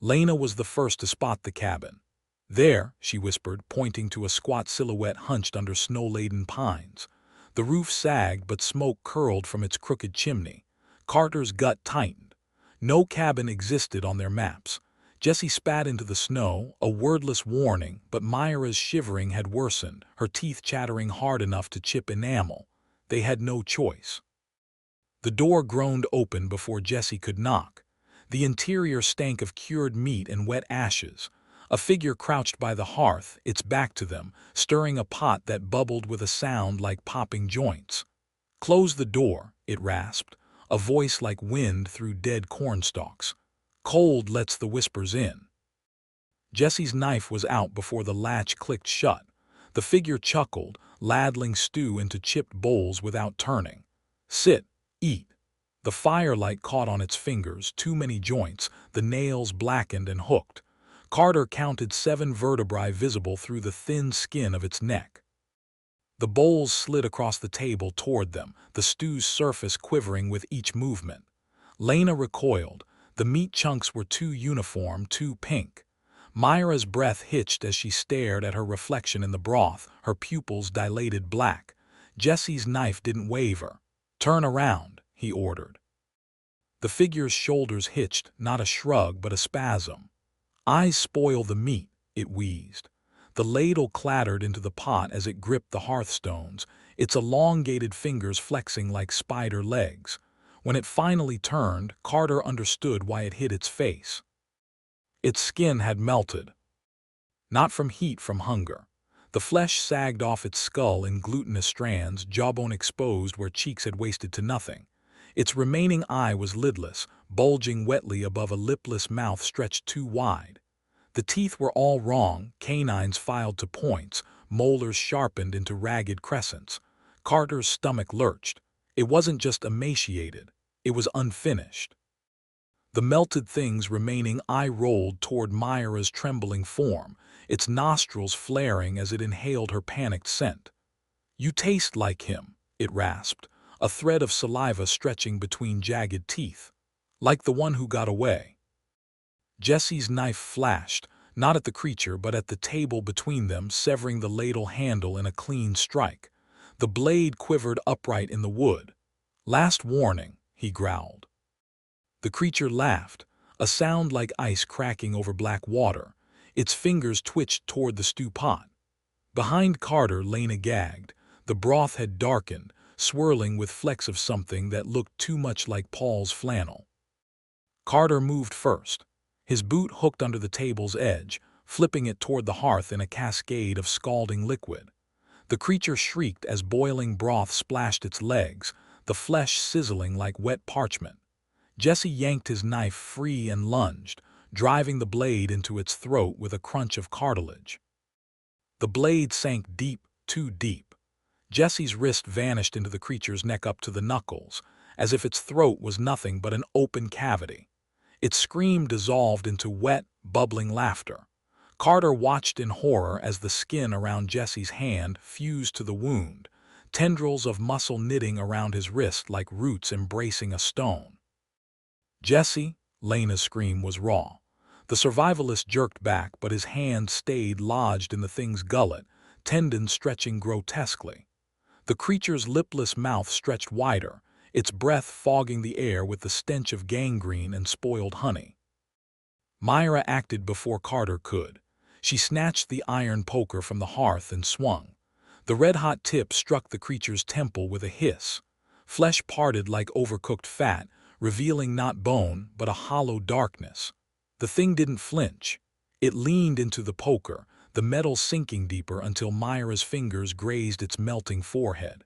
Lena was the first to spot the cabin. "There," she whispered, pointing to a squat silhouette hunched under snow-laden pines. The roof sagged, but smoke curled from its crooked chimney. Carter's gut tightened. No cabin existed on their maps. Jesse spat into the snow, a wordless warning, but Myra's shivering had worsened, her teeth chattering hard enough to chip enamel. They had no choice. The door groaned open before Jesse could knock. The interior stank of cured meat and wet ashes. A figure crouched by the hearth, its back to them, stirring a pot that bubbled with a sound like popping joints. "Close the door," it rasped, a voice like wind through dead cornstalks. "Cold lets the whispers in." Jesse's knife was out before the latch clicked shut. The figure chuckled, ladling stew into chipped bowls without turning. "Sit, eat." The firelight caught on its fingers, too many joints, the nails blackened and hooked. Carter counted 7 vertebrae visible through the thin skin of its neck. The bowls slid across the table toward them, the stew's surface quivering with each movement. Lena recoiled. The meat chunks were too uniform, too pink. Myra's breath hitched as she stared at her reflection in the broth, her pupils dilated black. Jesse's knife didn't waver. "Turn around," he ordered. The figure's shoulders hitched, not a shrug but a spasm. "Eyes spoil the meat," it wheezed. The ladle clattered into the pot as it gripped the hearthstones, its elongated fingers flexing like spider legs. When it finally turned, Carter understood why it hit its face. Its skin had melted. Not from heat, from hunger. The flesh sagged off its skull in glutinous strands, jawbone exposed where cheeks had wasted to nothing. Its remaining eye was lidless, bulging wetly above a lipless mouth stretched too wide. The teeth were all wrong, canines filed to points, molars sharpened into ragged crescents. Carter's stomach lurched. It wasn't just emaciated, it was unfinished. The melted thing's remaining eye rolled toward Myra's trembling form, its nostrils flaring as it inhaled her panicked scent. "You taste like him," it rasped, a thread of saliva stretching between jagged teeth. "Like the one who got away." Jesse's knife flashed, not at the creature but at the table between them, severing the ladle handle in a clean strike. The blade quivered upright in the wood. "Last warning," he growled. The creature laughed, a sound like ice cracking over black water. Its fingers twitched toward the stew pot. Behind Carter, Lena gagged. The broth had darkened, swirling with flecks of something that looked too much like Paul's flannel. Carter moved first, his boot hooked under the table's edge, flipping it toward the hearth in a cascade of scalding liquid. The creature shrieked as boiling broth splashed its legs, the flesh sizzling like wet parchment. Jesse yanked his knife free and lunged, driving the blade into its throat with a crunch of cartilage. The blade sank deep, too deep. Jesse's wrist vanished into the creature's neck up to the knuckles, as if its throat was nothing but an open cavity. Its scream dissolved into wet, bubbling laughter. Carter watched in horror as the skin around Jesse's hand fused to the wound, tendrils of muscle knitting around his wrist like roots embracing a stone. "Jesse!" Lena's scream was raw. The survivalist jerked back, but his hand stayed lodged in the thing's gullet, tendons stretching grotesquely. The creature's lipless mouth stretched wider, its breath fogging the air with the stench of gangrene and spoiled honey. Myra acted before Carter could. She snatched the iron poker from the hearth and swung. The red-hot tip struck the creature's temple with a hiss. Flesh parted like overcooked fat, revealing not bone but a hollow darkness. The thing didn't flinch. It leaned into the poker, the metal sinking deeper until Myra's fingers grazed its melting forehead.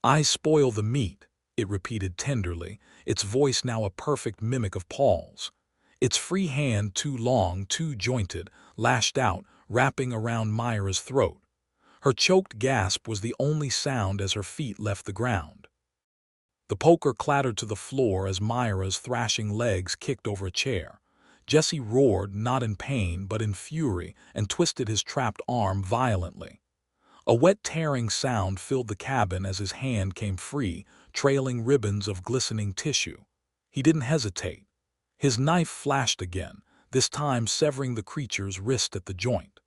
"I spoil the meat," it repeated tenderly, its voice now a perfect mimic of Paul's. Its free hand, too long, too jointed, lashed out, wrapping around Myra's throat. Her choked gasp was the only sound as her feet left the ground. The poker clattered to the floor as Myra's thrashing legs kicked over a chair. Jesse roared, not in pain but in fury, and twisted his trapped arm violently. A wet tearing sound filled the cabin as his hand came free, trailing ribbons of glistening tissue. He didn't hesitate. His knife flashed again, this time severing the creature's wrist at the joint.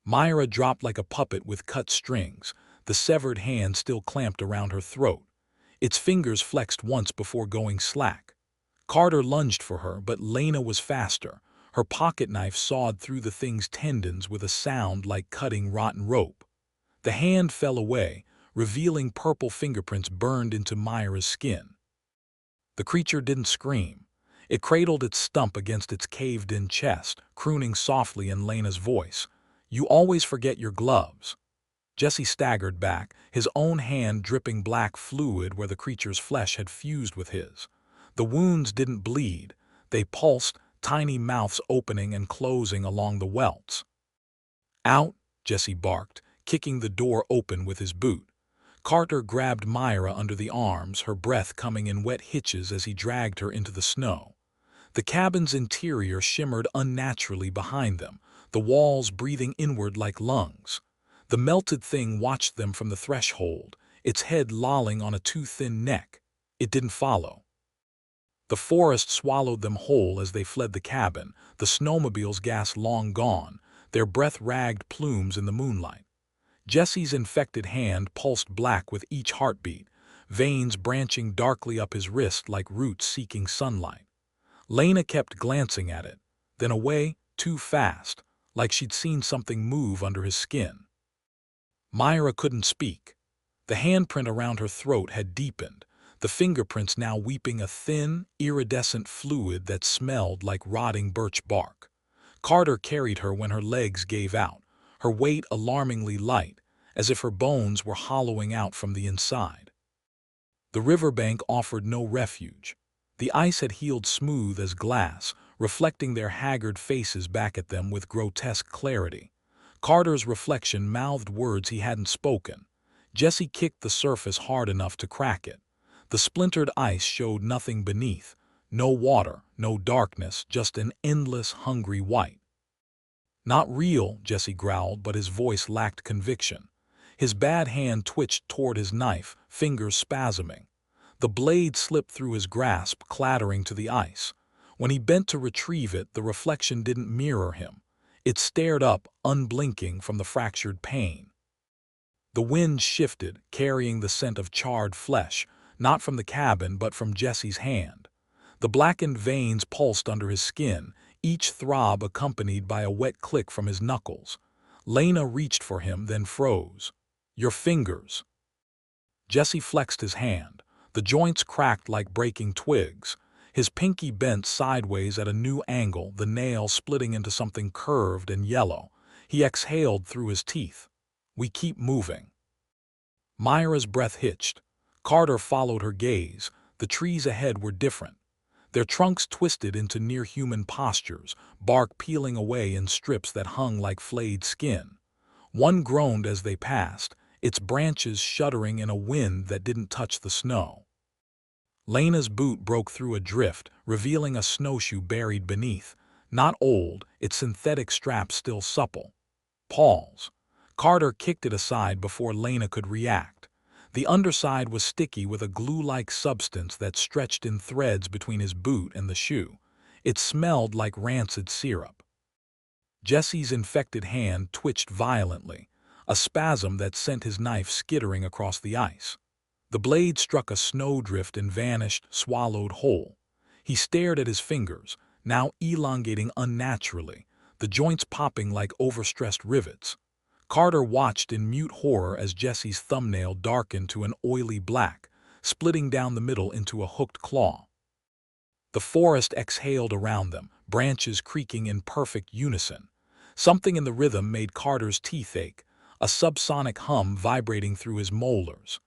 Myra dropped like a puppet with cut strings, the severed hand still clamped around her throat. Its fingers flexed once before going slack. Carter lunged for her, but Lena was faster. Her pocket knife sawed through the thing's tendons with a sound like cutting rotten rope. The hand fell away, revealing purple fingerprints burned into Myra's skin. The creature didn't scream. It cradled its stump against its caved-in chest, crooning softly in Lena's voice. "You always forget your gloves." Jesse staggered back, his own hand dripping black fluid where the creature's flesh had fused with his. The wounds didn't bleed. They pulsed, tiny mouths opening and closing along the welts. "Out!" Jesse barked, kicking the door open with his boot. Carter grabbed Myra under the arms, her breath coming in wet hitches as he dragged her into the snow. The cabin's interior shimmered unnaturally behind them, the walls breathing inward like lungs. The melted thing watched them from the threshold, its head lolling on a too-thin neck. It didn't follow. The forest swallowed them whole as they fled the cabin, the snowmobile's gas long gone, their breath-ragged plumes in the moonlight. Jesse's infected hand pulsed black with each heartbeat, veins branching darkly up his wrist like roots seeking sunlight. Lena kept glancing at it, then away, too fast, like she'd seen something move under his skin. Myra couldn't speak. The handprint around her throat had deepened, the fingerprints now weeping a thin, iridescent fluid that smelled like rotting birch bark. Carter carried her when her legs gave out, her weight alarmingly light, as if her bones were hollowing out from the inside. The riverbank offered no refuge. The ice had healed smooth as glass, reflecting their haggard faces back at them with grotesque clarity. Carter's reflection mouthed words he hadn't spoken. Jesse kicked the surface hard enough to crack it. The splintered ice showed nothing beneath. No water, no darkness, just an endless, hungry white. "Not real," Jesse growled, but his voice lacked conviction. His bad hand twitched toward his knife, fingers spasming. The blade slipped through his grasp, clattering to the ice. When he bent to retrieve it, the reflection didn't mirror him. It stared up, unblinking, from the fractured pane. The wind shifted, carrying the scent of charred flesh, not from the cabin but from Jesse's hand. The blackened veins pulsed under his skin, each throb accompanied by a wet click from his knuckles. Lena reached for him, then froze. "Your fingers." Jesse flexed his hand. The joints cracked like breaking twigs. His pinky bent sideways at a new angle, the nail splitting into something curved and yellow. He exhaled through his teeth. "We keep moving." Myra's breath hitched. Carter followed her gaze. The trees ahead were different. Their trunks twisted into near-human postures, bark peeling away in strips that hung like flayed skin. One groaned as they passed, its branches shuddering in a wind that didn't touch the snow. Lena's boot broke through a drift, revealing a snowshoe buried beneath. Not old, its synthetic strap still supple. Paws. Carter kicked it aside before Lena could react. The underside was sticky with a glue-like substance that stretched in threads between his boot and the shoe. It smelled like rancid syrup. Jesse's infected hand twitched violently, a spasm that sent his knife skittering across the ice. The blade struck a snowdrift and vanished, swallowed whole. He stared at his fingers, now elongating unnaturally, the joints popping like overstressed rivets. Carter watched in mute horror as Jesse's thumbnail darkened to an oily black, splitting down the middle into a hooked claw. The forest exhaled around them, branches creaking in perfect unison. Something in the rhythm made Carter's teeth ache, a subsonic hum vibrating through his molars.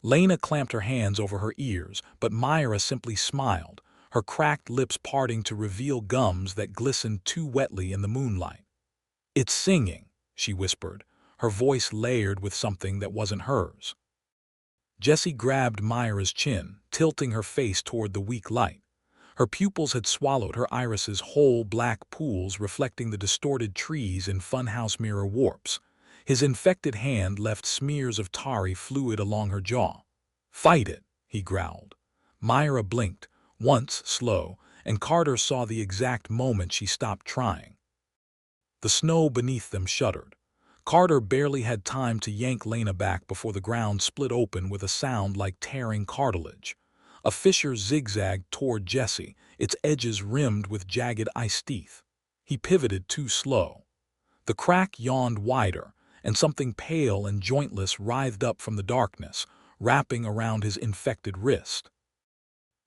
Lena clamped her hands over her ears, but Myra simply smiled, her cracked lips parting to reveal gums that glistened too wetly in the moonlight. "It's singing," she whispered, her voice layered with something that wasn't hers. Jesse grabbed Myra's chin, tilting her face toward the weak light. Her pupils had swallowed her irises whole, black pools reflecting the distorted trees in funhouse mirror warps. His infected hand left smears of tarry fluid along her jaw. "Fight it," he growled. Myra blinked, once slow, and Carter saw the exact moment she stopped trying. The snow beneath them shuddered. Carter barely had time to yank Lena back before the ground split open with a sound like tearing cartilage. A fissure zigzagged toward Jesse, its edges rimmed with jagged ice teeth. He pivoted too slow. The crack yawned wider, and something pale and jointless writhed up from the darkness, wrapping around his infected wrist.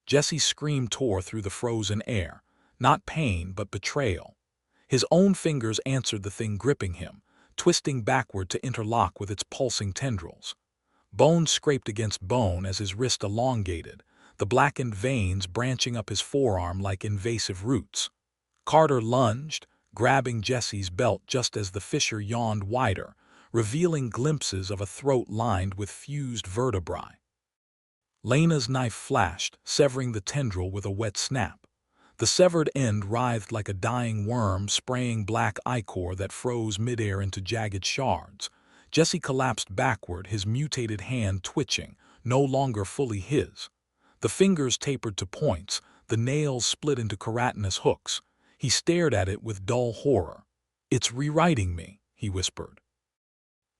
Jesse's scream tore through the frozen air, not pain but betrayal. His own fingers answered the thing gripping him, twisting backward to interlock with its pulsing tendrils. Bone scraped against bone as his wrist elongated, the blackened veins branching up his forearm like invasive roots. Carter lunged, grabbing Jesse's belt just as the fissure yawned wider, revealing glimpses of a throat lined with fused vertebrae. Lena's knife flashed, severing the tendril with a wet snap. The severed end writhed like a dying worm, spraying black ichor that froze midair into jagged shards. Jesse collapsed backward, his mutated hand twitching, no longer fully his. The fingers tapered to points, the nails split into keratinous hooks. He stared at it with dull horror. "It's rewriting me," he whispered.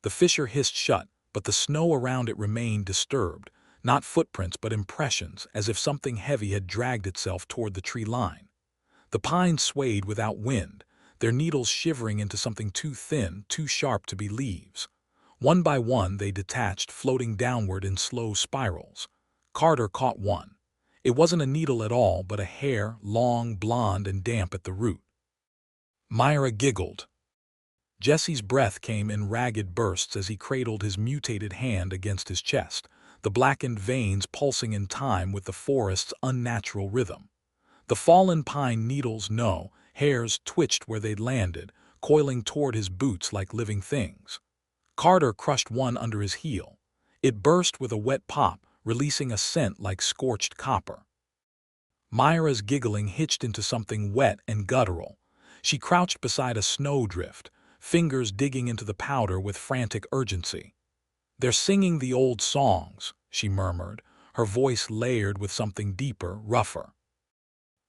The fissure hissed shut, but the snow around it remained disturbed, not footprints but impressions, as if something heavy had dragged itself toward the tree line. The pines swayed without wind, their needles shivering into something too thin, too sharp to be leaves. One by one they detached, floating downward in slow spirals. Carter caught one. It wasn't a needle at all, but a hair, long, blonde, and damp at the root. Myra giggled. Jesse's breath came in ragged bursts as he cradled his mutated hand against his chest, the blackened veins pulsing in time with the forest's unnatural rhythm. The fallen pine needles, no, hairs twitched where they'd landed, coiling toward his boots like living things. Carter crushed one under his heel. It burst with a wet pop, releasing a scent like scorched copper. Myra's giggling hitched into something wet and guttural. She crouched beside a snowdrift, fingers digging into the powder with frantic urgency. "They're singing the old songs," she murmured, her voice layered with something deeper, rougher.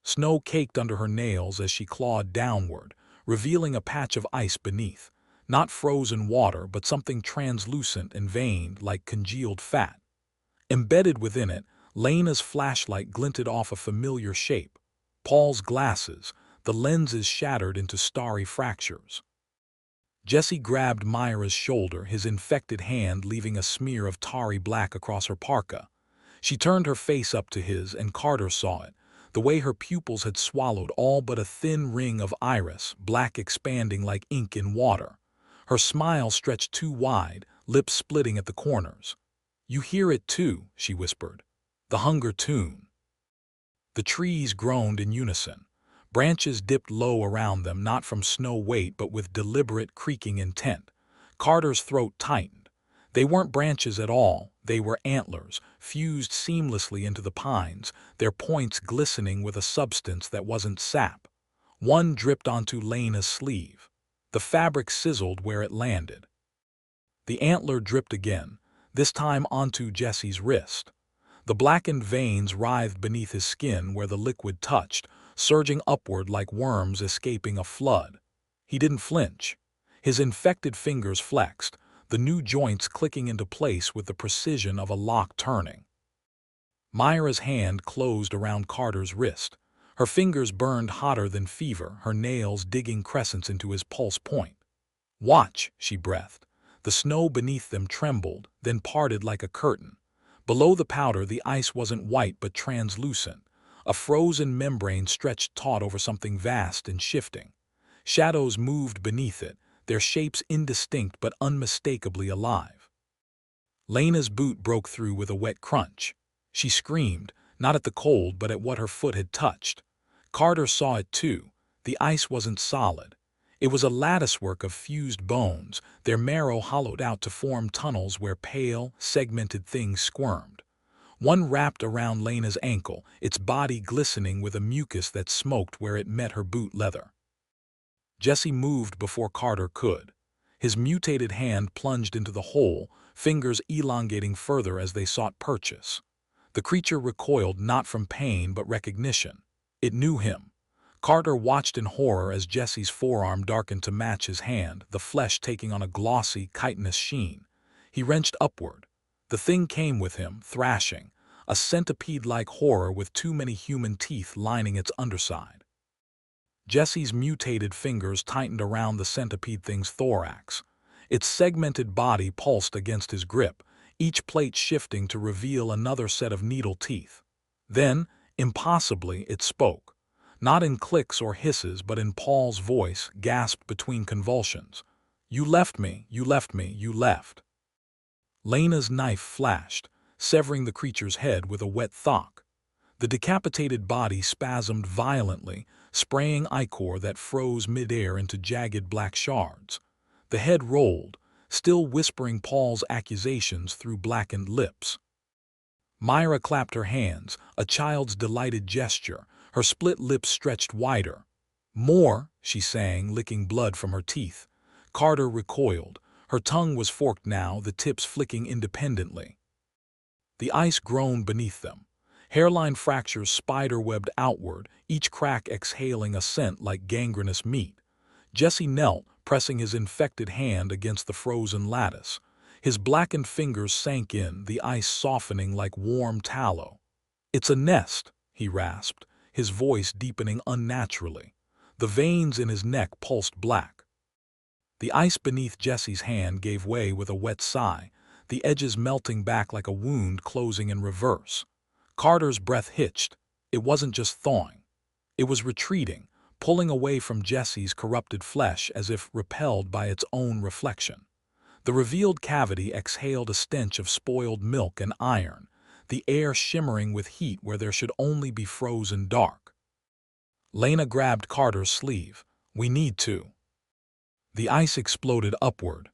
Snow caked under her nails as she clawed downward, revealing a patch of ice beneath. Not frozen water, but something translucent and veined like congealed fat. Embedded within it, Lena's flashlight glinted off a familiar shape. Paul's glasses, the lenses shattered into starry fractures. Jesse grabbed Myra's shoulder, his infected hand leaving a smear of tarry black across her parka. She turned her face up to his, and Carter saw it, the way her pupils had swallowed all but a thin ring of iris, black expanding like ink in water. Her smile stretched too wide, lips splitting at the corners. "You hear it too," she whispered. "The hunger tune." The trees groaned in unison. Branches dipped low around them, not from snow weight but with deliberate creaking intent. Carter's throat tightened. They weren't branches at all, they were antlers, fused seamlessly into the pines, their points glistening with a substance that wasn't sap. One dripped onto Lena's sleeve. The fabric sizzled where it landed. The antler dripped again, this time onto Jesse's wrist. The blackened veins writhed beneath his skin where the liquid touched, surging upward like worms escaping a flood. He didn't flinch. His infected fingers flexed, the new joints clicking into place with the precision of a lock turning. Myra's hand closed around Carter's wrist. Her fingers burned hotter than fever, her nails digging crescents into his pulse point. "Watch," she breathed. The snow beneath them trembled, then parted like a curtain. Below the powder, the ice wasn't white but translucent. A frozen membrane stretched taut over something vast and shifting. Shadows moved beneath it, their shapes indistinct but unmistakably alive. Lena's boot broke through with a wet crunch. She screamed, not at the cold but at what her foot had touched. Carter saw it too. The ice wasn't solid. It was a latticework of fused bones, their marrow hollowed out to form tunnels where pale, segmented things squirmed. One wrapped around Lena's ankle, its body glistening with a mucus that smoked where it met her boot leather. Jesse moved before Carter could. His mutated hand plunged into the hole, fingers elongating further as they sought purchase. The creature recoiled not from pain but recognition. It knew him. Carter watched in horror as Jesse's forearm darkened to match his hand, the flesh taking on a glossy, chitinous sheen. He wrenched upward. The thing came with him, thrashing, a centipede-like horror with too many human teeth lining its underside. Jesse's mutated fingers tightened around the centipede thing's thorax. Its segmented body pulsed against his grip, each plate shifting to reveal another set of needle teeth. Then, impossibly, it spoke. Not in clicks or hisses, but in Paul's voice, gasped between convulsions. "You left me, you left me, you left." Lena's knife flashed, severing the creature's head with a wet thock. The decapitated body spasmed violently, spraying ichor that froze midair into jagged black shards. The head rolled, still whispering Paul's accusations through blackened lips. Myra clapped her hands, a child's delighted gesture, her split lips stretched wider. "More," she sang, licking blood from her teeth. Carter recoiled. Her tongue was forked now, the tips flicking independently. The ice groaned beneath them. Hairline fractures spider-webbed outward, each crack exhaling a scent like gangrenous meat. Jesse knelt, pressing his infected hand against the frozen lattice. His blackened fingers sank in, the ice softening like warm tallow. "It's a nest," he rasped, his voice deepening unnaturally. The veins in his neck pulsed black. The ice beneath Jesse's hand gave way with a wet sigh, the edges melting back like a wound closing in reverse. Carter's breath hitched. It wasn't just thawing. It was retreating, pulling away from Jesse's corrupted flesh as if repelled by its own reflection. The revealed cavity exhaled a stench of spoiled milk and iron, the air shimmering with heat where there should only be frozen dark. Lena grabbed Carter's sleeve. "We need to." The ice exploded upward.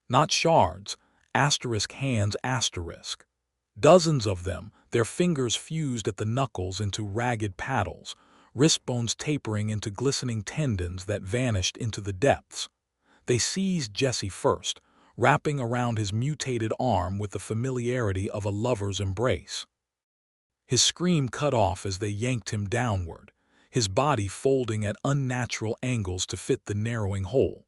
Not shards, *hands*. Dozens of them, their fingers fused at the knuckles into ragged paddles, wrist bones tapering into glistening tendons that vanished into the depths. They seized Jesse first, wrapping around his mutated arm with the familiarity of a lover's embrace. His scream cut off as they yanked him downward, his body folding at unnatural angles to fit the narrowing hole.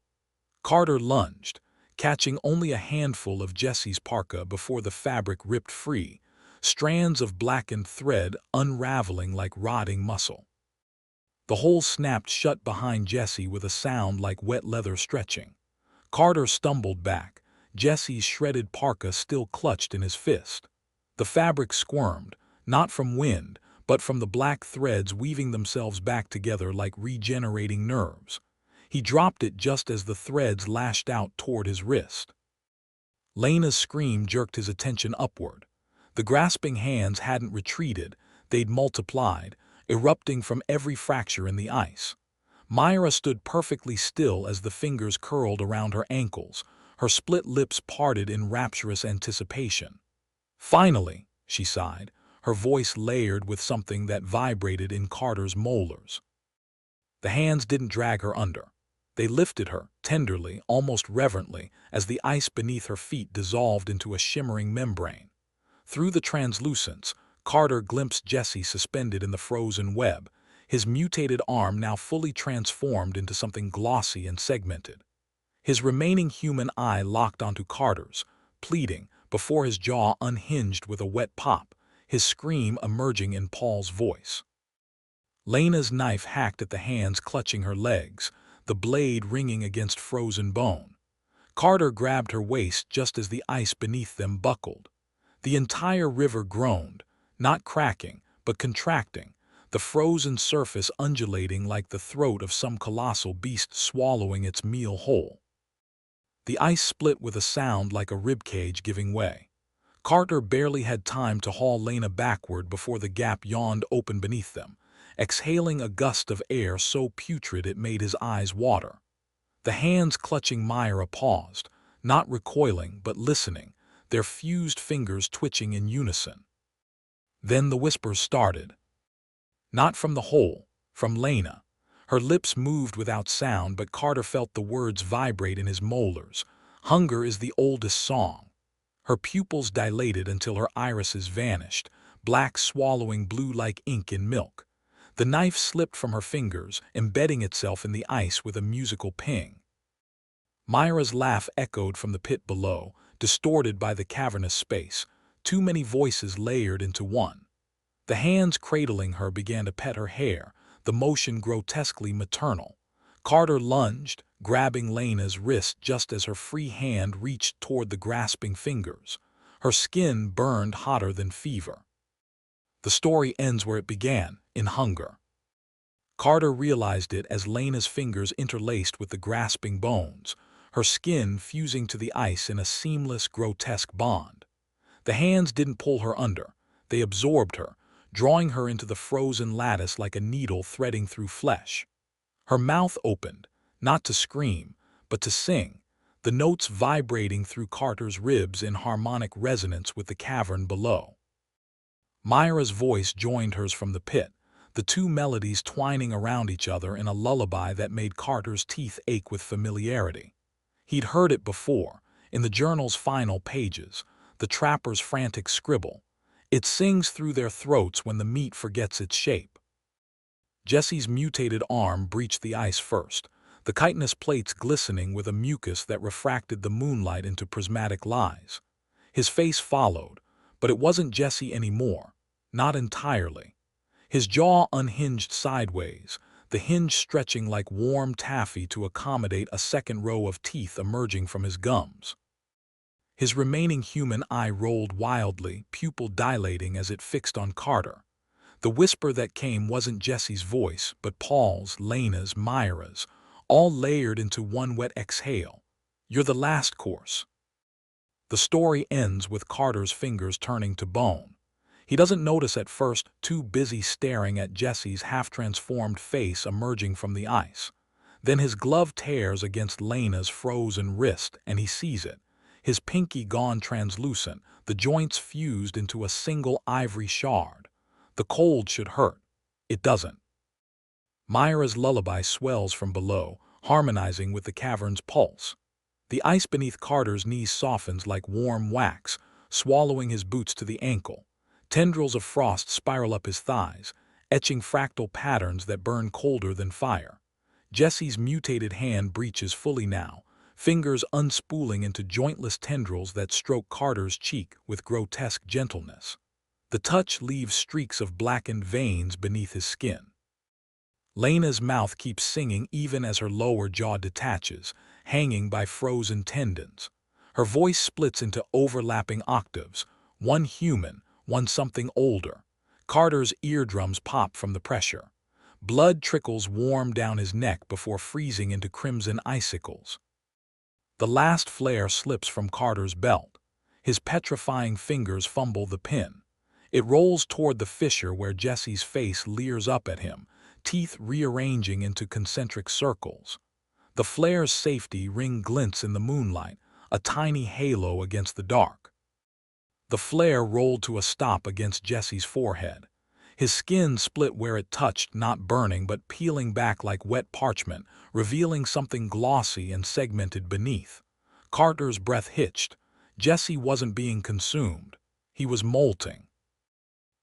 Carter lunged, catching only a handful of Jesse's parka before the fabric ripped free, strands of blackened thread unraveling like rotting muscle. The hole snapped shut behind Jesse with a sound like wet leather stretching. Carter stumbled back, Jesse's shredded parka still clutched in his fist. The fabric squirmed, not from wind, but from the black threads weaving themselves back together like regenerating nerves. He dropped it just as the threads lashed out toward his wrist. Lena's scream jerked his attention upward. The grasping hands hadn't retreated, they'd multiplied, erupting from every fracture in the ice. Myra stood perfectly still as the fingers curled around her ankles, her split lips parted in rapturous anticipation. "Finally," she sighed, her voice layered with something that vibrated in Carter's molars. The hands didn't drag her under. They lifted her, tenderly, almost reverently, as the ice beneath her feet dissolved into a shimmering membrane. Through the translucence, Carter glimpsed Jesse suspended in the frozen web, his mutated arm now fully transformed into something glossy and segmented. His remaining human eye locked onto Carter's, pleading, before his jaw unhinged with a wet pop, his scream emerging in Paul's voice. Lena's knife hacked at the hands clutching her legs, the blade ringing against frozen bone. Carter grabbed her waist just as the ice beneath them buckled. The entire river groaned, not cracking, but contracting, the frozen surface undulating like the throat of some colossal beast swallowing its meal whole. The ice split with a sound like a ribcage giving way. Carter barely had time to haul Lena backward before the gap yawned open beneath them, exhaling a gust of air so putrid it made his eyes water. The hands clutching Myra paused, not recoiling but listening, their fused fingers twitching in unison. Then the whispers started. Not from the hole, from Lena. Her lips moved without sound, but Carter felt the words vibrate in his molars. "Hunger is the oldest song." Her pupils dilated until her irises vanished, black swallowing blue like ink in milk. The knife slipped from her fingers, embedding itself in the ice with a musical ping. Myra's laugh echoed from the pit below, distorted by the cavernous space, too many voices layered into one. The hands cradling her began to pet her hair, the motion grotesquely maternal. Carter lunged, grabbing Lena's wrist just as her free hand reached toward the grasping fingers. Her skin burned hotter than fever. The story ends where it began, in hunger. Carter realized it as Lena's fingers interlaced with the grasping bones, her skin fusing to the ice in a seamless, grotesque bond. The hands didn't pull her under, they absorbed her, drawing her into the frozen lattice like a needle threading through flesh. Her mouth opened, not to scream, but to sing, the notes vibrating through Carter's ribs in harmonic resonance with the cavern below. Myra's voice joined hers from the pit, the two melodies twining around each other in a lullaby that made Carter's teeth ache with familiarity. He'd heard it before, in the journal's final pages, the trapper's frantic scribble. It sings through their throats when the meat forgets its shape. Jesse's mutated arm breached the ice first, the chitinous plates glistening with a mucus that refracted the moonlight into prismatic lies. His face followed, but it wasn't Jesse anymore, not entirely. His jaw unhinged sideways, the hinge stretching like warm taffy to accommodate a second row of teeth emerging from his gums. His remaining human eye rolled wildly, pupil dilating as it fixed on Carter. The whisper that came wasn't Jesse's voice, but Paul's, Lena's, Myra's, all layered into one wet exhale. "You're the last course." The story ends with Carter's fingers turning to bone. He doesn't notice at first, too busy staring at Jesse's half-transformed face emerging from the ice. Then his glove tears against Lena's frozen wrist and he sees it. his pinky gone translucent, the joints fused into a single ivory shard. The cold should hurt. It doesn't. Myra's lullaby swells from below, harmonizing with the cavern's pulse. The ice beneath Carter's knees softens like warm wax, swallowing his boots to the ankle. Tendrils of frost spiral up his thighs, etching fractal patterns that burn colder than fire. Jesse's mutated hand breaches fully now, fingers unspooling into jointless tendrils that stroke Carter's cheek with grotesque gentleness. The touch leaves streaks of blackened veins beneath his skin. Lena's mouth keeps singing even as her lower jaw detaches, hanging by frozen tendons. Her voice splits into overlapping octaves, one human, one something older. Carter's eardrums pop from the pressure. Blood trickles warm down his neck before freezing into crimson icicles. The last flare slips from Carter's belt. His petrifying fingers fumble the pin. It rolls toward the fissure where Jesse's face leers up at him, teeth rearranging into concentric circles. The flare's safety ring glints in the moonlight, a tiny halo against the dark. The flare rolled to a stop against Jesse's forehead. His skin split where it touched, not burning but peeling back like wet parchment, revealing something glossy and segmented beneath. Carter's breath hitched. Jesse wasn't being consumed. He was molting.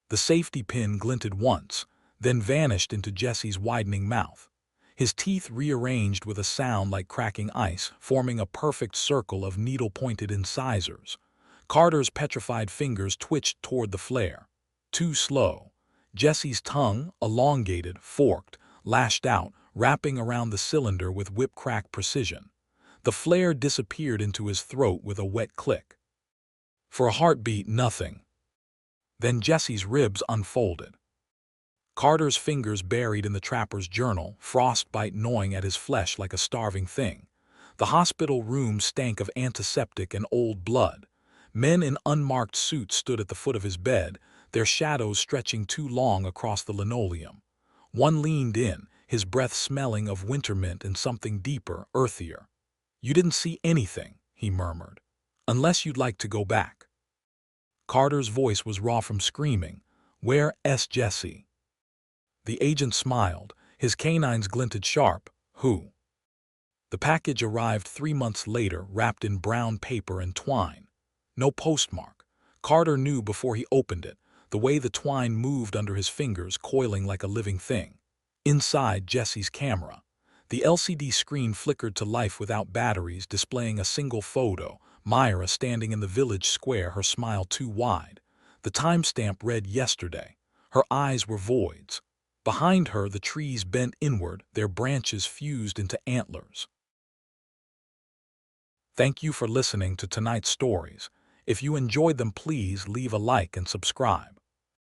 The safety pin glinted once, then vanished into Jesse's widening mouth. His teeth rearranged with a sound like cracking ice, forming a perfect circle of needle-pointed incisors. Carter's petrified fingers twitched toward the flare. Too slow. Jesse's tongue, elongated, forked, lashed out, wrapping around the cylinder with whip-crack precision. The flare disappeared into his throat with a wet click. For a heartbeat, nothing. Then Jesse's ribs unfolded. Carter's fingers buried in the trapper's journal, frostbite gnawing at his flesh like a starving thing. The hospital room stank of antiseptic and old blood. Men in unmarked suits stood at the foot of his bed, their shadows stretching too long across the linoleum. One leaned in, his breath smelling of winter mint and something deeper, earthier. "You didn't see anything," he murmured. "Unless you'd like to go back." Carter's voice was raw from screaming. "Where's Jesse?" The agent smiled. His canines glinted sharp. "Who?" The package arrived 3 months later, wrapped in brown paper and twine. No postmark. Carter knew before he opened it, the way the twine moved under his fingers, coiling like a living thing. Inside, Jesse's camera. The LCD screen flickered to life without batteries, displaying a single photo, Myra standing in the village square, her smile too wide. The timestamp read yesterday. Her eyes were voids. Behind her, the trees bent inward, their branches fused into antlers. Thank you for listening to tonight's stories. If you enjoyed them, please leave a like and subscribe.